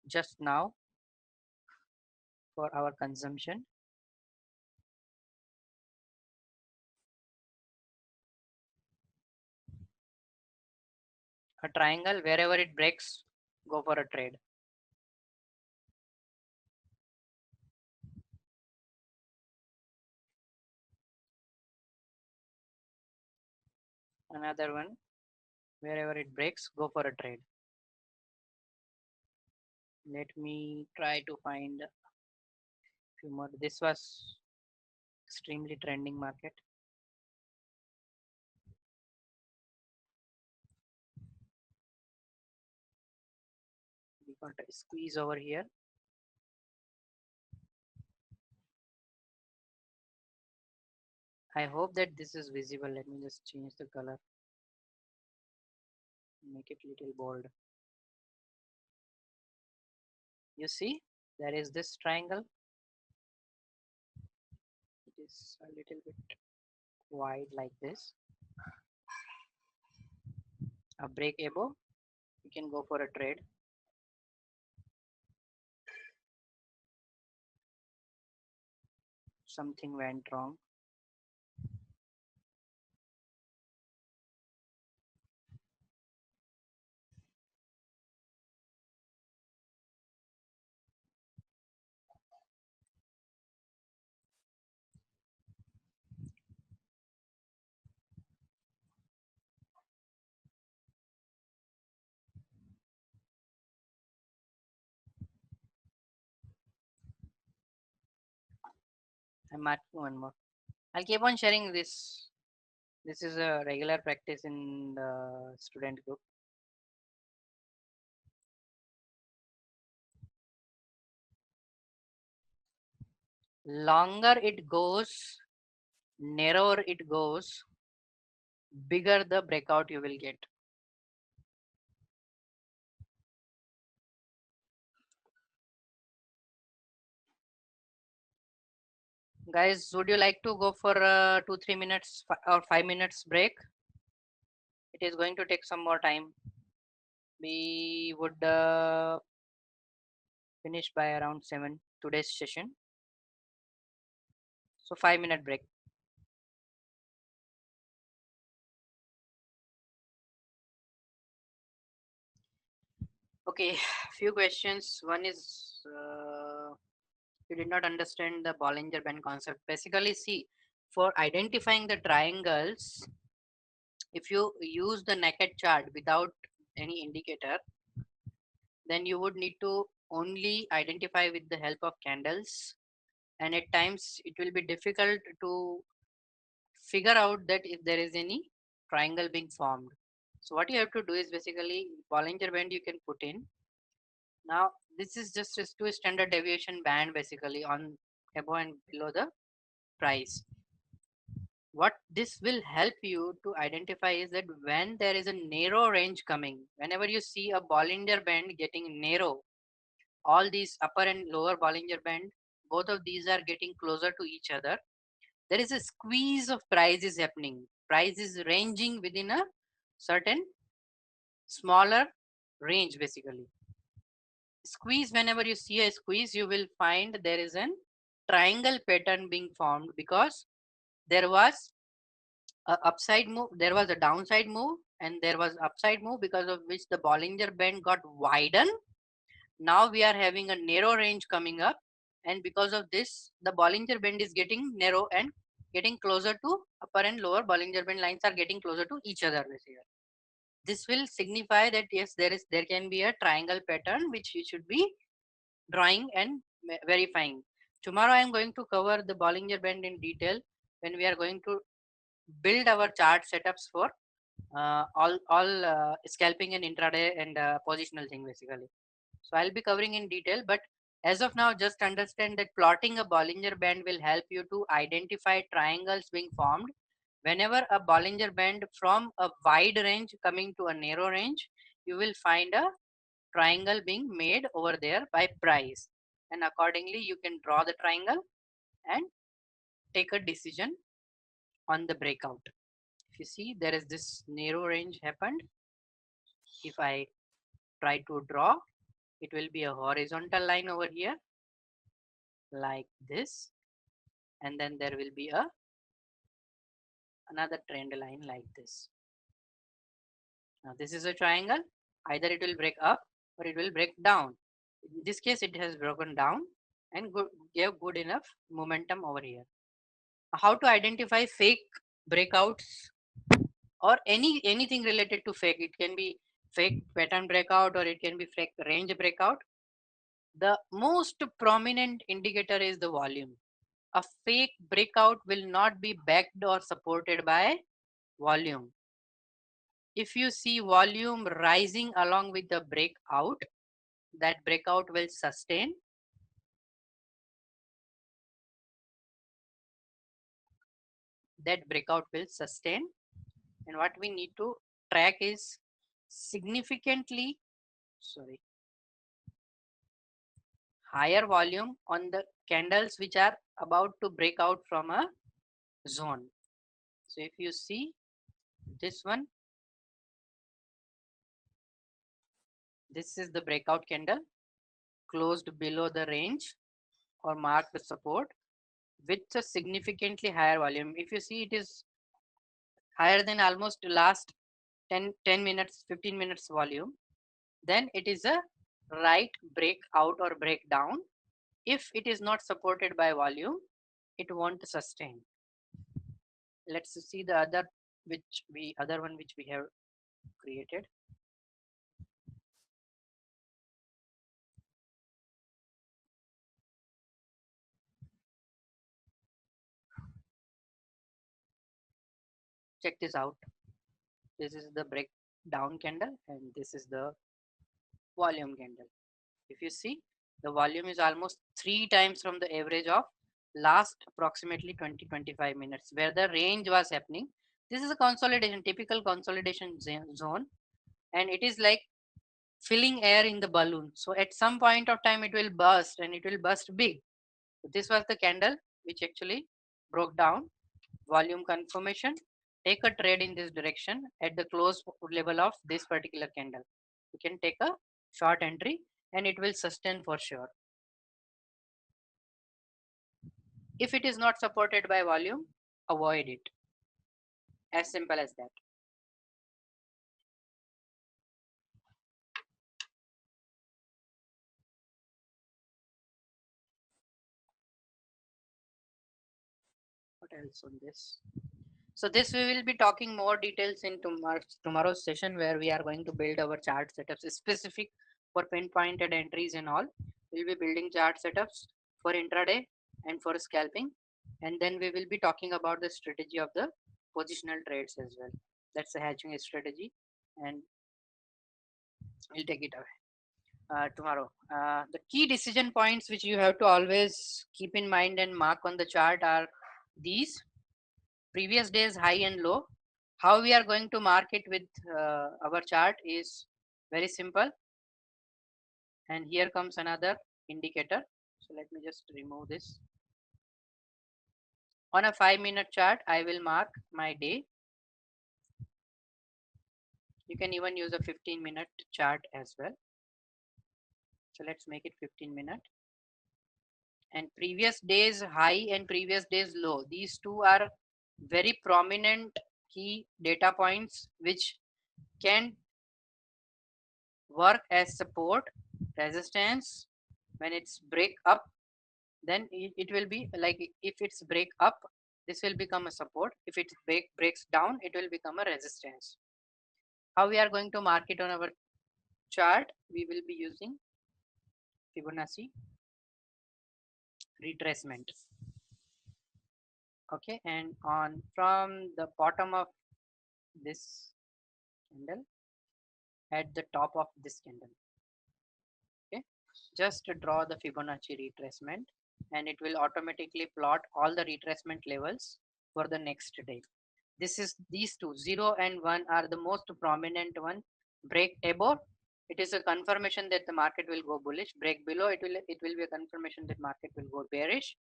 just now for our consumption. A triangle, wherever it breaks, go for a trade. Another one, wherever it breaks, go for a trade. Let me try to find a few more. This was extremely trending market. We got a squeeze over here. I hope that this is visible. Let me just change the color, make it little bold. You see, there is this triangle. It is a little bit wide like this. A break above, you can go for a trade. Something went wrong. I'm marking one more. I'll keep on sharing this. This is a regular practice in the student group. Longer it goes, narrower it goes, bigger the breakout you will get. Guys, would you like to go for a 2-3 minutes or 5 minutes break? It is going to take some more time. We would finish by around 7 today's session. So 5-minute break. Okay, few questions. One is you did not understand the Bollinger Band concept. Basically, see, for identifying the triangles, if you use the naked chart without any indicator, then you would need to only identify with the help of candles, and at times it will be difficult to figure out that if there is any triangle being formed. So what you have to do is basically Bollinger Band you can put in. Now this is just a two standard deviation band basically on above and below the price. What this will help you to identify is that when there is a narrow range coming, whenever you see a Bollinger Band getting narrow, all these upper and lower Bollinger Band, both of these are getting closer to each other. There is a squeeze of price is happening. Price is ranging within a certain smaller range basically. Squeeze, whenever you see a squeeze, you will find there is an triangle pattern being formed because there was a upside move, there was a downside move, and there was upside move, because of which the Bollinger Band got widened. Now we are having a narrow range coming up, and because of this the Bollinger Band is getting narrow and getting closer to upper and lower Bollinger Band lines are getting closer to each other basically. This will signify that yes, there can be a triangle pattern which you should be drawing and verifying. Tomorrow I am going to cover the Bollinger Band in detail when we are going to build our chart setups for all scalping and intraday and positional thing basically. So I'll be covering in detail, but as of now, just understand that plotting a Bollinger Band will help you to identify triangles being formed Whenever a Bollinger Band from a wide range coming to a narrow range, you will find a triangle being made over there by price, and accordingly you can draw the triangle and take a decision on the breakout. If you see, there is this narrow range happened. If I try to draw, it will be a horizontal line over here like this, and then there will be a another trend line like this. Now this is a triangle, either it will break up or it will break down. In this case it has broken down and gave good enough momentum over here. How to identify fake breakouts or anything related to fake? It can be fake pattern breakout or it can be fake range breakout. The most prominent indicator is the volume. A fake breakout will not be backed or supported by volume. If you see volume rising along with the breakout, that breakout will sustain. That breakout will sustain. And what we need to track is significantly, higher volume on the candles which are about to break out from a zone. So if you see this one, this is the breakout candle closed below the range or marked support with a significantly higher volume. If you see, it is higher than almost last 10 minutes, 15 minutes volume, then it is a right breakout or breakdown. If it is not supported by volume, it won't sustain. Let's see the other one which we have created. Check this out. This is the breakdown candle and this is the volume candle. If you see, the volume is almost 3 times from the average of last approximately 20-25 minutes where the range was happening. This is a consolidation, typical consolidation zone, and it is like filling air in the balloon. So at some point of time it will burst and it will burst big. So this was the candle which actually broke down. Volume confirmation. Take a trade in this direction at the close level of this particular candle. You can take a short entry and it will sustain for sure. If it is not supported by volume, avoid it. As simple as that. What else on this? So this we will be talking more details in tomorrow's session where we are going to build our chart setups specific for pinpointed entries and all. We'll be building chart setups for intraday and for scalping, and then we will be talking about the strategy of the positional trades as well. That's a hedging strategy, and we'll take it away tomorrow. The key decision points which you have to always keep in mind and mark on the chart are these: previous days high and low. How we are going to mark it with our chart is very simple, and here comes another indicator. So let me just remove this. On a 5-minute chart I will mark my day. You can even use a 15-minute chart as well. So let's make it 15-minute. And previous days high and previous days low, these two are very prominent key data points which can work as support, resistance. When it's break up, then it will be like, if it's break up, this will become a support. If it breaks down, it will become a resistance. How we are going to mark it on our chart? We will be using Fibonacci retracement. Okay, and on from the bottom of this candle at the top of this candle. Okay, just draw the Fibonacci retracement and it will automatically plot all the retracement levels for the next day. This is these two, 0 and 1 are the most prominent one. Break above, it is a confirmation that the market will go bullish. Break below, it will be a confirmation that market will go bearish.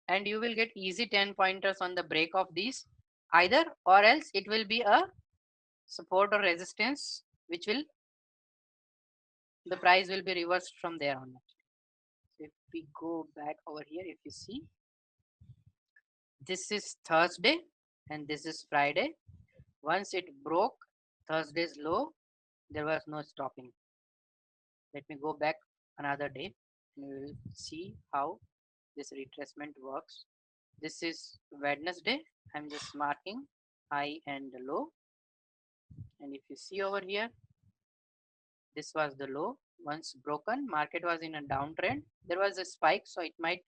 And you will get easy 10 pointers on the break of these either, or else it will be a support or resistance, which will the price will be reversed from there on. So if we go back over here, if you see, this is Thursday and this is Friday. Once it broke Thursday's low, there was no stopping. Let me go back another day and we will see how this retracement works. This is Wednesday. I'm just marking high and low. And if you see over here, this was the low. Once broken, market was in a downtrend. There was a spike, so it might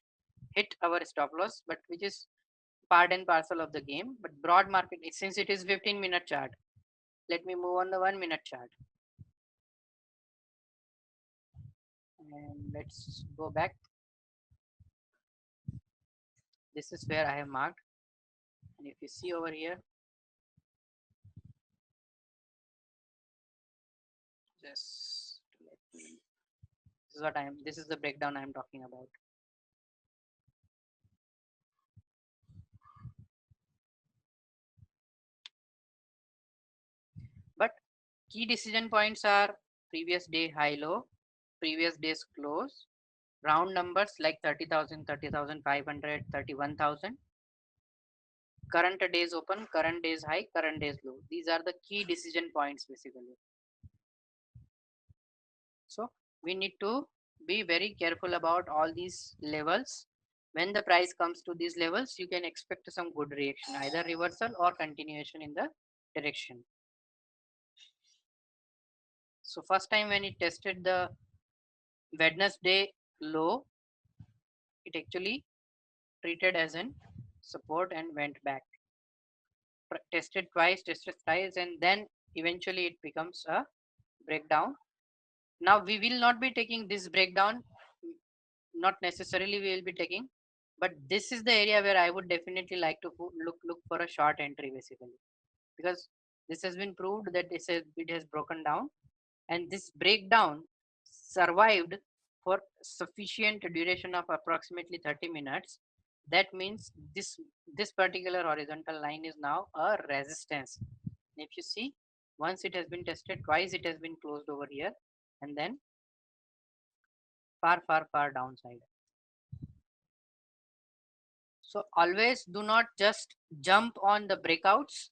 hit our stop loss, but which is part and parcel of the game. But broad market, since it is 15-minute chart, let me move on the 1-minute chart. And let's go back. This is where I have marked. And if you see over here, just let me, this is the breakdown I am talking about. But key decision points are previous day high low, previous day's close, round numbers like 30,000, 30,500, 31,000, current day's open, current day's high, current day's low. These are the key decision points basically. So we need to be very careful about all these levels. When the price comes to these levels, you can expect some good reaction, either reversal or continuation in the direction. So first time when it tested the Wednesday low, it actually treated as an support and went back. Tested twice, and then eventually it becomes a breakdown. Now we will not be taking this breakdown, not necessarily we will be taking, but this is the area where I would definitely like to look for a short entry basically, because this has been proved that it has broken down, and this breakdown survived for sufficient duration of approximately 30 minutes. That means this particular horizontal line is now a resistance. If you see, once it has been tested twice, it has been closed over here, and then far downside. So always do not just jump on the breakouts,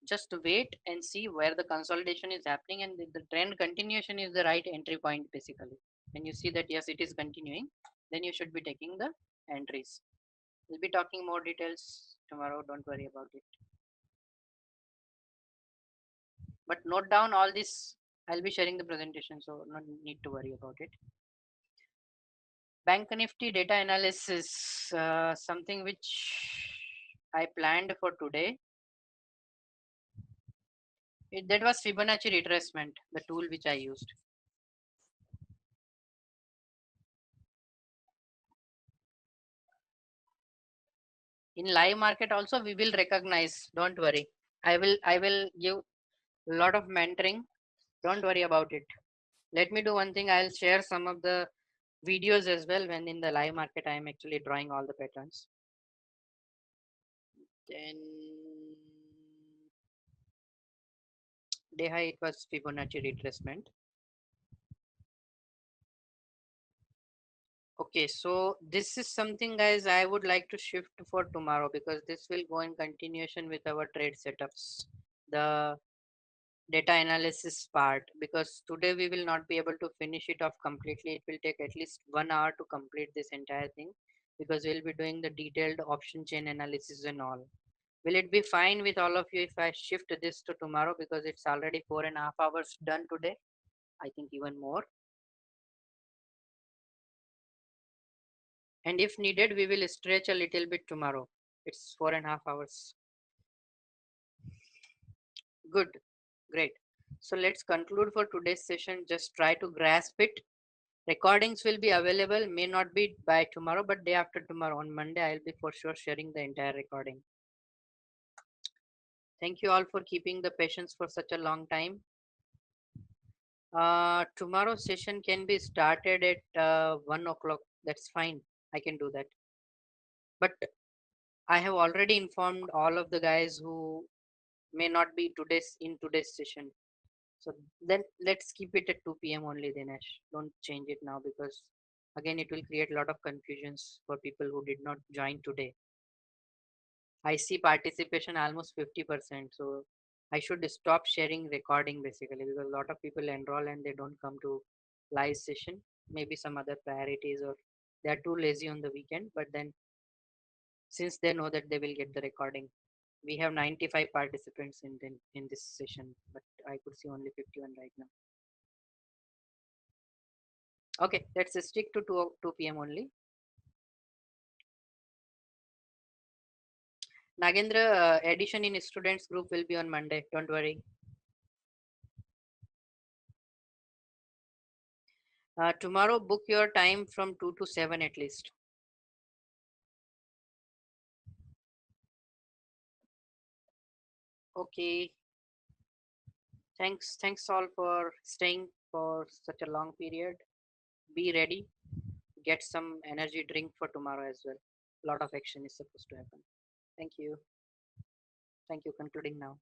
just wait and see where the consolidation is happening, and the trend continuation is the right entry point basically. When you see that yes, it is continuing, then you should be taking the entries. We'll be talking more details tomorrow, don't worry about it. But note down all this. I'll be sharing the presentation, so no need to worry about it. Bank Nifty data analysis, something which I planned for today. That was Fibonacci retracement, the tool which I used. In live market also we will recognize, don't worry. I will give a lot of mentoring, don't worry about it. Let me do one thing, I'll share some of the videos as well when in the live market I am actually drawing all the patterns. Then day high, it was Fibonacci retracement. Okay, so this is something guys I would like to shift for tomorrow, because this will go in continuation with our trade setups, the data analysis part, because today we will not be able to finish it off completely. It will take at least 1 hour to complete this entire thing, because we'll be doing the detailed option chain analysis and all. Will it be fine with all of you if I shift this to tomorrow, because it's already 4.5 hours done today? I think even more. And if needed, we will stretch a little bit tomorrow. It's 4.5 hours. Good, great. So let's conclude for today's session. Just try to grasp it. Recordings will be available, may not be by tomorrow, but day after tomorrow on Monday, I'll be for sure sharing the entire recording. Thank you all for keeping the patience for such a long time. Tomorrow's session can be started at 1 o'clock. That's fine. I can do that. But I have already informed all of the guys who may not be today's session. So then let's keep it at 2 p.m. only, Dinesh. Don't change it now because again it will create a lot of confusions for people who did not join today. I see participation almost 50%. So I should stop sharing recording basically because a lot of people enroll and they don't come to live session. Maybe some other priorities or they are too lazy on the weekend. But then since they know that they will get the recording, we have 95 participants in this session, but I could see only 51 right now. Okay, let's stick to 2 p.m. only. Nagendra, addition in students group will be on Monday. Don't worry. Tomorrow, book your time from 2 to 7 at least. Okay. Thanks all for staying for such a long period. Be ready. Get some energy drink for tomorrow as well. A lot of action is supposed to happen. Thank you. Thank you. Concluding now.